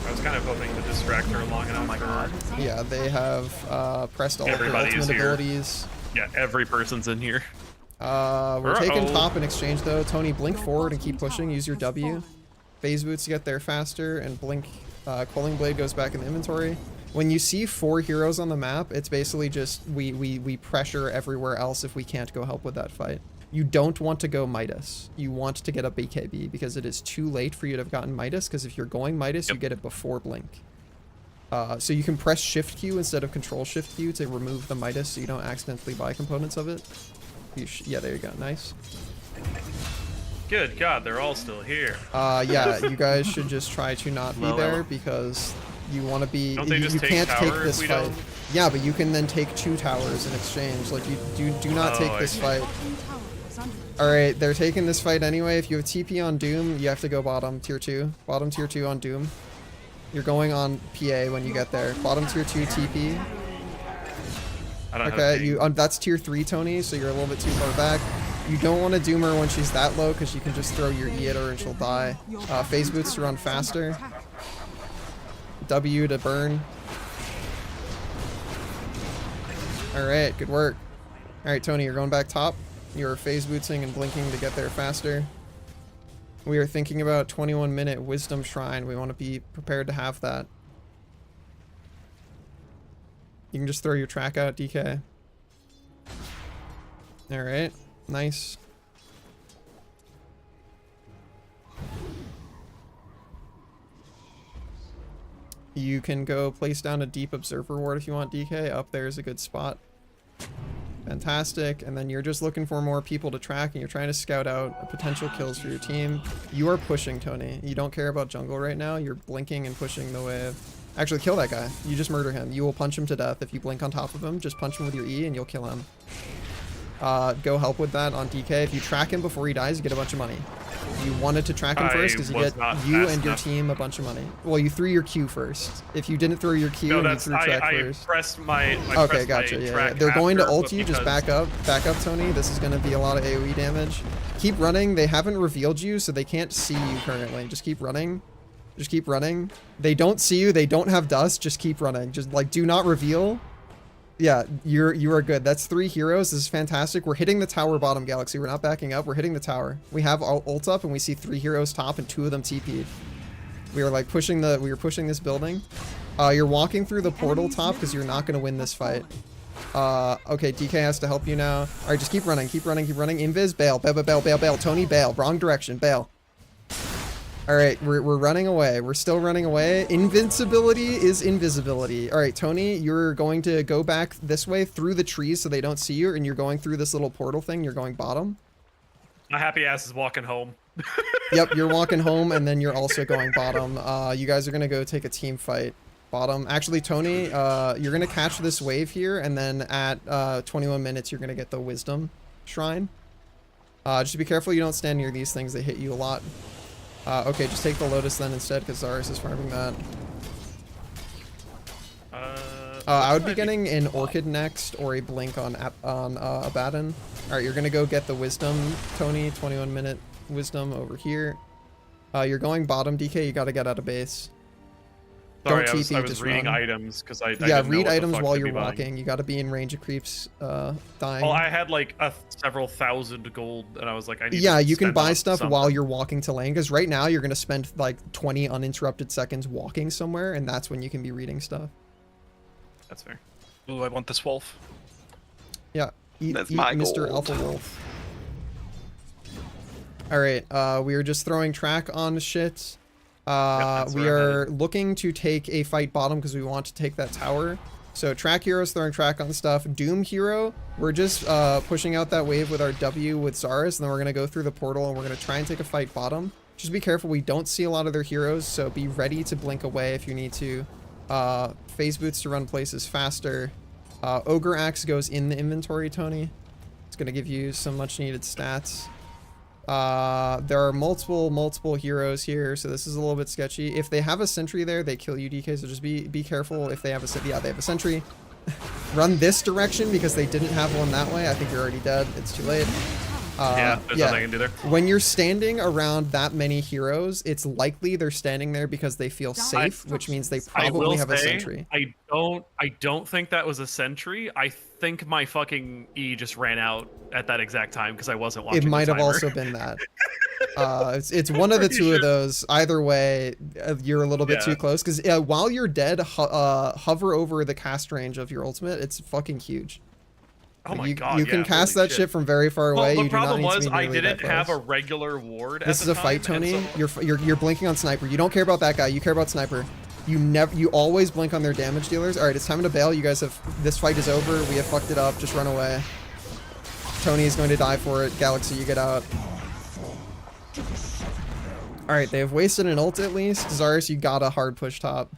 I was kind of hoping to distract her long enough. Oh my god. Yeah, they have pressed all of their ultimate abilities. Yeah, every person's in here. We're taking top in exchange though. Tony, blink forward and keep pushing. Use your W. Phase boots to get there faster, and blink. Quelling Blade goes back in the inventory. When you see 4 heroes on the map, it's basically just we pressure everywhere else if we can't go help with that fight. You don't want to go Midas. You want to get a BKB because it is too late for you to have gotten Midas, because if you're going Midas, you get it before blink. So you can press Shift Q instead of Control Shift Q to remove the Midas so you don't accidentally buy components of it. Yeah, there you go. Nice. Good God, they're all still here. Yeah, you guys should just try to not be there because you want to be. You can't take this fight. Yeah, but you can then take 2 towers in exchange. Like you do not take this fight. All right, they're taking this fight anyway. If you have TP on Doom, you have to go bottom tier 2. Bottom tier 2 on Doom. You're going on PA when you get there. Bottom tier 2 TP. Okay, that's tier 3, Tony, so you're a little bit too far back. You don't want to doom her when she's that low because you can just throw your E at her and she'll die. Phase boots to run faster. W to burn. Alright, good work. Alright, Tony, you're going back top. You're phase bootsing and blinking to get there faster. We are thinking about 21-minute Wisdom Shrine. We want to be prepared to have that. You can just throw your track out, DK. Alright, nice. You can go place down a deep observer ward if you want, DK. Up there is a good spot. Fantastic. And then you're just looking for more people to track and you're trying to scout out potential kills for your team. You are pushing, Tony. You don't care about jungle right now. You're blinking and pushing the wave. Actually, kill that guy. You just murder him. You will punch him to death if you blink on top of him. Just punch him with your E and you'll kill him. Go help with that on DK. If you track him before he dies, you get a bunch of money. You wanted to track him first because you get you and your team a bunch of money. Well, you threw your Q first. If you didn't throw your Q and you threw track first. I pressed my okay, gotcha. Yeah. They're going to ult you. Just back up, Tony. This is going to be a lot of AoE damage. Keep running. They haven't revealed you, so they can't see you currently. Just keep running. Just keep running. They don't see you. They don't have dust. Just keep running. Just like do not reveal. Yeah, you are good. That's 3 heroes. This is fantastic. We're hitting the tower bottom, Galaxy. We're not backing up. We're hitting the tower. We have our ult up and we see 3 heroes top and 2 of them TP'd. We are like pushing this building. You're walking through the portal top because you're not going to win this fight. Okay, DK has to help you now. All right, just keep running, keep running, keep running. Invis, bail, bail, bail, bail, bail. Tony, bail. Wrong direction, bail. All right, we're running away. We're still running away. Invincibility is invisibility. All right, Tony, you're going to go back this way through the trees so they don't see you, and you're going through this little portal thing. You're going bottom. My happy ass is walking home. Yep, you're walking home, and then you're also going bottom. You guys are gonna go take a team fight. Bottom. Actually, Tony, you're gonna catch this wave here, and then at 21 minutes, you're gonna get the Wisdom Shrine. Just be careful you don't stand near these things. They hit you a lot. Okay, just take the Lotus then instead, because Zarus is farming that. I would be getting an Orchid next, or a Blink on Abaddon. Alright, you're gonna go get the Wisdom, Tony. 21 minute Wisdom over here. You're going bottom, DK. You gotta get out of base. Sorry, Don't TP, I was just reading run. items because I yeah, didn't know read what the items fuck while to you're be buying. walking. You gotta be in range of creeps dying. Well, I had like several thousand gold, and I was like, I need Yeah, to you can spend buy on stuff something. while you're walking to lane, because right now you're gonna spend like 20 uninterrupted seconds walking somewhere, and that's when you can be reading stuff. That's fair. Ooh, I want this wolf. Yeah, eat That's my Mr. gold. Alpha Wolf. Alright, we are just throwing track on shit. that's We where I'm are looking to take a fight bottom because we want to take that tower. So track heroes throwing track on stuff. Doom hero, we're just pushing out that wave with our W with Zarus, and then we're going to go through the portal and we're going to try and take a fight bottom. Just be careful, we don't see a lot of their heroes, so be ready to blink away if you need to. Phase boots to run places faster. Ogre Axe goes in the inventory, Tony. It's going to give you some much needed stats. There are multiple heroes here, so this is a little bit sketchy. If they have a sentry there, they kill you, DK, so just be careful if they have a sentry. Yeah, they have a sentry. Run this direction because they didn't have one that way. I think you're already dead. It's too late. Yeah, there's nothing I can do there. When you're standing around that many heroes, it's likely they're standing there because they feel safe, which means they probably have a sentry. I don't think that was a sentry. I think my fucking E just ran out at that exact time because I wasn't watching. It might the have timer. also been that. It's one of the two of those. Either way, you're a little bit too close because while you're dead, hover over the cast range of your ultimate. It's fucking huge. Oh my you, god! You can cast that shit from very far away. Well, you the do not problem need to was be I nearly didn't that have a close. regular ward. This at is the a fight, time, Tony. and so... You're blinking on sniper. You don't care about that guy. You care about sniper. You always blink on their damage dealers. All right, it's time to bail. You guys have this fight is over. We have fucked it up. Just run away. Tony is going to die for it. Galaxy, you get out. All right, they have wasted an ult at least. Zarus, you got a hard push top.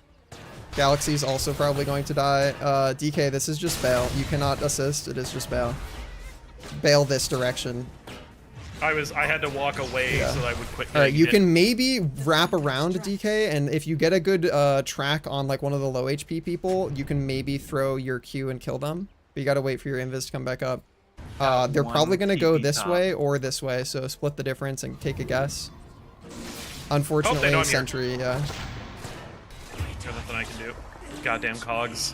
Galaxy's also probably going to die. DK, this is just bail. You cannot assist. It is just bail. Bail this direction. I had to walk away so that I would quit. All right, you can maybe wrap around DK, and if you get a good track on like one of the low HP people, you can maybe throw your Q and kill them. But you gotta wait for your invis to come back up. They're probably gonna go this way or this way, so split the difference and take a guess. Unfortunately, sentry, yeah. There's nothing I can do. Goddamn cogs.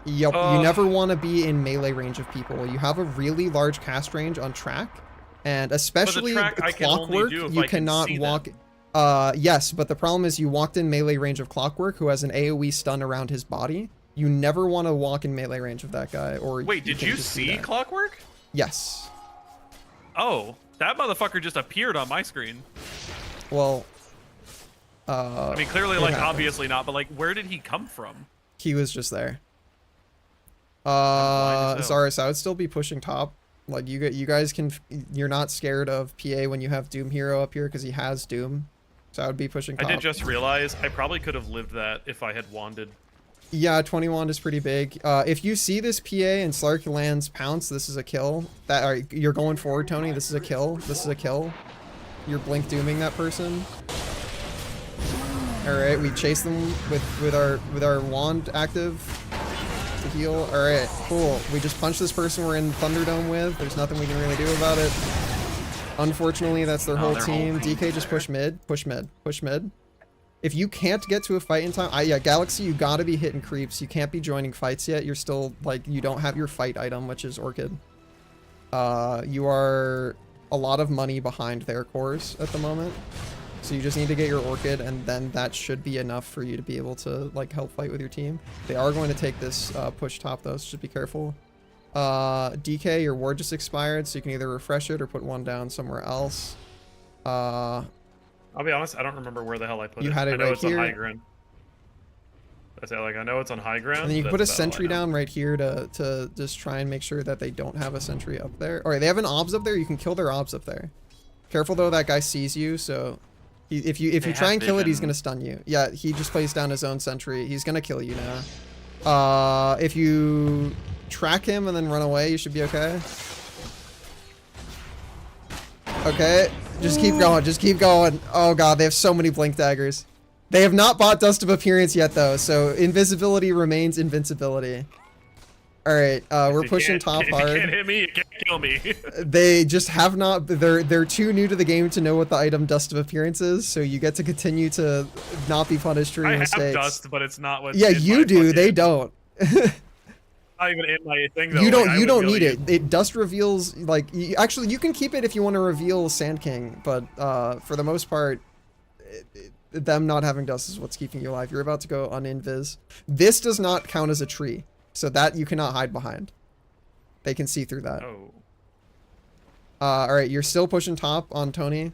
Yep, you never want to be in melee range of people. You have a really large cast range on track, and especially Clockwork, you cannot walk. Yes, but the problem is you walked in melee range of Clockwork, who has an AoE stun around his body. You never want to walk in melee range of that guy. Or wait, did you see Clockwork? Yes. Oh, that motherfucker just appeared on my screen. Well, I mean, clearly, like, obviously not, but like, where did he come from? He was just there. Zarus, I would still be pushing top. Like, you guys can, you're not scared of PA when you have Doom Hero up here because he has Doom. So I would be pushing top. I did just realize I probably could have lived that if I had wanded. Yeah, 20 wand is pretty big. If you see this PA and Slark lands Pounce, this is a kill. You're going forward, Tony. This is a kill. This is a kill. You're blink dooming that person. All right, we chase them with our wand active to heal. All right, cool. We just punched this person we're in Thunderdome with. There's nothing we can really do about it. Unfortunately, that's their whole team. DK just push mid, push mid, push mid. If you can't get to a fight in time, yeah, Galaxy, you gotta be hitting creeps. You can't be joining fights yet. You're still, like, you don't have your fight item, which is Orchid. You are a lot of money behind their cores at the moment. So you just need to get your Orchid, and then that should be enough for you to be able to, like, help fight with your team. They are going to take this push top, though, so just be careful. DK, your ward just expired, so you can either refresh it or put one down somewhere else. I'll be honest, I don't remember where the hell I put it. You had it I know right it's here. on high ground. I say, like, I know it's on high ground. And then you can put a that's about all I sentry know. down right here to just try and make sure that they don't have a sentry up there. Alright, they have an obs up there. You can kill their obs up there. Careful though, that guy sees you, so if you try and kill it, he's gonna stun you. Yeah, he just placed down his own sentry. He's gonna kill you now. If you track him and then run away, you should be okay. Okay, just keep going, just keep going. Oh god, they have so many blink daggers. They have not bought Dust of Appearance yet though, so invisibility remains invincibility. Alright, we're pushing top hard. If you can't hit me, you can't kill me. They just have not, they're too new to the game to know what the item Dust of Appearance is, so you get to continue to not be punished for your mistakes. I have dust, but it's not what. Yeah, you do, they don't. Not even in my thing though. You don't, like, you I don't would need really- it. Dust reveals, like, actually you can keep it if you want to reveal Sand King, but for the most part, them not having dust is what's keeping you alive. You're about to go uninvis. This does not count as a tree, so that you cannot hide behind. They can see through that. Oh. Alright, you're still pushing top on Tony.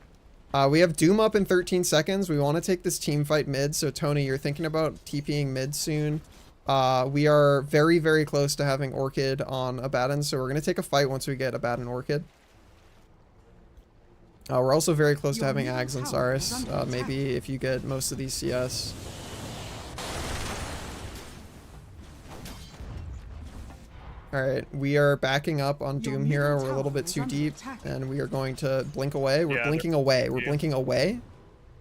We have Doom up in 13 seconds. We want to take this team fight mid, so Tony, you're thinking about TPing mid soon. We are very, very close to having Orchid on Abaddon, so we're going to take a fight once we get Abaddon Orchid. We're also very close to having Ags and Saris. Maybe if you get most of these CS. Alright, we are backing up on Doom Hero. We're a little bit too deep, and we are going to blink away. We're blinking away. We're blinking away.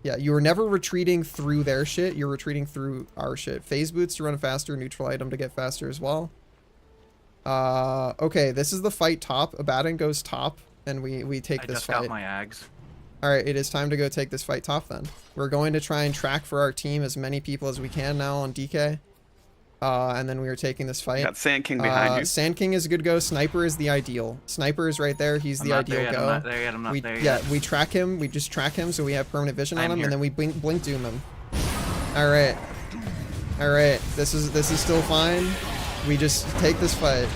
Yeah, you are never retreating through their shit. You're retreating through our shit. Phase boots to run faster, neutral item to get faster as well. Okay, this is the fight top. Abaddon goes top, and we take this fight. I just got my Ags. Alright, it is time to go take this fight top then. We're going to try and track for our team as many people as we can now on DK. And then we are taking this fight. Got Sand King behind you. Sand King is a good go. Sniper is the ideal. Sniper is right there. He's the ideal go. I'm not there yet. I'm not there yet. Yeah, we track him. We just track him so we have permanent vision on him, here. and then we blink doom him. Alright. Alright. This is still fine. We just take this fight.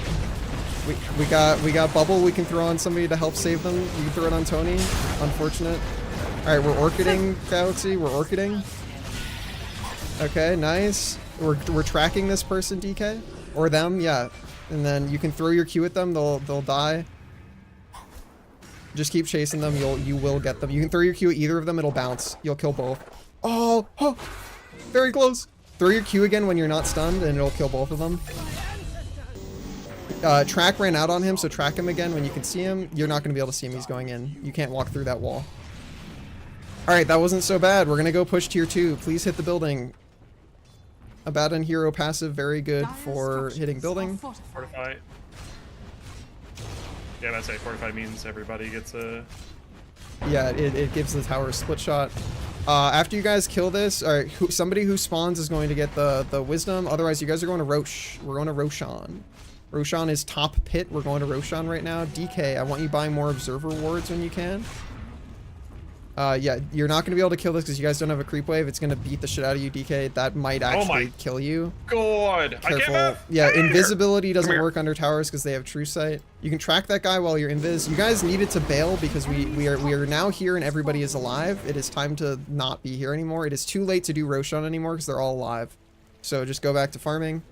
We got bubble we can throw on somebody to help save them. We can throw it on Tony. Unfortunate. Alright, we're orchiding, Galaxy. We're orchiding. Okay, nice. We're tracking this person, DK. Or them, yeah. And then you can throw your Q at them, they'll die. Just keep chasing them, you will get them. You can throw your Q at either of them, it'll bounce. You'll kill both. Oh, very close. Throw your Q again when you're not stunned and it'll kill both of them. Track ran out on him, so track him again when you can see him. You're not going to be able to see him, he's going in. You can't walk through that wall. Alright, that wasn't so bad. We're going to go push tier 2. Please hit the building. Abaddon hero passive, very good for hitting building. Fortify. Yeah, I'd say fortify means everybody gets a... Yeah, it gives the tower a split shot. After you guys kill this, alright, somebody who spawns is going to get the wisdom. Otherwise, you guys are going to Roche. We're going to Roshan. Roshan is top pit. We're going to Roshan right now. DK, I want you buying more observer wards when you can. Yeah, you're not going to be able to kill this because you guys don't have a creep wave. It's going to beat the shit out of you, DK. That might actually kill you. God, Careful. Yeah, invisibility doesn't work under towers because they have true sight. You can track that guy while you're invis. You guys needed to bail because we are now here and everybody is alive. It is time to not be here anymore. It is too late to do Roshan anymore because they're all alive. So just go back to farming.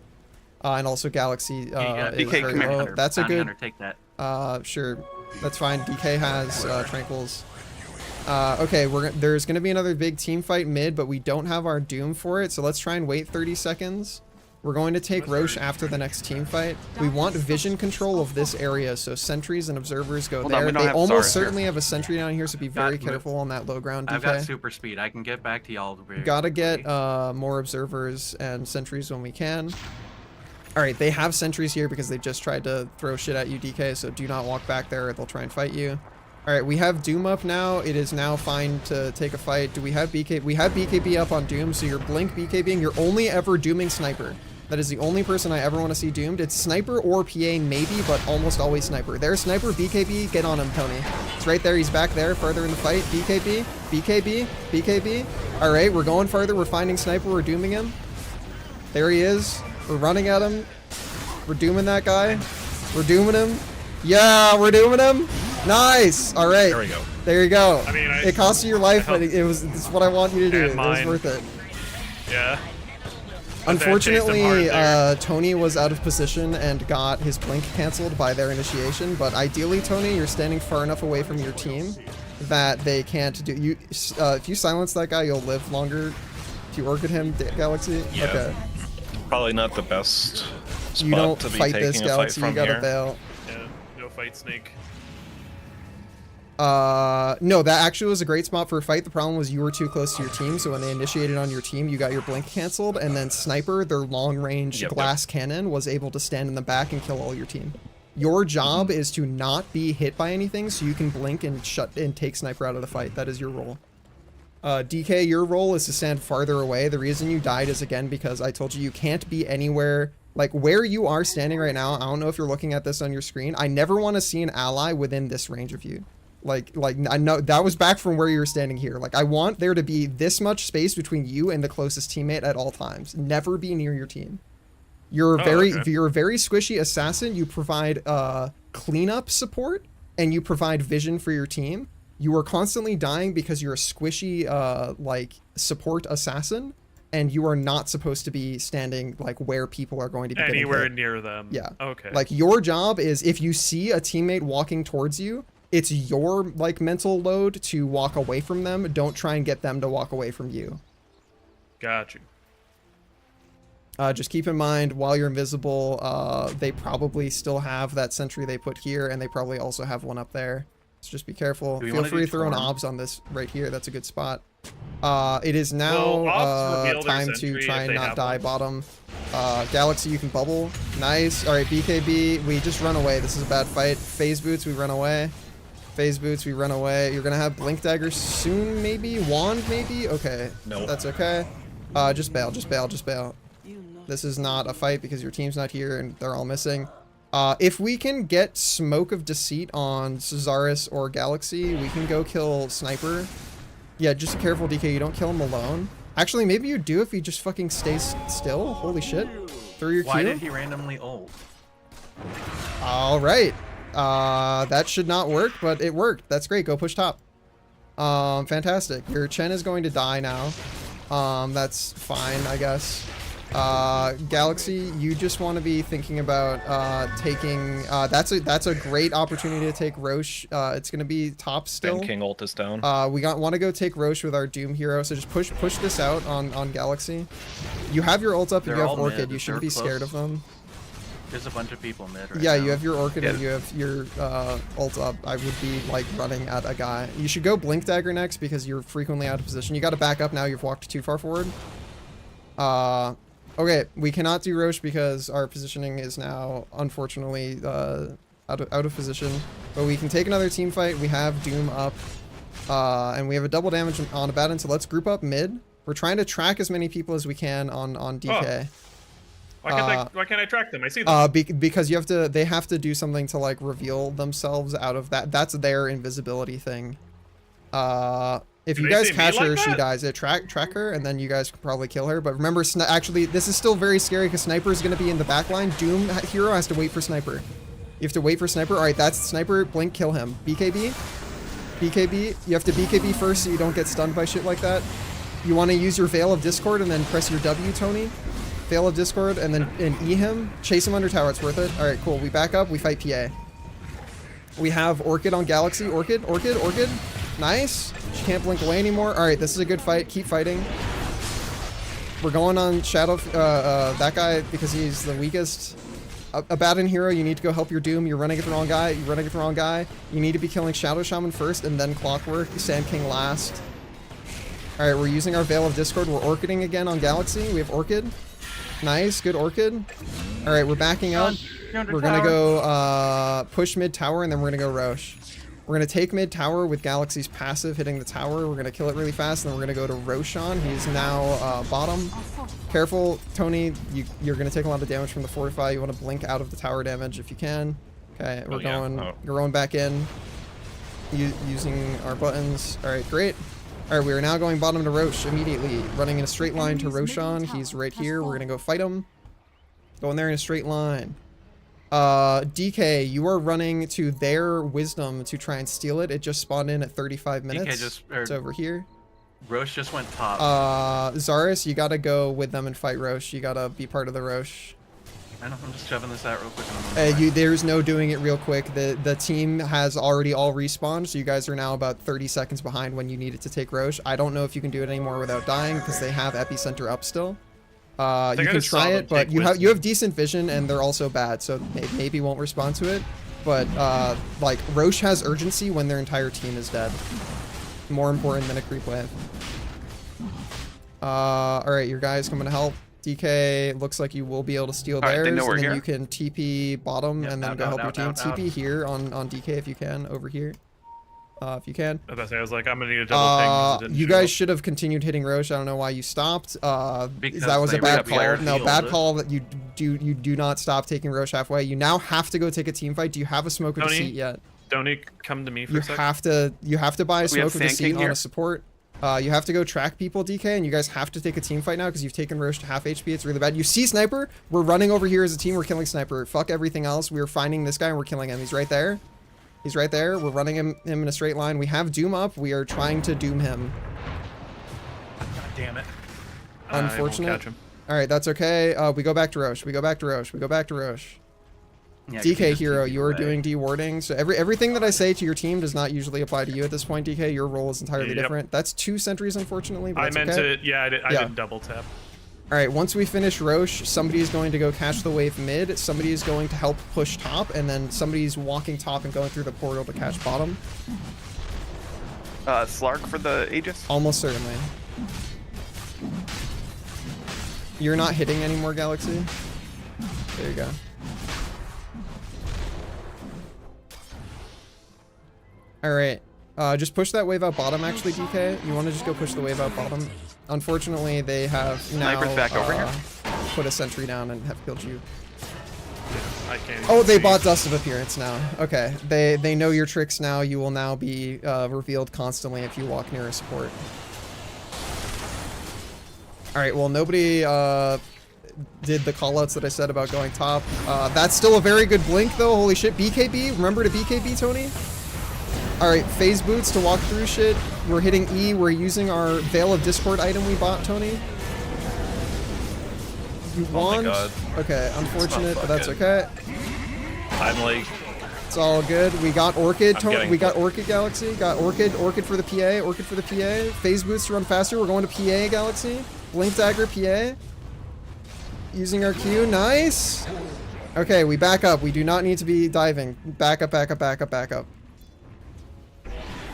And also Galaxy DK, come here. That's a good... Take that. Sure. That's fine. DK has Tranquils. Okay, there's going to be another big team fight mid, but we don't have our Doom for it, so let's try and wait 30 seconds. We're going to take Roche after the next team fight. We want vision control of this area, so sentries and observers go there. They almost certainly have a sentry down here, so be very careful on that low ground, DK. I've got super speed. I can get back to y'all. Gotta get more observers and sentries when we can. Alright, they have sentries here because they just tried to throw shit at you, DK, so do not walk back there or they'll try and fight you. All right, we have Doom up now. It is now fine to take a fight. Do we have BK? We have BKB up on Doom, so you're blink BKBing. You're only ever dooming Sniper. That is the only person I ever want to see doomed. It's Sniper or PA maybe, but almost always Sniper. There's Sniper, BKB, get on him, Tony. It's right there, he's back there, farther in the fight. BKB, BKB, BKB. All right, we're going farther, we're finding Sniper, we're dooming him. There he is, we're running at him. We're dooming that guy. We're dooming him. Yeah, we're dooming him. Nice, all right. There we go. There you go. I mean, it cost you your life, but it's what I want you to do. It was worth it. Yeah. Unfortunately, Tony was out of position and got his blink canceled by their initiation, but ideally, Tony, you're standing far enough away from your team that they can't do you. If you silence that guy, you'll live longer. If you orchid him, Galaxy. Yeah. Okay. Probably not the best spot You don't to be fight taking this, a Galaxy. fight You from gotta here. bail. Yeah, no fight, Snake. No, that actually was a great spot for a fight. The problem was you were too close to your team, so when they initiated on your team, you got your blink canceled, and then Sniper, their long-range glass cannon, was able to stand in the back and kill all your team. Your job is to not be hit by anything, so you can blink and take Sniper out of the fight. That is your role. DK, your role is to stand farther away. The reason you died is, again, because I told you you can't be anywhere. Like, where you are standing right now, I don't know if you're looking at this on your screen. I never want to see an ally within this range of you. Like I know that was back from where you were standing here. Like, I want there to be this much space between you and the closest teammate at all times. Never be near your team. You're you're a very squishy assassin. You provide cleanup support and you provide vision for your team. You are constantly dying because you're a squishy like support assassin, and you are not supposed to be standing like where people are going to be Anywhere near them. Yeah. Okay. Like, your job is, if you see a teammate walking towards you, it's your like mental load to walk away from them. Don't try and get them to walk away from you. Got you. Just keep in mind, while you're invisible, they probably still have that sentry they put here, and they probably also have one up there. So just be careful. Feel free to throw an obs on this right here. That's a good spot. It is now time to try and not die bottom. Galaxy, you can bubble. Nice. All right, BKB, we just run away. This is a bad fight. Phase boots, we run away. Phase boots, we run away. You're gonna have blink dagger soon, maybe? Wand, maybe? Okay. No. That's okay. Just bail, just bail, just bail. This is not a fight because your team's not here and they're all missing. If we can get Smoke of Deceit on Cesaris or Galaxy, we can go kill Sniper. Yeah, just be careful, DK, you don't kill him alone. Actually, maybe you do if he just fucking stays still. Holy shit. Through your Q. Why did he randomly ult? All right. That should not work, but it worked. That's great. Go push top. Fantastic. Your Chen is going to die now. That's fine, I guess. Galaxy, you just want to be thinking about taking. That's a great opportunity to take Roche. It's gonna be top still. Ben King ult is down. We want to go take Roche with our Doom hero. So just push this out on Galaxy. You have your ult up and you have Orchid. You shouldn't be scared of them. There's a bunch of people mid right Yeah, now. you have your Orchid and you have your ult up. I would be like running at a guy. You should go Blink Dagger next because you're frequently out of position. You got to back up now. You've walked too far forward. Okay, we cannot do Roche because our positioning is now unfortunately out of position. But we can take another team fight. We have Doom up, and we have a double damage on Abaddon. So let's group up mid. We're trying to track as many people as we can on DK. Oh. Why can't I track them? I see them. Because you have to. They have to do something to like reveal themselves out of that. That's their invisibility thing. If you guys catch her, she dies. Track her, and then you guys can probably kill her. But remember, actually, this is still very scary because Sniper is going to be in the back line. Doom hero has to wait for Sniper. You have to wait for Sniper. All right, that's Sniper. Blink, kill him. BKB. BKB. You have to BKB first so you don't get stunned by shit like that. You want to use your Veil of Discord and then press your W, Tony. Veil of Discord and then E him. Chase him under tower. It's worth it. All right, cool. We back up. We fight PA. We have Orchid on Galaxy. Orchid. Nice. She can't blink away anymore. All right, this is a good fight. Keep fighting. We're going on Shadow, that guy because he's the weakest. Abaddon hero, you need to go help your Doom. You're running at the wrong guy. You need to be killing Shadow Shaman first and then Clockwork. Sand King last. All right, we're using our Veil of Discord. We're Orchiding again on Galaxy. We have Orchid. Nice, good Orchid. All right, we're backing up. We're gonna go push mid tower and then we're gonna go Roche. We're going to take mid tower with Galaxy's passive hitting the tower. We're going to kill it really fast, and then we're going to go to Roshan. He's now bottom. Careful, Tony. You're going to take a lot of damage from the fortify. You want to blink out of the tower damage if you can. Okay, we're going back in. Using our buttons. All right, great. All right, we are now going bottom to Rosh immediately. Running in a straight line to Roshan. He's right here. We're going to go fight him. Going there in a straight line. DK, you are running to their wisdom to try and steal it. It just spawned in at 35 minutes. It's over here. Rosh just went top. Zaris, you gotta go with them and fight Rosh. You gotta be part of the Rosh. I know, I'm just shoving this out real quick. There's no doing it real quick. The team has already all respawned, so you guys are now about 30 seconds behind when you need it to take Rosh. I don't know if you can do it anymore without dying, because they have Epicenter up still. You can try it, but you have decent vision, and they're also bad, so maybe won't respond to it. But like Rosh has urgency when their entire team is dead. More important than a creep wave. All right, your guys coming to help. DK, looks like you will be able to steal theirs, and then you can TP bottom and then go help your team. TP here on DK if you can, over here. If you can. I was like, I'm gonna need a double ping. You guys should have continued hitting Rosh. I don't know why you stopped. That was a bad call. No, bad call that you do not stop taking Rosh halfway. You now have to go take a team fight. Do you have a smoke of deceit yet? Don't come to me for a second. You have to buy a smoke of deceit on a support. You have to go track people, DK, and you guys have to take a team fight now because you've taken Rosh to half HP. It's really bad. You see Sniper? We're running over here as a team. We're killing Sniper. Fuck everything else. We're finding this guy and we're killing him. He's right there. He's right there. We're running him in a straight line. We have Doom up. We are trying to Doom him. God damn it. Unfortunate. All right, that's okay. We go back to Rosh. We go back to Rosh. We go back to Rosh. Yeah, DK Hero, you are doing dewarding. So everything that I say to your team does not usually apply to you at this point, DK. Your role is entirely different. That's 2 sentries, unfortunately. But I meant to. Yeah, I didn't double tap. All right, once we finish Rosh, somebody is going to go catch the wave mid. Somebody is going to help push top, and then somebody's walking top and going through the portal to catch bottom. Slark for the Aegis? Almost certainly. You're not hitting anymore, Galaxy. There you go. All right. Just push that wave out bottom, actually, DK. You want to just go push the wave out bottom. Unfortunately, they have now back over here. Put a sentry down and have killed you. I can't Oh, they bought Dust of Appearance now. Okay. They know your tricks now. You will now be revealed constantly if you walk near a support. All right. Well, nobody did the callouts that I said about going top. That's still a very good blink, though. Holy shit. BKB. Remember to BKB, Tony? All right, phase boots to walk through shit. We're hitting E. We're using our Veil of Discord item we bought, Tony. You won? Okay, unfortunate, but that's okay. I'm like... It's all good. We got Orchid, Tony. We got Orchid, Galaxy. Got Orchid for the PA. Orchid for the PA. Phase boots to run faster. We're going to PA, Galaxy. Blink dagger, PA. Using our Q. Nice. Okay, we back up. We do not need to be diving. Back up, back up, back up, back up.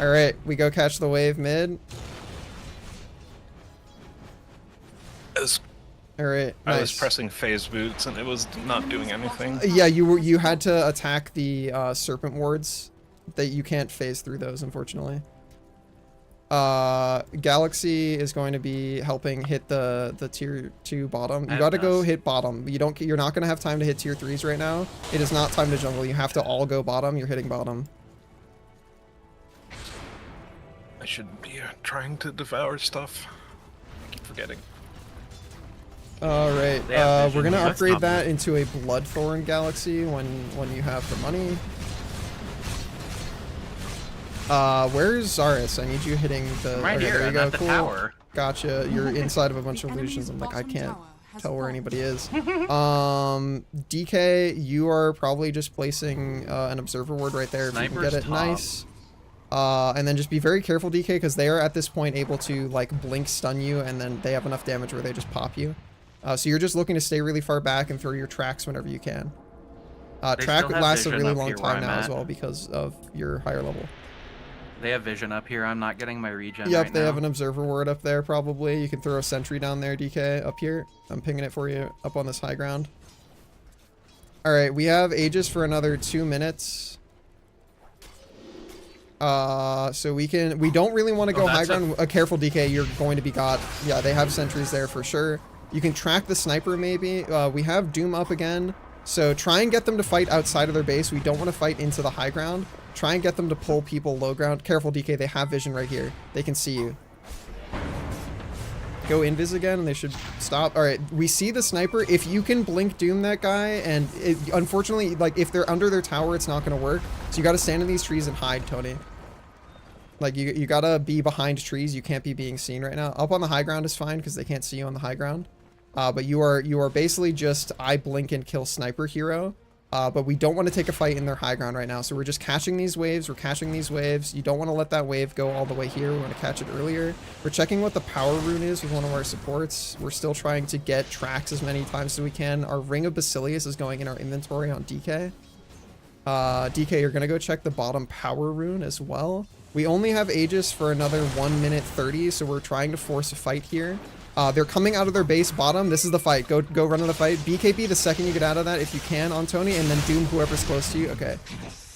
All right, we go catch the wave mid. All right, nice. I was pressing phase boots and it was not doing anything. Yeah, you had to attack the serpent wards. That you can't phase through those, unfortunately. Galaxy is going to be helping hit the tier 2 bottom. You got to go hit bottom. You're not going to have time to hit tier 3s right now. It is not time to jungle. You have to all go bottom. You're hitting bottom. I shouldn't be trying to devour stuff. I keep forgetting. All right, we're gonna upgrade that into a Bloodthorn Galaxy when you have the money. Where's Zaris? I need you hitting the. Right here. There you go. The cool. tower. Gotcha. You're inside of a bunch of illusions. I'm like, I can't tell where anybody is. DK, you are probably just placing an observer ward right there if you can get it. Nice. And then just be very careful, DK, because they are at this point able to like blink stun you, and then they have enough damage where they just pop you. So you're just looking to stay really far back and throw your tracks whenever you can. Track lasts a really long time now as well because of your higher level. They have vision up here. I'm not getting my regen. Yep, right they now. have an observer ward up there probably. You can throw a sentry down there, DK, up here. I'm pinging it for you up on this high ground. All right, we have Aegis for another 2 minutes. So we don't really want to go high ground. Careful, DK, you're going to be got. Yeah, they have sentries there for sure. You can track the sniper maybe. We have Doom up again. So try and get them to fight outside of their base. We don't want to fight into the high ground. Try and get them to pull people low ground. Careful, DK, they have vision right here. They can see you. Go invis again and they should stop. All right, we see the sniper. If you can blink Doom that guy, and unfortunately, like if they're under their tower, it's not going to work. So you got to stand in these trees and hide, Tony. Like you got to be behind trees. You can't be being seen right now. Up on the high ground is fine because they can't see you on the high ground. But you are basically just I blink and kill sniper hero. But we don't want to take a fight in their high ground right now. So we're just catching these waves. We're catching these waves. You don't want to let that wave go all the way here. We want to catch it earlier. We're checking what the power rune is with one of our supports. We're still trying to get tracks as many times as we can. Our Ring of Basilius is going in our inventory on DK. DK, you're going to go check the bottom power rune as well. We only have Aegis for another 1 minute 30, so we're trying to force a fight here. They're coming out of their base bottom. This is the fight. Go run in the fight. BKB the second you get out of that if you can on Tony, and then Doom whoever's close to you. Okay.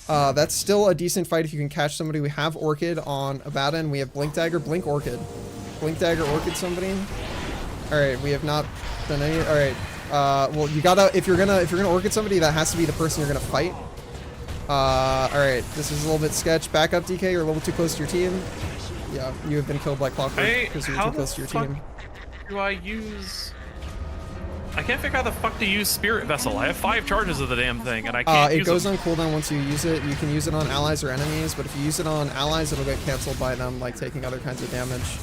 That's still a decent fight if you can catch somebody. We have Orchid on Abaddon. We have Blink Dagger, Blink Orchid. Blink Dagger, Orchid somebody. Alright, we have not done any. Alright. Well you gotta if you're gonna Orchid somebody, that has to be the person you're gonna fight. Alright, this is a little bit sketch. Back up, DK, you're a little too close to your team. Yeah, you have been killed by Clockwork because you're too close to your team. Do I use... I can't figure out how the fuck to use Spirit Vessel. I have 5 charges of the damn thing, and I can't use it goes them. on cooldown once you use it. You can use it on allies or enemies, but if you use it on allies, it'll get canceled by them, like taking other kinds of damage.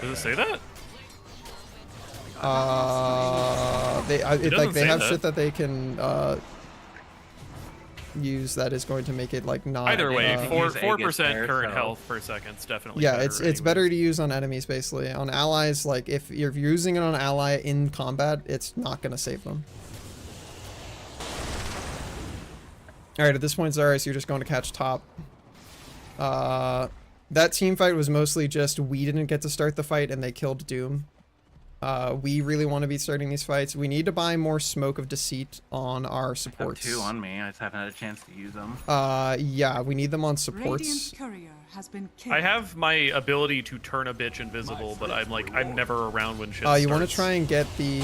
Does it say that? They have shit that they can use that is going to make it like not. Either way, 4% current health per second is definitely. Yeah, it's better to use on enemies basically. On allies, like if you're using it on an ally in combat, it's not gonna save them. All right, at this point, Zaris, you're just going to catch top. That team fight was mostly just we didn't get to start the fight and they killed Doom. We really want to be starting these fights. We need to buy more Smoke of Deceit on our supports. I have 2 on me. I just haven't had a chance to use them. Yeah, we need them on supports. Has been killed. I have my ability to turn a bitch invisible, but I'm never around when shit you want to try and get the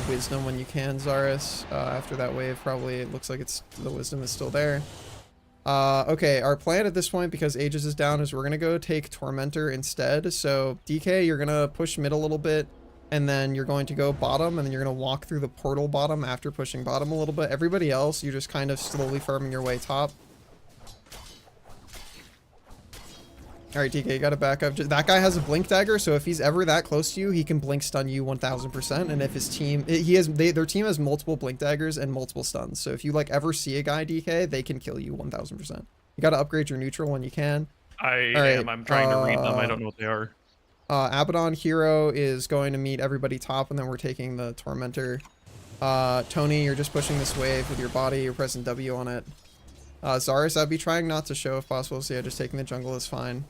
Wisdom when you can, Zaris. After that wave, probably it looks like the Wisdom is still there. Okay, our plan at this point, because Aegis is down, is we're gonna go take Tormentor instead. So DK, you're gonna push mid a little bit. And then you're going to go bottom, and then you're going to walk through the portal bottom after pushing bottom a little bit. Everybody else, you're just kind of slowly farming your way top. Alright, DK, you got to back up. That guy has a Blink Dagger, so if he's ever that close to you, he can Blink Stun you 1000%. And if his team... their team has multiple Blink Daggers and multiple stuns. So if you, like, ever see a guy, DK, they can kill you 1000%. You got to upgrade your neutral when you can. I'm trying to read them. I don't know what they are. Abaddon Hero is going to meet everybody top, and then we're taking the Tormentor. Tony, you're just pushing this wave with your body. You're pressing W on it. Zaris, I'd be trying not to show if possible, so yeah, just taking the jungle is fine.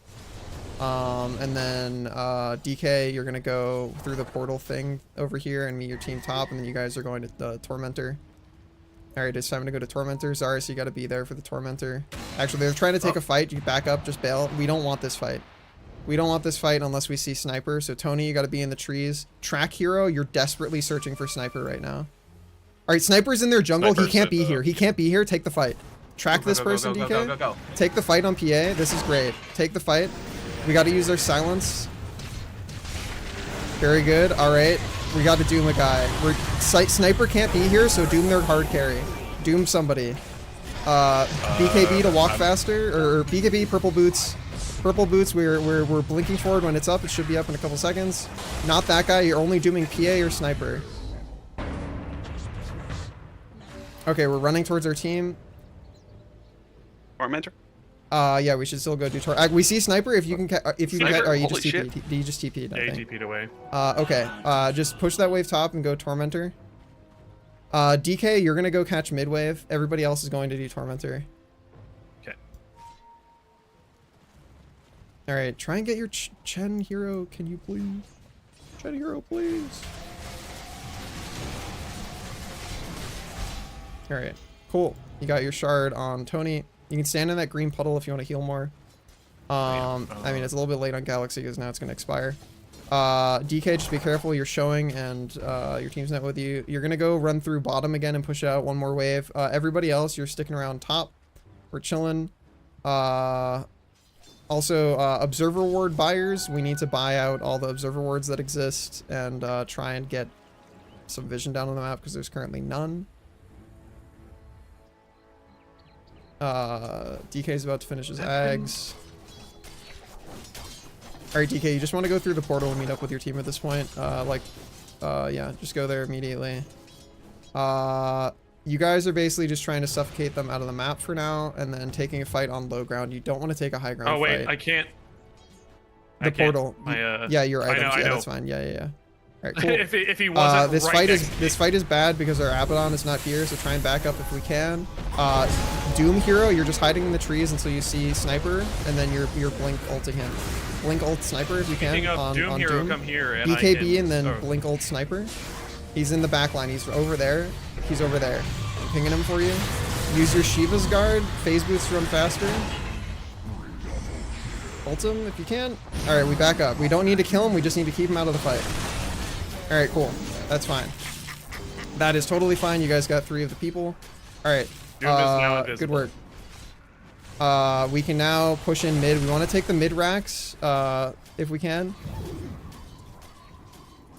And then DK, you're going to go through the portal thing over here and meet your team top, and then you guys are going to the Tormentor. Alright, it's time to go to Tormentor. Zaris, you got to be there for the Tormentor. Actually, they're trying to take a fight. You back up, just bail. We don't want this fight. We don't want this fight unless we see Sniper. So Tony, you got to be in the trees. Track Hero, you're desperately searching for Sniper right now. All right, Sniper's in their jungle. He can't be here. He can't be here. Take the fight. Track this person, DK. Go. Take the fight on PA. This is great. Take the fight. We got to use our silence. Very good. All right. We got to Doom a guy. Sniper can't be here, so Doom their hard carry. Doom somebody. BKB to walk faster, or BKB purple boots. Purple boots, we're blinking forward when it's up. It should be up in a couple seconds. Not that guy. You're only dooming PA or Sniper. Okay, we're running towards our team. Tormentor? Yeah, we should still go do we see Sniper. If you can oh, you just TP'd. TP'd. You just TP'd, I think. TP'd away. Okay. Just push that wave top and go Tormentor. DK, you're gonna go catch mid wave. Everybody else is going to do Tormentor. All right, try and get your Chen Hero. Can you please? Chen Hero, please. All right, cool. You got your shard on Tony. You can stand in that green puddle if you want to heal more. I mean, it's a little bit late on Galaxy because now it's going to expire. DK, just be careful. You're showing and your team's not with you. You're going to go run through bottom again and push out one more wave. Everybody else, you're sticking around top. We're chilling. Also, observer ward buyers, we need to buy out all the observer wards that exist and try and get some vision down on the map because there's currently none. DK is about to finish his eggs. Alright, DK, you just want to go through the portal and meet up with your team at this point. Yeah, just go there immediately. You guys are basically just trying to suffocate them out of the map for now, and then taking a fight on low ground. You don't want to take a high ground fight. Oh, wait, I can't. The portal. Yeah, your items. I know. That's fine. Yeah. Alright, cool. if he wasn't this fight is bad because our Abaddon is not here, so try and back up if we can. Doom hero, you're just hiding in the trees until you see Sniper, and then you're blink ulting him. Blink ult Sniper if you can on Doom on hero, Doom. come here, and BKB and then blink ult Sniper. He's in the back line. He's over there. He's over there. I'm pinging him for you. Use your Shiva's guard. Phase boosts to run faster. Ult him if you can. Alright, we back up. We don't need to kill him. We just need to keep him out of the fight. Alright, cool. That's fine. That is totally fine. You guys got 3 of the people. Alright. Good work. We can now push in mid. We want to take the mid racks if we can.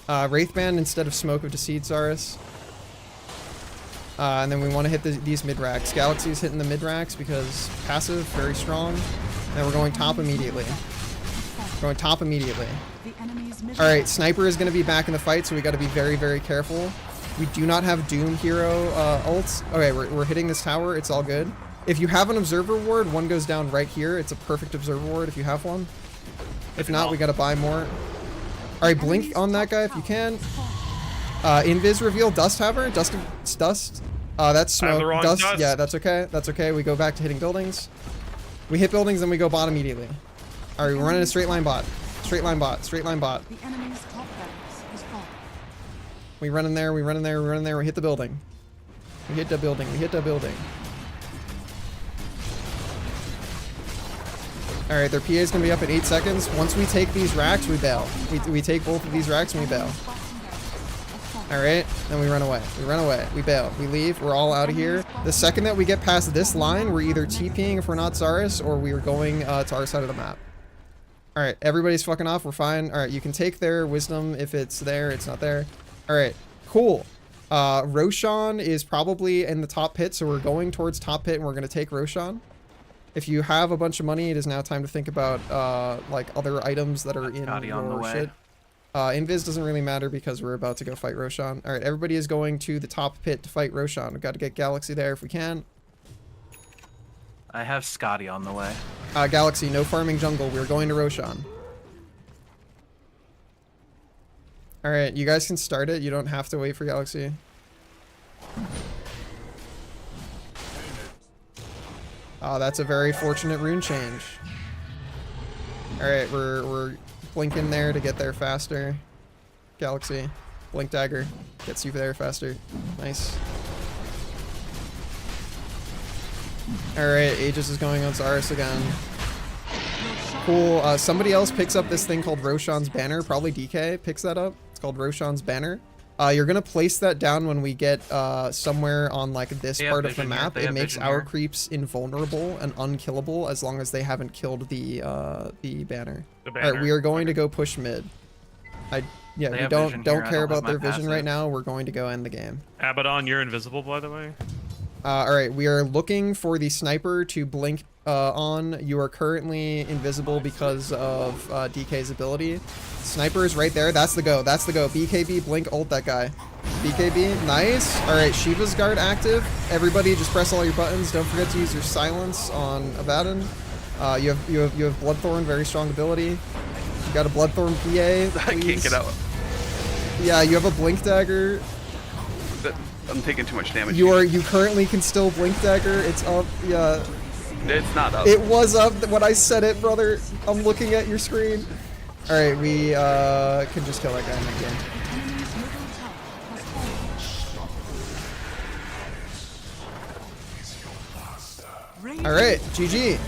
Wraithband instead of Smoke of Deceit, Zaris. And then we want to hit these mid racks. Galaxy's hitting the mid racks because passive, very strong. And we're going top immediately. Going top immediately. Alright, Sniper is going to be back in the fight, so we got to be very, very careful. We do not have Doom hero ults. Okay, we're hitting this tower. It's all good. If you have an observer ward, one goes down right here. It's a perfect observer ward if you have one. If not, we got to buy more. Alright, blink on that guy if you can. Invis reveal, Dust Haver. Dust. That's Smoke. Dust. Yeah, that's okay. That's okay. We go back to hitting buildings. We hit buildings, then we go bot immediately. Alright, we're running a straight line bot. Straight line bot. Straight line bot. The enemy's top barracks is falling. We run in there. We run in there. We run in there. We hit the building. We hit the building. We hit the building. Alright, their PA is going to be up in 8 seconds. Once we take these racks, we bail. We take both of these racks and we bail. Alright, then we run away. We run away. We bail. We leave. We're all out of here. The second that we get past this line, we're either TPing if we're not Zaris, or we are going to our side of the map. Alright, everybody's fucking off. We're fine. Alright, you can take their wisdom if it's there. It's not there. Alright, cool. Roshan is probably in the top pit, so we're going towards top pit and we're going to take Roshan. If you have a bunch of money, it is now time to think about like other items that are in your shit. Invis doesn't really matter because we're about to go fight Roshan. Alright, everybody is going to the top pit to fight Roshan. We've got to get Galaxy there if we can. I have Scotty on the way. Galaxy, no farming jungle. We're going to Roshan. Alright, you guys can start it. You don't have to wait for Galaxy. Oh, that's a very fortunate rune change. Alright, we're blinking there to get there faster. Galaxy. Blink dagger. Gets you there faster. Nice. Alright, Aegis is going on Zaris again. Cool. Somebody else picks up this thing called Roshan's Banner. Probably DK picks that up. It's called Roshan's Banner. You're gonna place that down when we get somewhere on like this part of the map. It makes our creeps invulnerable and unkillable as long as they haven't killed the banner. Alright, we are going to go push mid. Yeah, we don't care about their vision right now. We're going to go end the game. Abaddon, you're invisible, by the way. Alright, we are looking for the sniper to blink on. You are currently invisible because of DK's ability. Sniper is right there. That's the go. That's the go. BKB, blink, ult that guy. BKB, nice. Alright, Shiva's guard active. Everybody just press all your buttons. Don't forget to use your silence on Abaddon. You have Bloodthorn, very strong ability. You got a Bloodthorn PA. I can't get out. Yeah, you have a blink dagger. I'm taking too much damage. You currently can still blink dagger. It's up. Yeah. It's not up. It was up when I said it, brother. I'm looking at your screen. All right, we can just kill that guy in the game. All right, GG.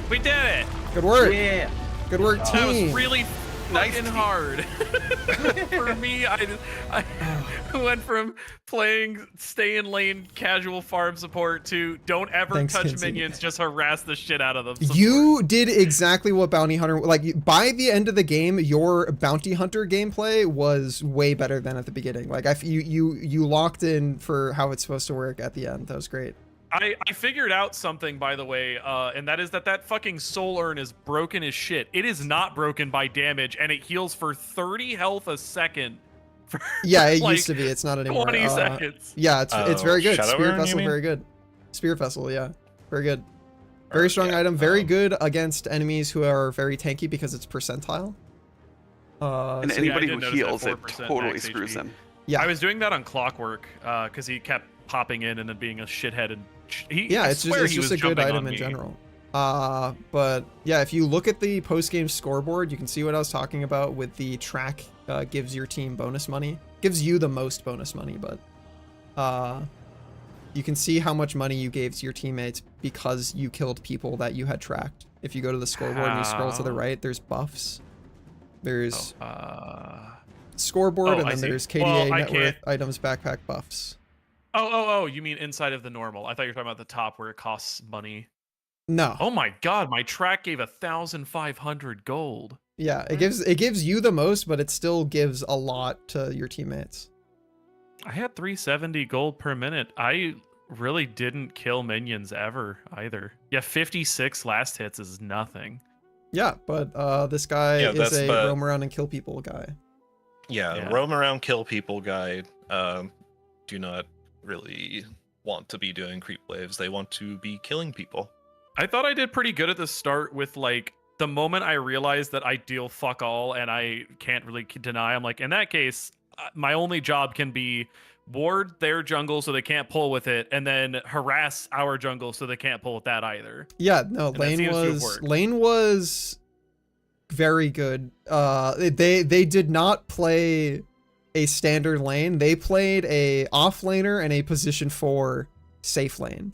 We did it. Good work. Yeah. Good work, That was team. really fucking hard. For me, I went from playing stay in lane casual farm support to don't ever Thanks, touch Kinsey. minions, just harass the shit out of them. support. You did exactly what Bounty Hunter, like by the end of the game, your Bounty Hunter gameplay was way better than at the beginning. Like you locked in for how it's supposed to work at the end. That was great. I figured out something, by the way, and that is that fucking soul urn is broken as shit. It is not broken by damage, and it heals for 30 health a second. For, Yeah, it like, used to be. It's not anymore. 20 seconds. Yeah, it's very good. Shadow Spirit Urn, you Vessel, mean? very good. Spirit Vessel, yeah, very good. Very strong item. Very good against enemies who are very tanky because it's percentile. And So anybody yeah, I who did notice heals, that it 4% totally max screws HP. them. yeah, I was doing that on Clockwork because he kept popping in and then being a shithead and yeah, I it's swear just he was a good jumping item on in me. general. But yeah, if you look at the post-game scoreboard, you can see what I was talking about with the track gives your team bonus money. Gives you the most bonus money, but you can see how much money you gave to your teammates because you killed people that you had tracked. If you go to the scoreboard and you scroll to the How? right, there's buffs. There's Oh, scoreboard, oh, and I then see. there's KDA Well, I net can't- worth items backpack buffs. oh, you mean inside of the normal? I thought you were talking about the top where it costs money. No. Oh my god, my track gave 1,500 gold. Yeah, it gives you the most, but it still gives a lot to your teammates. I had 370 gold per minute. I really didn't kill minions ever either. Yeah, 56 last hits is nothing. Yeah, but this guy Yeah, is that's a the- roam around and kill people guy. Yeah, roam around, kill people guy. Do not really want to be doing creep waves. They want to be killing people. I thought I did pretty good at the start with like the moment I realized that I deal fuck all and I can't really deny. I'm like, in that case, my only job can be ward their jungle so they can't pull with it, and then harass our jungle so they can't pull with that either. Yeah, no, And that seems to have worked. Lane was very good. They did not play a standard lane. They played a off laner and a position 4 safe lane,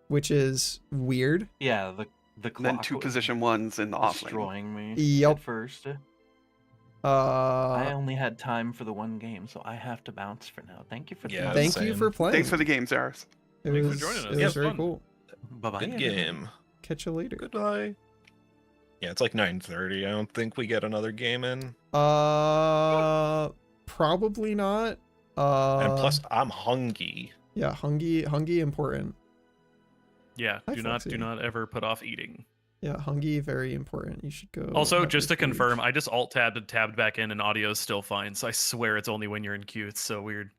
which is weird. Yeah, the And then clock two was position ones in the off lane. destroying me Yep. at first. I Uh, only had time for the one game, so I have to bounce for now. Thank you for the Yeah, thank you same. for playing. Thanks for the game, Zaris. It Thanks for was, joining us. It Yeah, was very fun. cool. Bye-bye. Good game. Catch you later. Goodbye. Yeah, it's like 9:30. I don't think we get another game in. Probably not. And plus, I'm hungry. Yeah, hungry important. Yeah, Hi, do Foxy. not ever put off eating. Yeah, hungry very important. You should go. Also, have just your to food. confirm, I just alt tabbed and tabbed back in, and audio is still fine. So I swear it's only when you're in queue. It's so weird.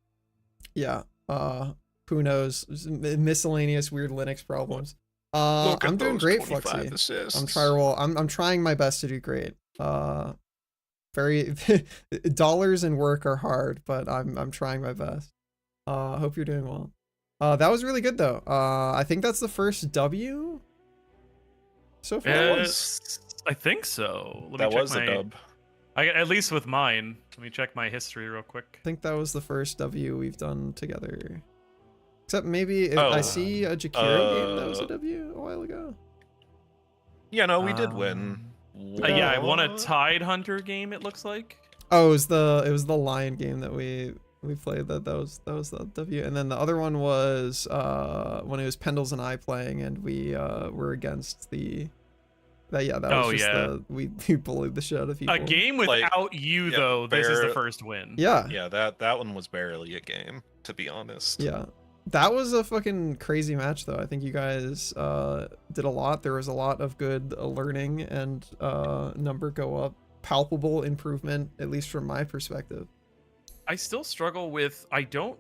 Yeah. Who knows? Miscellaneous weird Linux problems. Look at I'm doing those great, 25 Fluxy. assists. I'm trying my best to do great. Very dollars and work are hard, but I'm trying my best. Hope you're doing well. That was really good though. I think that's the first W so far. I think so. Let me That check was my, a dub. at least with mine. Let me check my history real quick. I think that was the first W we've done together. Except maybe if I see a Jakiro game that was a W a while ago. Yeah, no, we did win. Yeah, I won a What? Tide Hunter game. It looks like. Oh, it was the Lion game that we played. That was the W, and then the other one was when it was Pendles and I playing, and we were against the. That was just we bullied the shit out of people. A game without you though. This is the first win. Yeah. Yeah, that one was barely a game, to be honest. Yeah. That was a fucking crazy match though. I think you guys did a lot. There was a lot of good learning and number go up. Palpable improvement, at least from my perspective. I still struggle with. I don't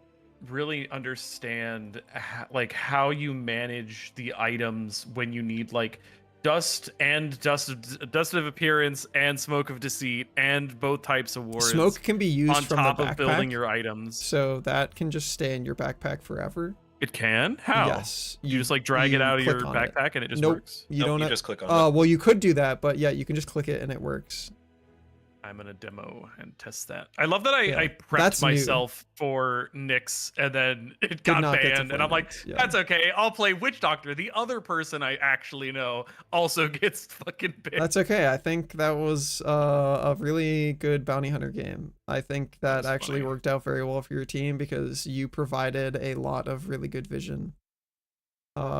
really understand how you manage the items when you need like dust of appearance and smoke of deceit and both types of wards. Smoke can be used on from top the backpack, of building your items. so that can just stay in your backpack forever. It can? How? Yes. You just like drag it you out of your click on it. backpack and it just Nope. works. You Nope, don't you have- just click on it. Well, you could do that, but yeah, you can just click it and it works. I'm gonna demo and test that. I love that I Yeah, prepped that's new. myself for Nyx and then it Did got not get to banned, play and I'm like, Nyx, yeah. that's okay. I'll play Witch Doctor. The other person I actually know also gets fucking banned. That's okay. I think that was a really good bounty hunter game. I think that That's actually funny. worked out very well for your team because you provided a lot of really good vision,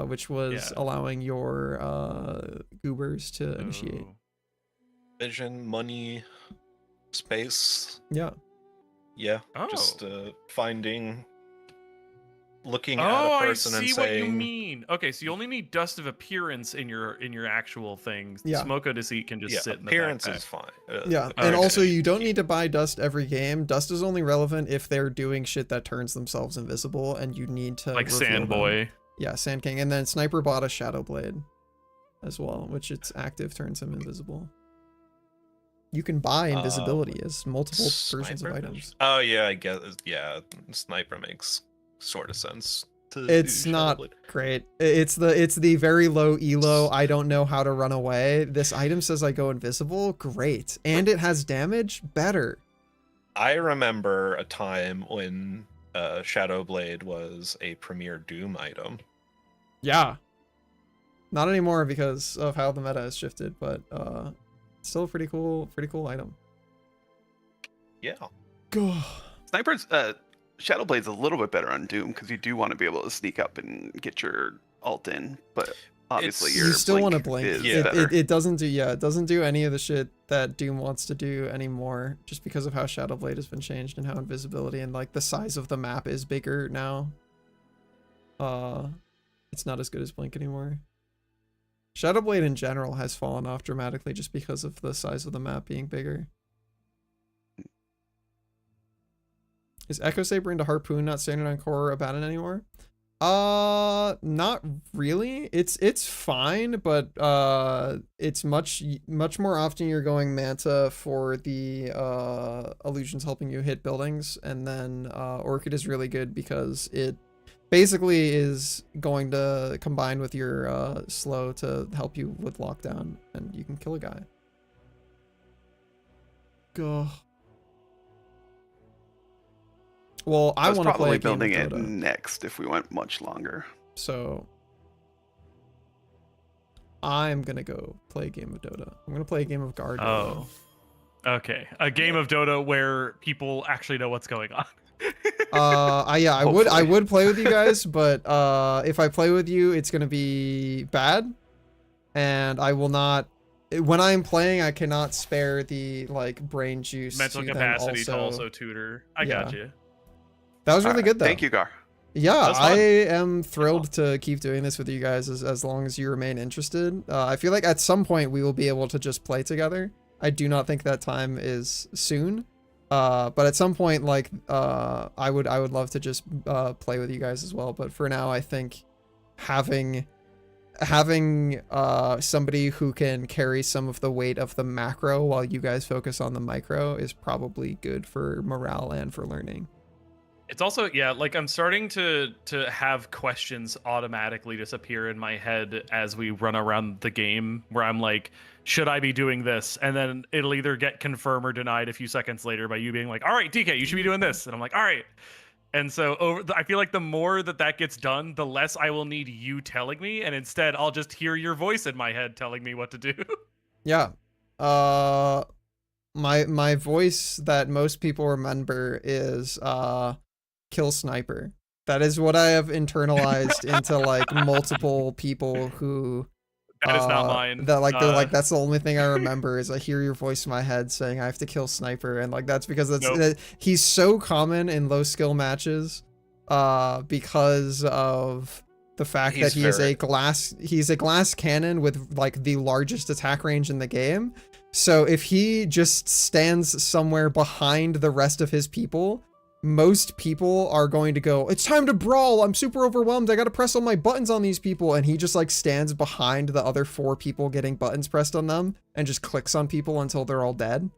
which was Yeah. allowing your goobers to initiate. Ooh. Vision, money, space. Yeah. Yeah. Oh. Just looking at Oh, a I person and see what you saying, mean. Okay, so you only need dust of appearance in your actual things. Yeah. Smoke of Deceit can just yeah, sit in the appearance backpack. is fine. Yeah, Okay. and also you don't need to buy dust every game. Dust is only relevant if they're doing shit that turns themselves invisible, and you need to Like reveal Sand them. Boy. Yeah, Sand King, and then Sniper bought a Shadow Blade as well, which its active turns him invisible. You can buy invisibility as multiple versions of Sniper? items. Oh yeah, I guess. Yeah, sniper makes sort of sense. It's not great. It's the very low elo. I don't know how to run away. This item says I go invisible. Great, and it has damage. Better. I remember a time when Shadow Blade was a premier Doom item. Yeah. Not anymore because of how the meta has shifted, but still a pretty cool item. Yeah. Go. Sniper's Shadow Blade's a little bit better on Doom because you do want to be able to sneak up and get your ult in, but obviously your You still want to blink. is Yeah. better. It doesn't do any of the shit that Doom wants to do anymore, just because of how Shadow Blade has been changed and how invisibility and like the size of the map is bigger now. It's not as good as Blink anymore. Shadow Blade in general has fallen off dramatically just because of the size of the map being bigger. Is Echo Saber into Harpoon not standard on core or Abaddon anymore? Not really. It's fine, but it's much more often you're going Manta for the illusions helping you hit buildings, and then Orchid is really good because it basically is going to combine with your slow to help you with lockdown, and you can kill a guy. Go. Well, I was want to play probably a game of building it Dota. next if we went much longer. So I'm gonna go play a game of Dota. I'm gonna play a game of Guard. Oh. Okay. A game of Dota where people actually know what's going on. I would play with you guys, but if I play with you, it's gonna be bad, and I will not. When I'm playing, I cannot spare the like brain juice, Mental to then capacity to also tutor. I got you. That was really good though. Thank you, Gar. Yeah, That's fun. I am thrilled to keep doing this with you guys as long as you remain interested. I feel like at some point we will be able to just play together. I do not think that time is soon. But at some point, like, I would love to just play with you guys as well. But for now, I think having somebody who can carry some of the weight of the macro while you guys focus on the micro is probably good for morale and for learning. It's also, yeah, like I'm starting to have questions automatically disappear in my head as we run around the game where I'm like, should I be doing this? And then it'll either get confirmed or denied a few seconds later by you being like, all right, DK, you should be doing this. And I'm like, all right. And so I feel like the more that gets done, the less I will need you telling me. And instead, I'll just hear your voice in my head telling me what to do. Yeah. My voice that most people remember is Kill Sniper. That is what I have internalized into like multiple people who That is not mine. That like they're like, that's the only thing I remember is I hear your voice in my head saying I have to kill Sniper, and like that's because he's so common in low skill matches because of the fact that he's a glass cannon with like the largest attack range in the game. So if he just stands somewhere behind the rest of his people, most people are going to go, it's time to brawl, I'm super overwhelmed, I gotta press all my buttons on these people, and he just like stands behind the other 4 people getting buttons pressed on them and just clicks on people until they're all dead.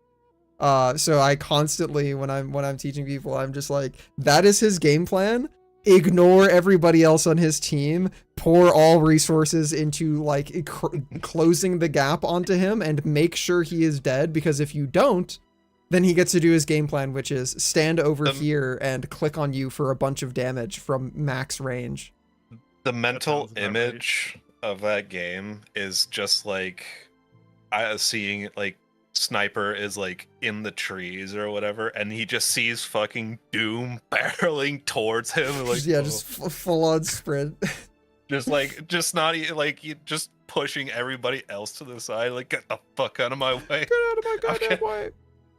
So I constantly, when I'm teaching people, I'm just like, that is his game plan. Ignore everybody else on his team, pour all resources into like closing the gap onto him and make sure he is dead, because if you don't, Then he gets to do his game plan, which is stand over here and click on you for a bunch of damage from max range. The mental sounds about image of that game is just like seeing like Sniper is like in the trees or whatever, and he just sees fucking Doom barreling towards him. Like, Yeah, just full on sprint. just not like just pushing everybody else to the side. Like, get the fuck out of my way. Get out of my goddamn way.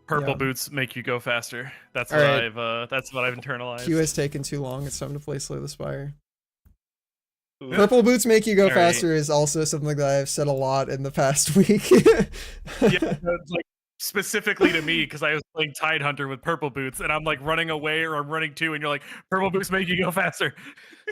Purple Yeah. boots make you go faster. That's All what right. that's what I've internalized. Q has taken too long. It's time to play Slay the Spire. Purple boots make you go All right. faster is also something that I've said a lot in the past week. Yeah, that's like specifically to me because I was playing Tidehunter with purple boots and I'm like running away or I'm running too and you're like purple boots make you go faster.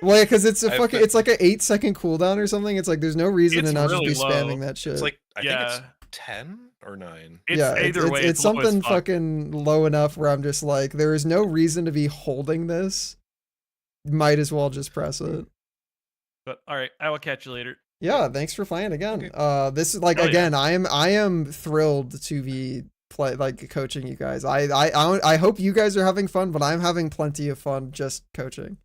Well, yeah, because it's a I've fucking, been- it's like an 8-second cooldown or something. It's like there's no reason It's to not really just be spamming low. that shit. It's like I think Yeah. it's 10 or 9. It's yeah, either way. it's low as something fuck. fucking low enough where I'm just like, there is no reason to be holding this. Might as well just press it. But all right, I will catch you later. Yeah, thanks for playing again. This is like Hell yeah. again, I am thrilled to be coaching you guys. I hope you guys are having fun, but I'm having plenty of fun just coaching.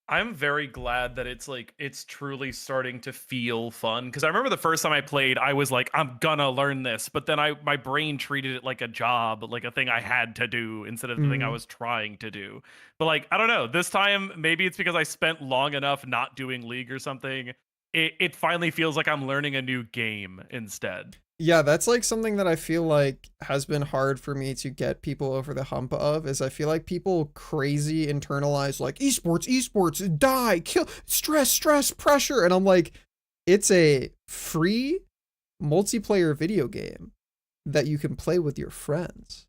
I'm very glad that it's truly starting to feel fun because I remember the first time I played, I was like, I'm gonna learn this, but then my brain treated it like a job, like a thing I had to do instead of the thing I was trying to do. But like, I don't know, this time maybe it's because I spent long enough not doing League or something. It finally feels like I'm learning a new game instead. Yeah, that's like something that I feel like has been hard for me to get people over the hump of, is I feel like people crazy internalize like esports, die, kill, stress, pressure. And I'm like, it's a free multiplayer video game that you can play with your friends.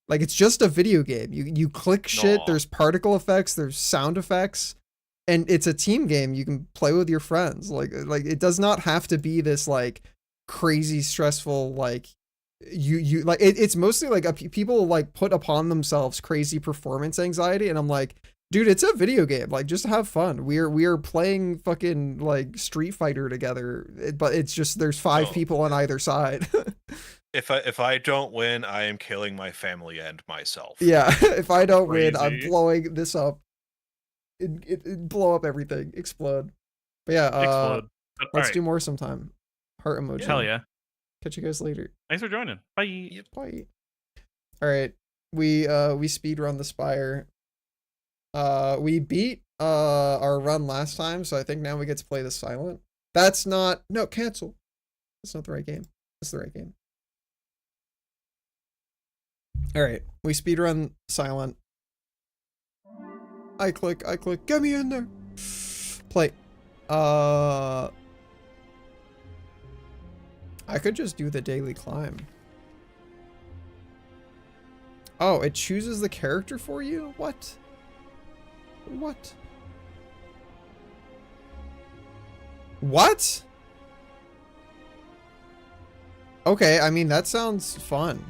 Like, it's just a video game. You click shit, Aw. there's particle effects, there's sound effects, and it's a team game you can play with your friends. Like it does not have to be this like crazy stressful like you like it's mostly like people like put upon themselves crazy performance anxiety, and I'm like, dude, it's a video game, like just have fun. We are playing fucking like Street Fighter together, but it's just there's 5 people on either side. If I don't win, I am killing my family and myself. Yeah, if I don't win, I'm Crazy. blowing this up. It blow up everything, explode. But yeah, Explode. But, let's all do right. more sometime. Heart emoji. Hell yeah. Catch you guys later. Thanks for joining. Bye. Bye. All right, we speed run the Spire. We beat our run last time, so I think now we get to play the Silent. That's not cancel. That's not the right game. That's the right game. All right, we speed run Silent. I click, get me in there. Play. I could just do the daily climb. Oh, it chooses the character for you? What? What? What? Okay, I mean, that sounds fun.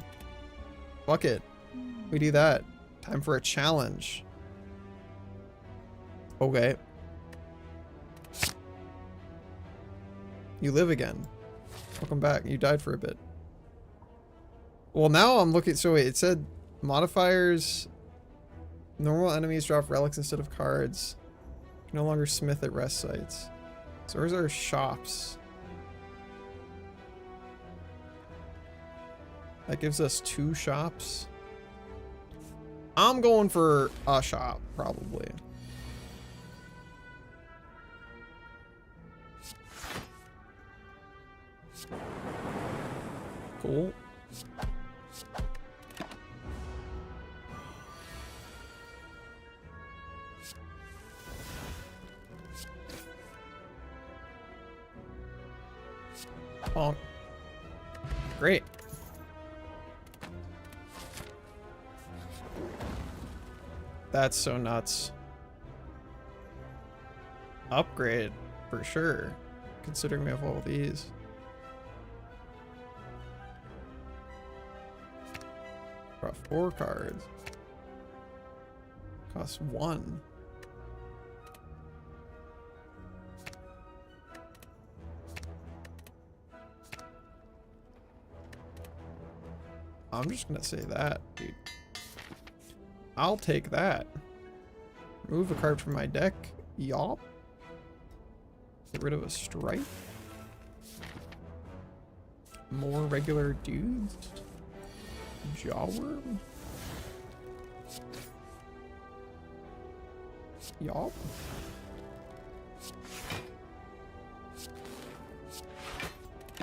Fuck it. We do that. Time for a challenge. Okay. You live again. Welcome back. You died for a bit. Well, now I'm looking. So wait, it said modifiers. Normal enemies drop relics instead of cards. No longer smith at rest sites. So where's our shops? That gives us 2 shops. I'm going for a shop, probably. Cool. Oh. Great. That's so nuts. Upgrade, for sure. Considering we have all these. Draw 4 cards. Costs 1. I'm just gonna say that, dude. I'll take that. Remove a card from my deck. Yop. Get rid of a stripe. More regular dudes. Jawworm. Yop.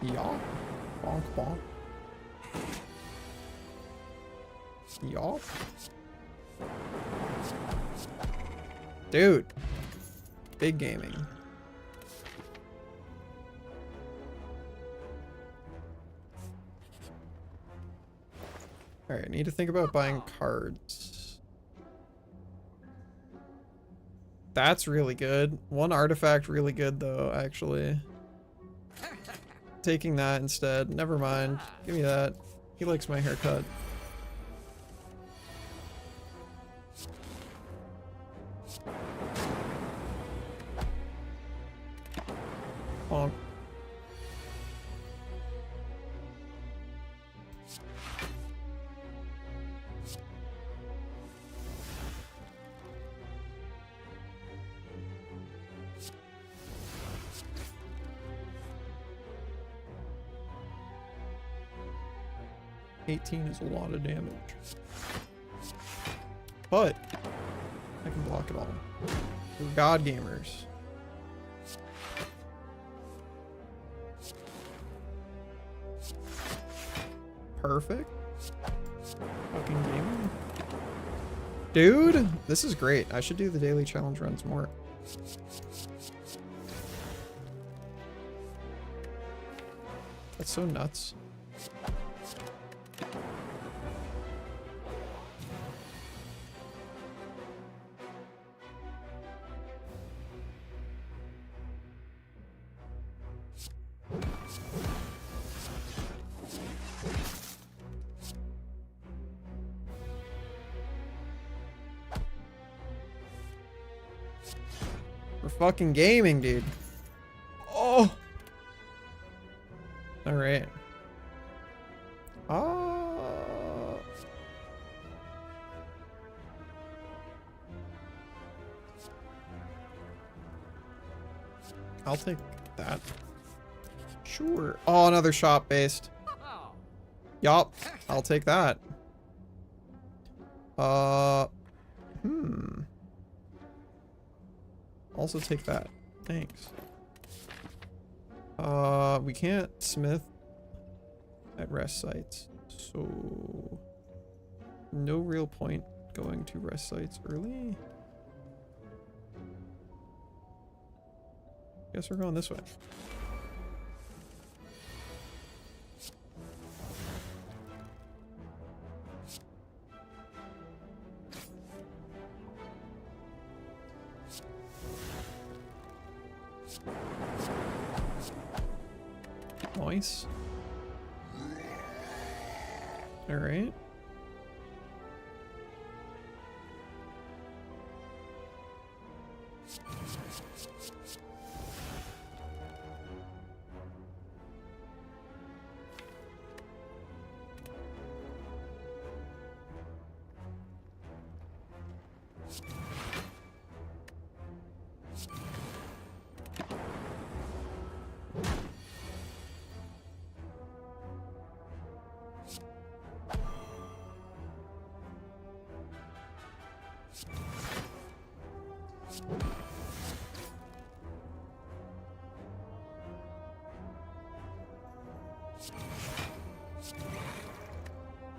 Yop. Bonk bonk. Yop. Dude. Big gaming. Alright, I need to think about buying cards. That's really good. One artifact really good though, actually. Taking that instead. Never mind. Give me that. He likes my haircut. Bonk. $18 is a lot of damage. But I can block it all. We're god gamers. Perfect. Fucking gaming. Dude, this is great. I should do the daily challenge runs more. That's so nuts. We're fucking gaming, dude. Oh. All right. I'll take that. Sure. Oh, another shop based. Yup. I'll take that. Also take that. Thanks. We can't smith at rest sites, so no real point going to rest sites early. Guess we're going this way. Nice. All right.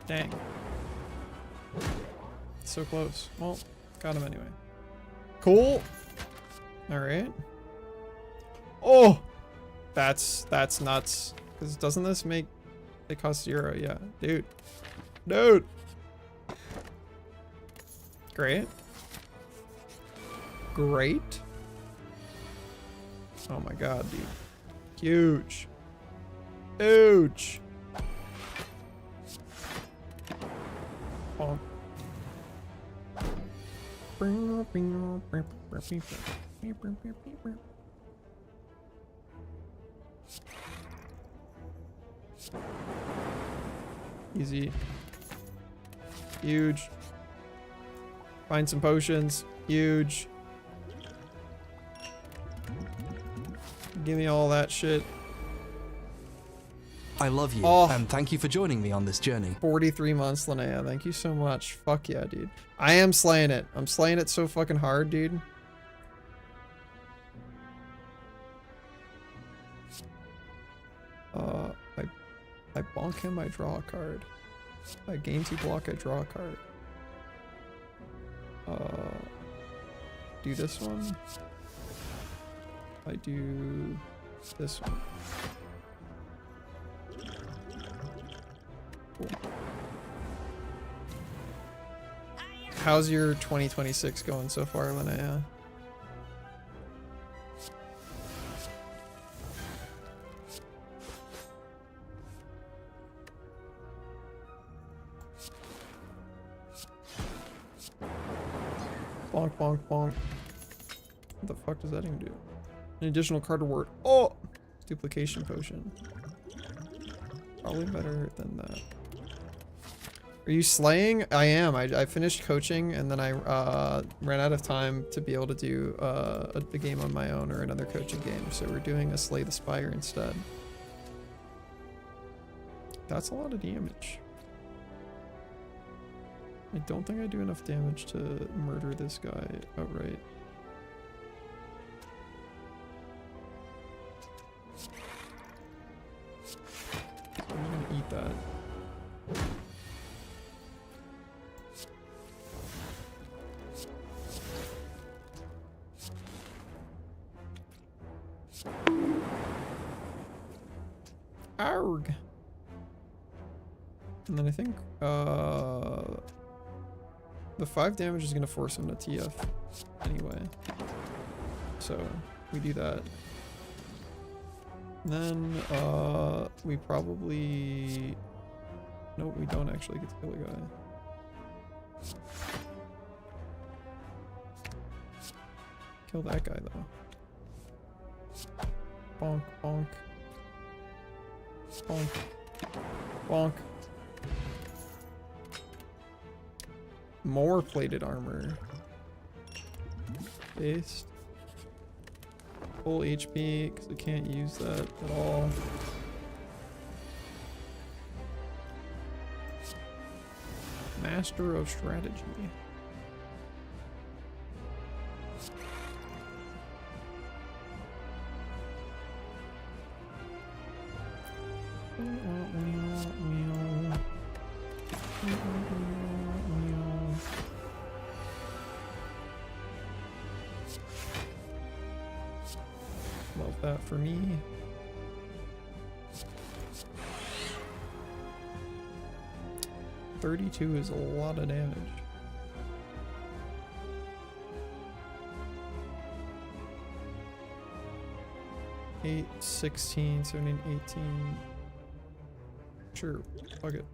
Dang. So close. Well, got him anyway. Cool. All right. Oh, that's nuts. Because doesn't this make it cost 0? Yeah, dude. Dude. Great. Great. Oh my god, dude. Huge. Huge. Bonk. Easy. Huge. Find some potions. Huge. Give me all that shit. I love you, Oh. and thank you for joining me on this journey. 43 months, Linnea. Thank you so much. Fuck yeah, dude. I am slaying it. I'm slaying it so fucking hard, dude. I bonk him, I draw a card. I gain 2 block, I draw a card. Do this one. I do this one. Cool. How's your 2026 going so far, Linnea? Bonk, bonk, bonk. What the fuck does that even do? An additional card reward. Oh! Duplication potion. Probably better than that. Are you slaying? I am. I finished coaching and then I ran out of time to be able to do a game on my own or another coaching game. So we're doing a Slay the Spire instead. That's a lot of damage. I don't think I do enough damage to murder this guy outright. I'm gonna eat that. Arg. And then I think the 5 damage is gonna force him to TF anyway. So we do that. And then we probably no, we don't actually get to kill a guy. Kill that guy though. Bonk, bonk. Bonk. Bonk. More plated armor. Based. Full HP, because I can't use that at all. Master of Strategy. Love that for me. $32 is a lot of damage. 8, 16, 17, 18. Sure, fuck it.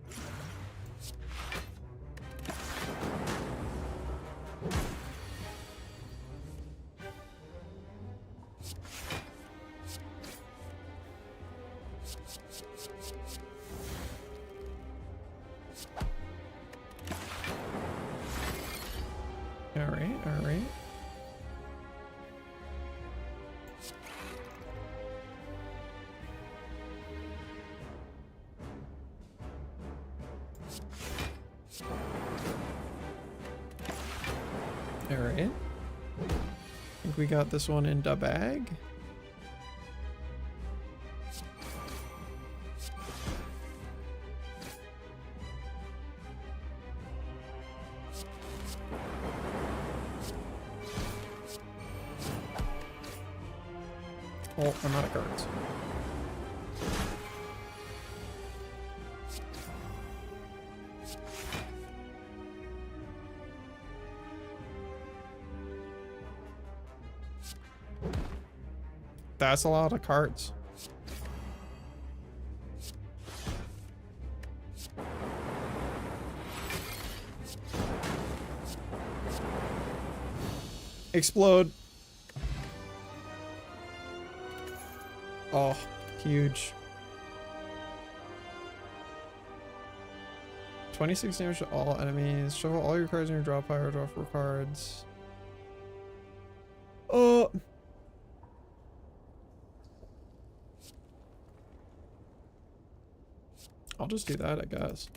Alright, alright. Alright. I think we got this one in the bag. Oh, I'm out of cards. That's a lot of cards. Explode. Oh, huge. 26 damage to all enemies. Shuffle all your cards in your draw pile, draw 4 cards. Oh. I'll just do that, I guess.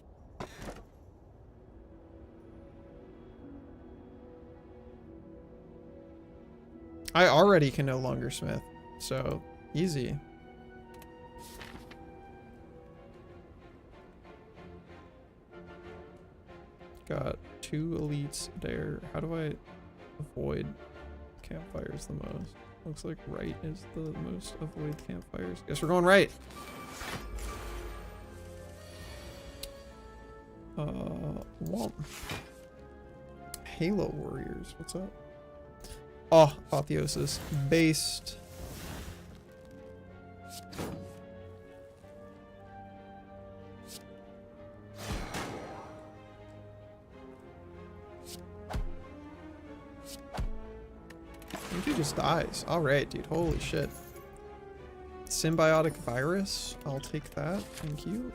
I already can no longer smith, so easy. Got 2 elites there. How do I avoid campfires the most? Looks like right is the most avoid campfires. Guess we're going right. Womp. Halo Warriors, what's up? Oh, Apotheosis. Based. I think he just dies. Alright, dude. Holy shit. Symbiotic virus. I'll take that. Thank you.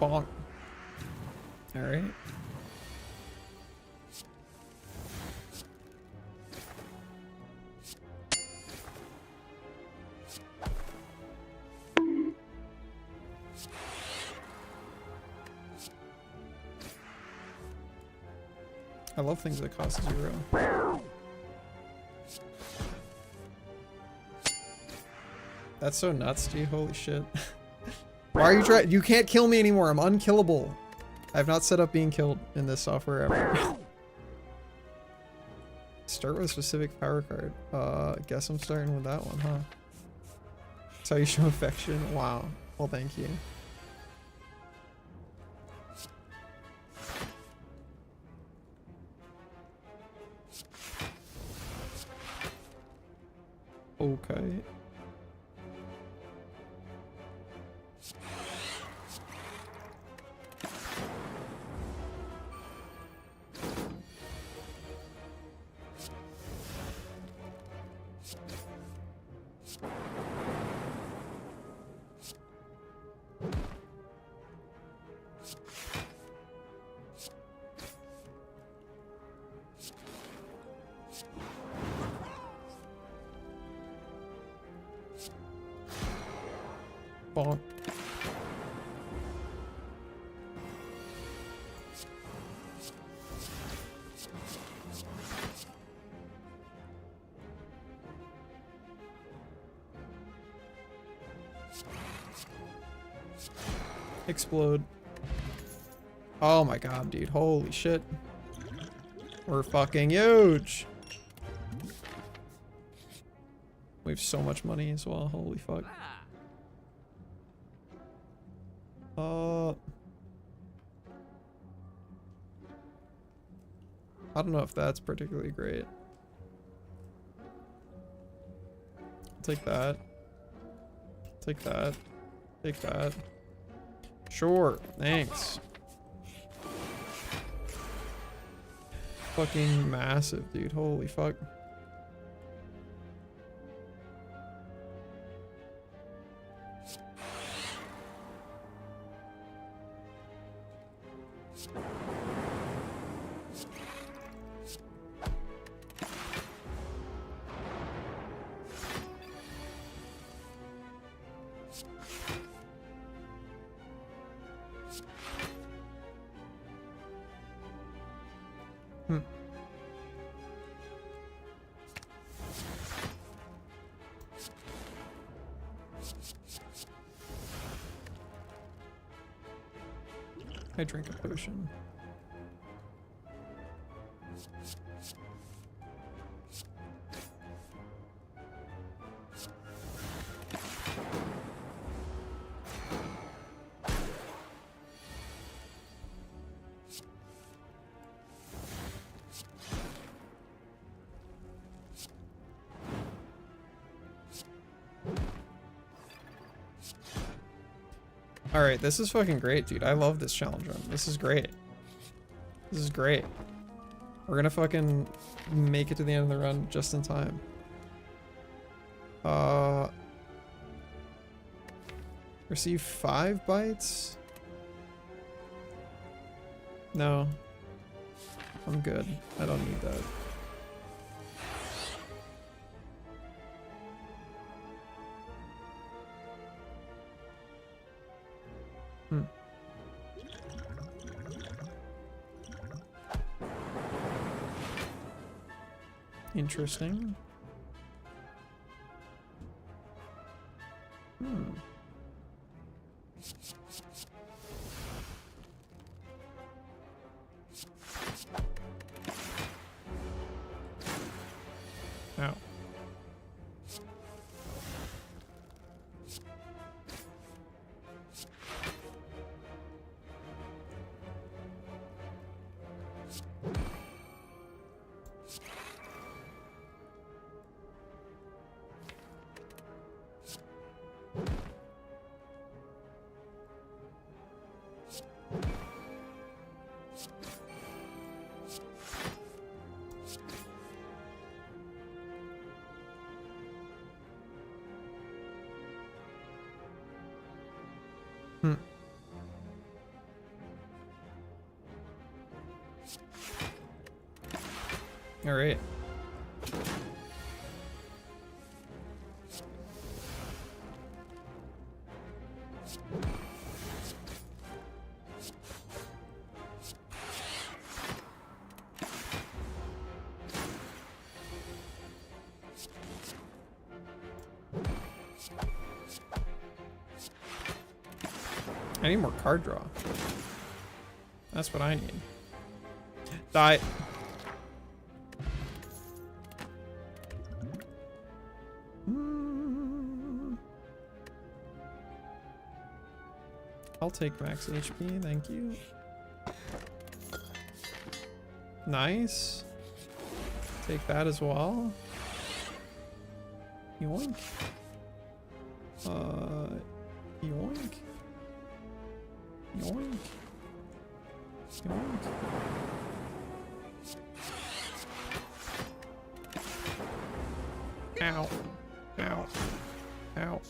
Bonk. Alright. I love things that cost 0. That's so nuts, dude. Holy shit. Why are you trying? You can't kill me anymore. I'm unkillable. I have not set up being killed in this software ever. Start with a specific power card. Guess I'm starting with that one, huh? That's how you show affection. Wow. Well, thank you. Okay. Bonk. Explode. Oh my god, dude. Holy shit. We're fucking huge. We have so much money as well. Holy fuck. I don't know if that's particularly great. I'll take that. Take that. Take that. Sure. Thanks. Fucking massive, dude. Holy fuck. I drink a potion. Alright, this is fucking great, dude. I love this challenge run. This is great. This is great. We're gonna fucking make it to the end of the run just in time. Receive 5 bites? No. I'm good. I don't need that. Interesting. Ow. All right. I need more card draw. That's what I need. Die. I'll take max HP, thank you. Nice. Take that as well. Yoink. Yoink. Yoink. Yoink. Ow. Ow. Ow.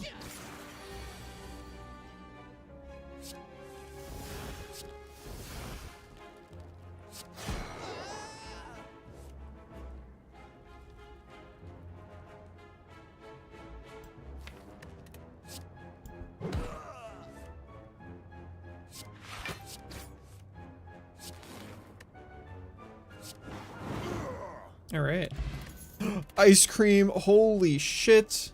All right. Ice cream. Holy shit.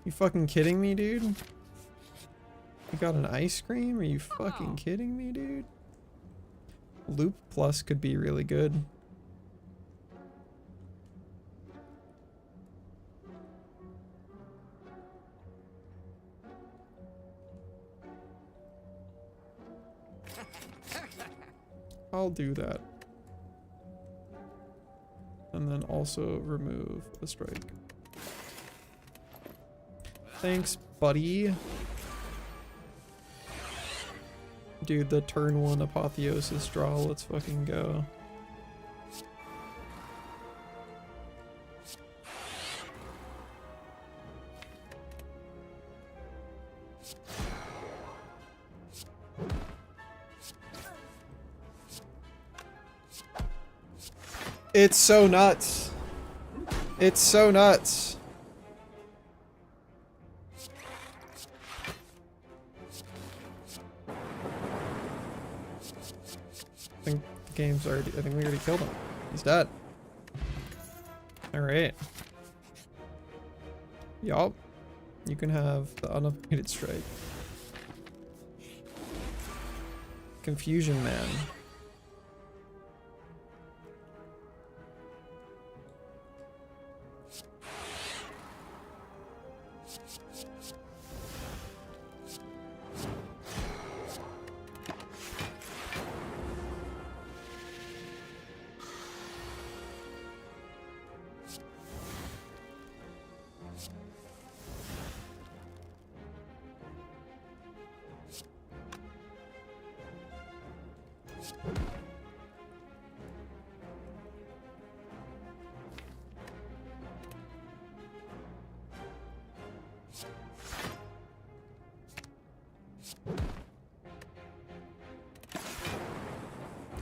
You fucking kidding me, dude? You got an ice cream? Are you fucking kidding me, dude? Loop plus could be really good. I'll do that. And then also remove a strike. Thanks, buddy. Dude, the turn 1 apotheosis draw, let's fucking go. It's so nuts. It's so nuts. I think the game's already, I think we already killed him. He's dead. Alright. Yup. You can have the unupgraded strike. Confusion Man.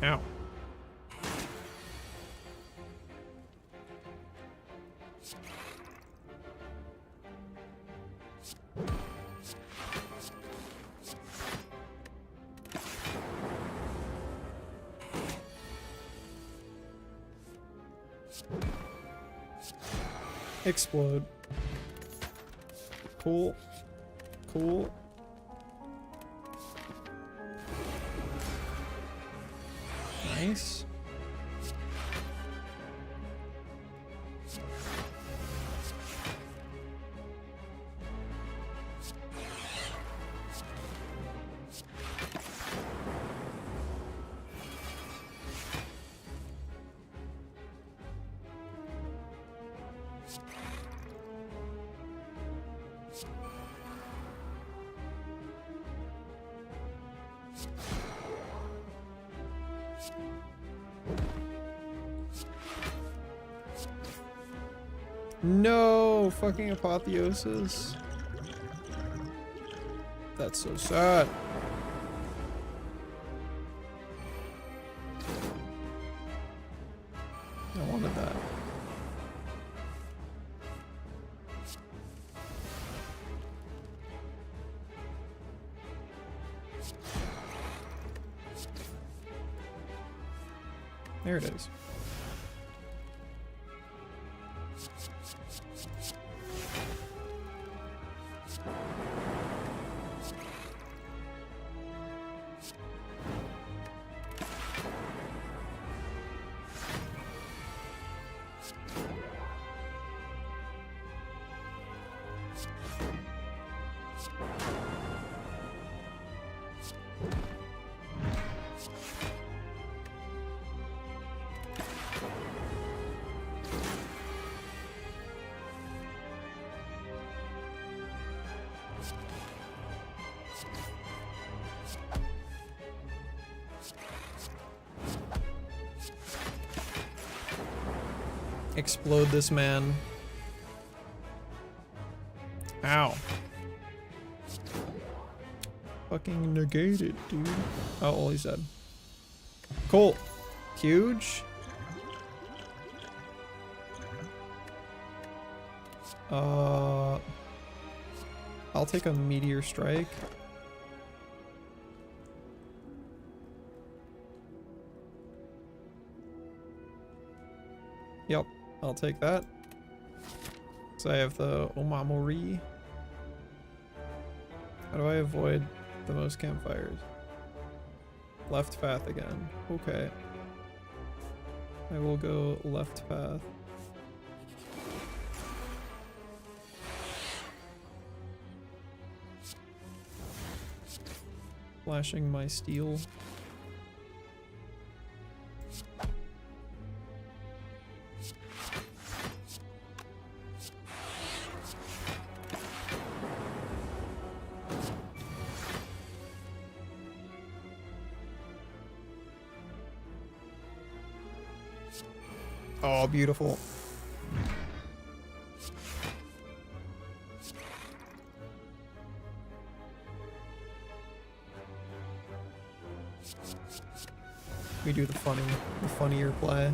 Ow. Explode. Cool. Cool. Nice. No fucking apotheosis. That's so sad. I wanted that. There it is. Explode this man. Ow. Fucking negated, dude. Oh, well, he's dead. Cool. Huge. I'll take a meteor strike. Yep, I'll take that. So I have the Omamori. How do I avoid the most campfires? Left path again. Okay. I will go left path. Flashing my steel. Oh, beautiful. We do the funnier play.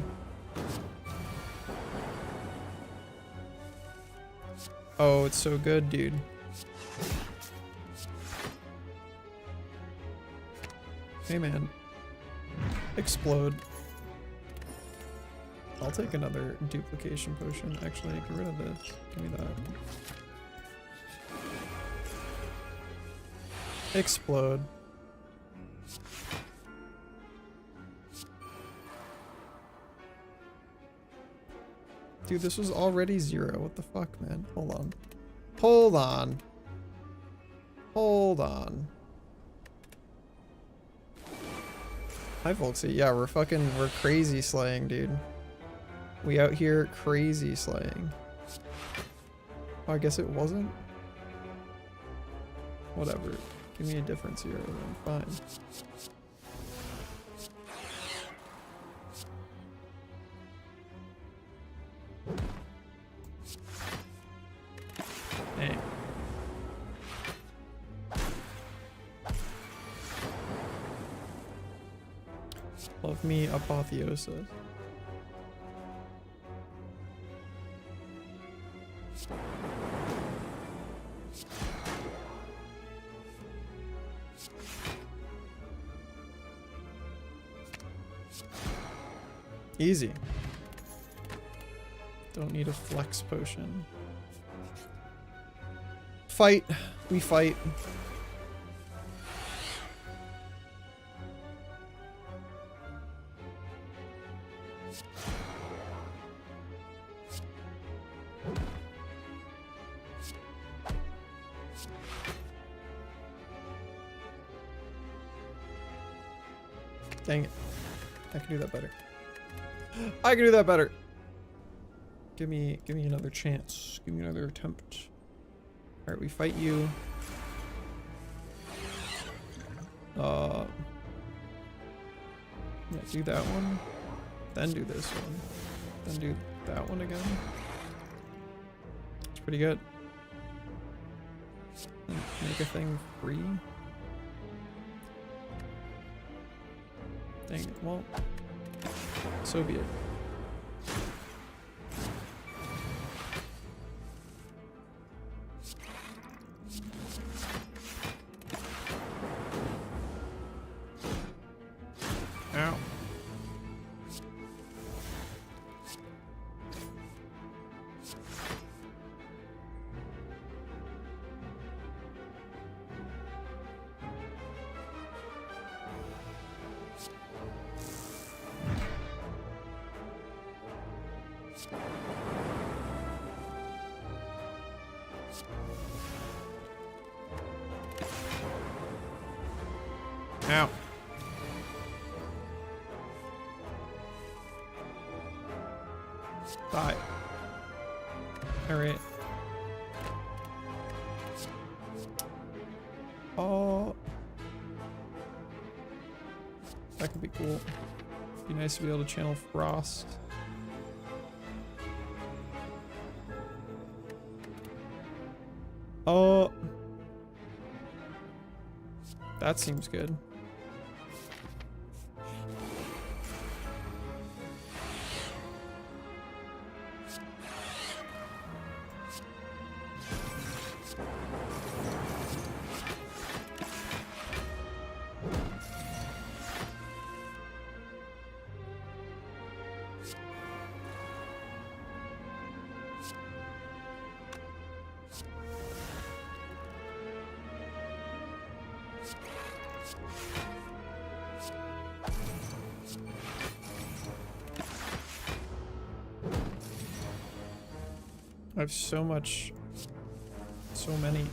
Oh, it's so good, dude. Hey, man. Explode. I'll take another duplication potion. Actually, get rid of this. Give me that. Explode. Dude, this was already 0. What the fuck, man? Hold on. Hold on. Hold on. Hi, Volksy. Yeah, we're crazy slaying, dude. We out here crazy slaying. Oh, I guess it wasn't? Whatever. Give me a difference here, then. Fine. Love me apotheosis. Easy. Don't need a flex potion. Fight. We fight. Dang it. I can do that better. I can do that better. Give me another chance. Give me another attempt. Alright, we fight you. Yeah, do that one. Then do this one. Then do that one again. It's pretty good. Make a thing free. Dang it, well, so be it. Ow. Ow. Die. Alright. Oh. That could be cool. Be nice to be able to channel Frost. Oh. That seems good. I have so much, so many.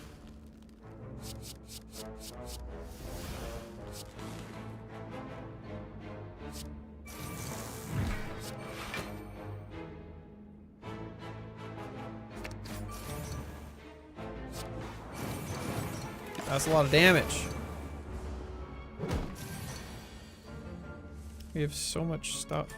That's a lot of damage. We have so much stuff.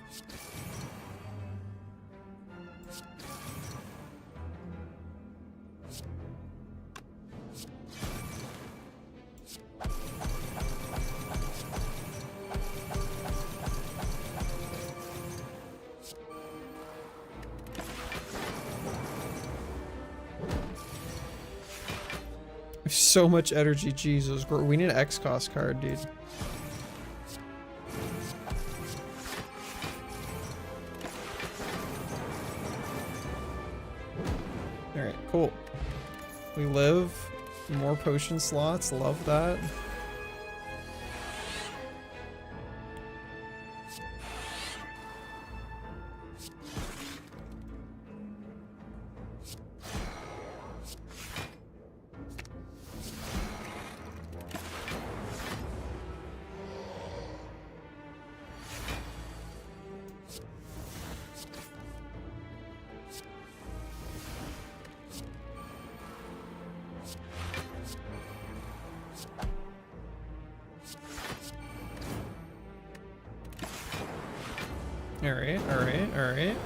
So much energy, Jesus. We need an X-Cost card, dude. Alright, cool. We live. More potion slots. Love that. Alright.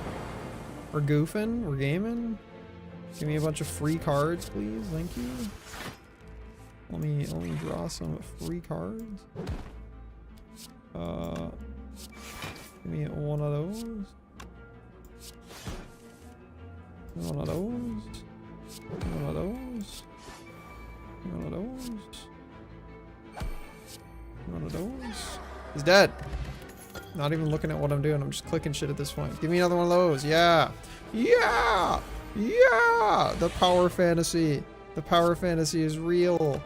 We're goofing, we're gaming. Give me a bunch of free cards, please. Thank you. Let me draw some free cards. Give me one of those. One of those. One of those. One of those. One of those. He's dead. Not even looking at what I'm doing. I'm just clicking shit at this point. Give me another one of those. Yeah. Yeah. Yeah. The power fantasy. The power fantasy is real.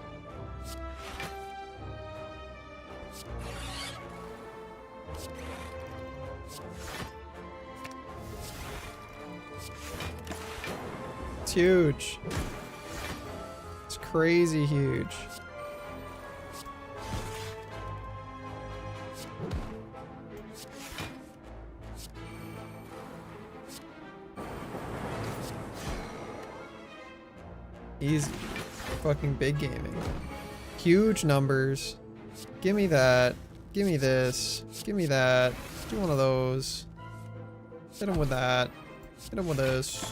It's huge. It's crazy huge. Easy. Fucking big gaming. Huge numbers. Give me that. Give me this. Give me that. Do one of those. Hit him with that. Hit him with this.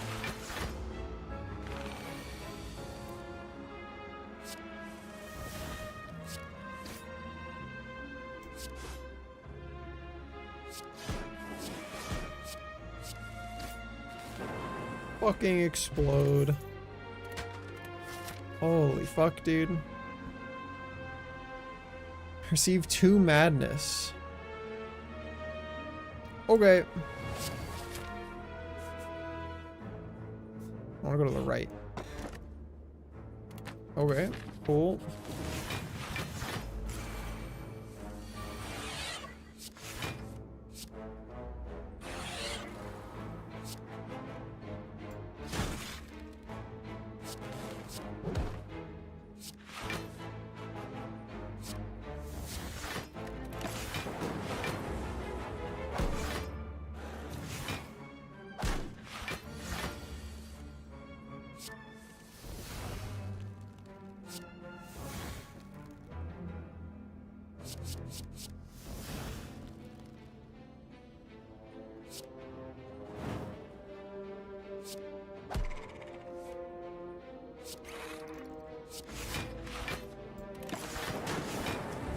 Fucking explode. Holy fuck, dude. Receive 2 madness. Okay. I wanna go to the right. Okay, cool.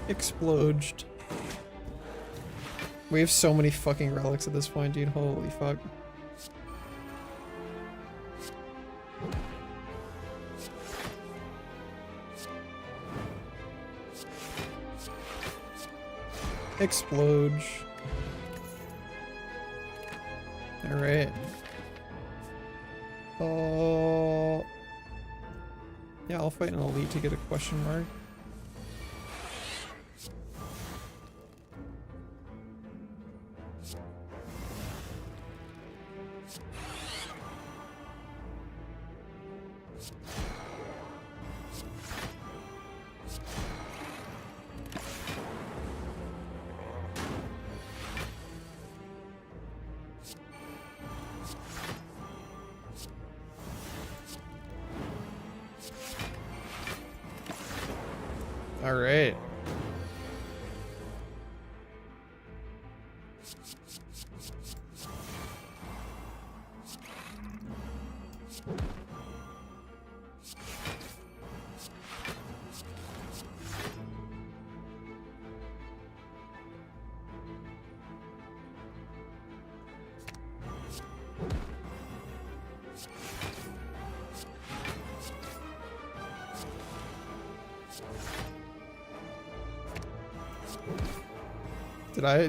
Exploded. We have so many fucking relics at this point, dude. Holy fuck. Explode. Alright. Oh. Yeah, I'll fight an elite to get a question mark. All right.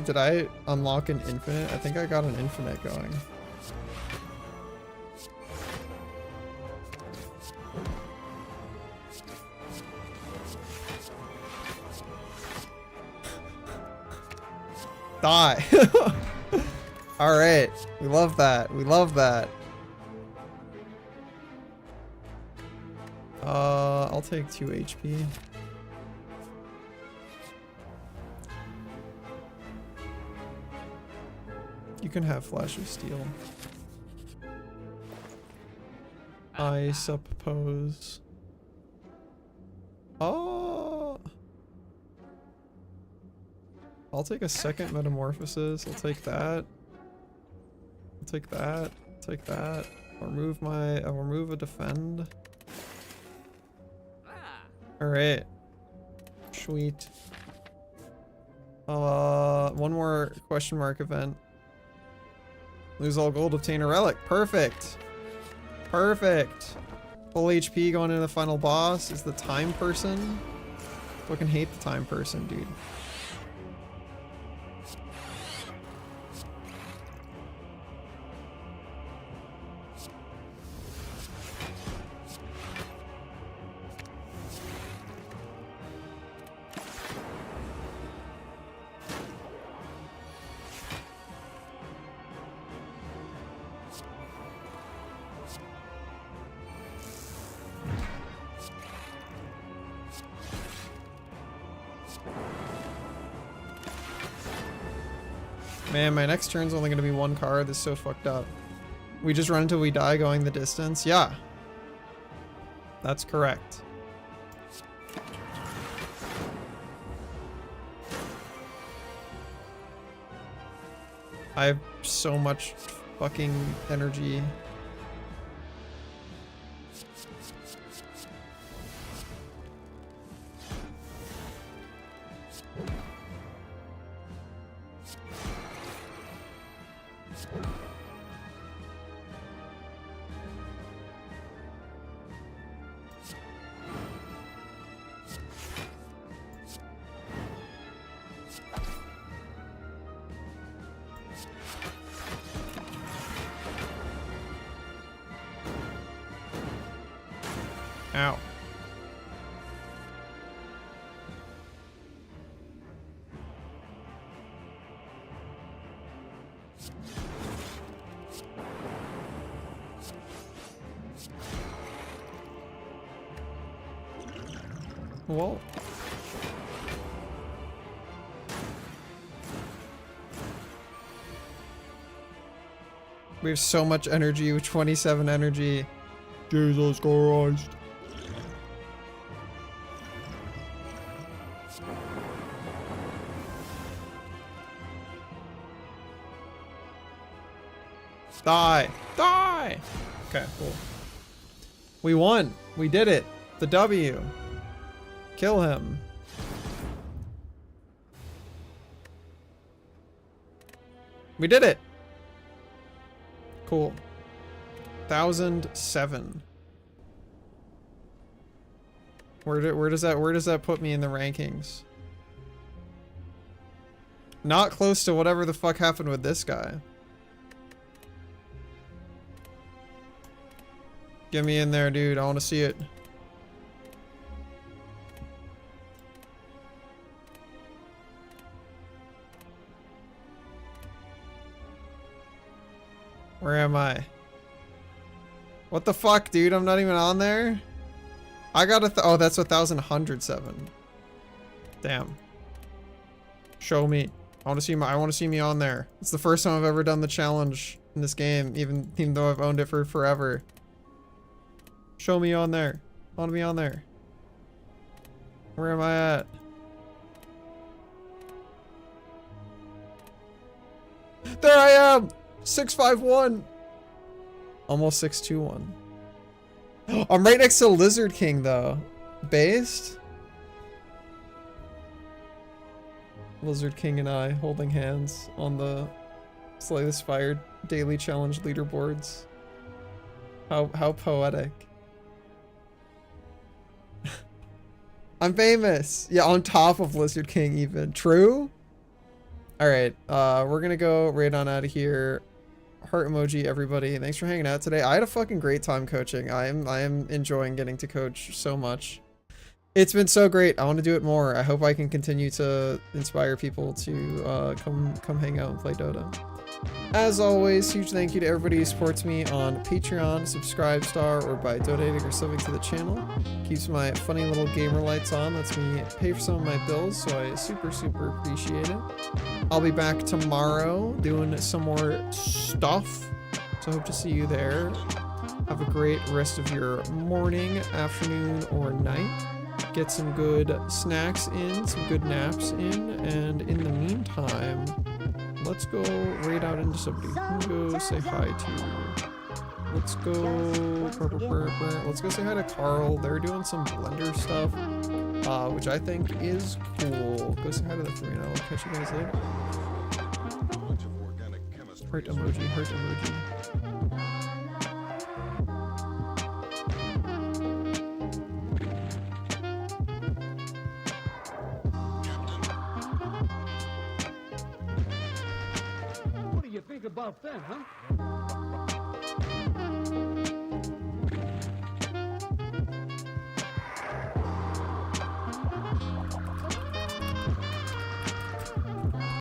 Did I unlock an infinite? I think I got an infinite going. Die. All right. We love that. We love that. I'll take 2 HP. You can have Flash of Steel. I suppose. Oh. I'll take a second Metamorphosis. I'll take that. I'll take that. I'll take that. I'll remove a Defend. Alright. Sweet. One more question mark event. Lose all gold, obtain a relic. Perfect. Perfect. Full HP going into the final boss is the time person. Fucking hate the time person, dude. Man, my next turn's only gonna be one card. This is so fucked up. We just run until we die going the distance? Yeah. That's correct. I have so much fucking energy. Ow. Whoa. We have so much energy with 27 energy. Jesus Christ. Die! Die! Okay, cool. We won! We did it! The W! Kill him. We did it! Cool. 1007. Where does that put me in the rankings? Not close to whatever the fuck happened with this guy. Get me in there, dude. I want to see it. Where am I? What the fuck, dude? I'm not even on there? I got a oh, that's 1,107. Damn. Show me. I want to see me on there. It's the first time I've ever done the challenge in this game, even though I've owned it for forever. Show me on there. I want to be on there. Where am I at? There I am! 651! Almost 621. I'm right next to Lizard King, though. Based? Lizard King and I holding hands on the Slay the Spire daily challenge leaderboards. How poetic. I'm famous. Yeah, on top of Lizard King even. True? Alright, we're gonna go right on out of here. Heart emoji, everybody. Thanks for hanging out today. I had a fucking great time coaching. I am enjoying getting to coach so much. It's been so great. I want to do it more. I hope I can continue to inspire people to come hang out and play Dota. As always, huge thank you to everybody who supports me on Patreon, Subscribestar, or by donating or subbing to the channel. Keeps my funny little gamer lights on, lets me pay for some of my bills, so I super appreciate it. I'll be back tomorrow doing some more stuff, so I hope to see you there. Have a great rest of your morning, afternoon, or night. Get some good snacks in, some good naps in, and in the meantime, let's go raid out into somebody. Who go say hi to? Let's go say hi to Carl. They're doing some Blender stuff. which I think is cool. Go say hi to the Farina. I'll catch you guys later. Heart emoji, heart emoji. What do you think about that, huh?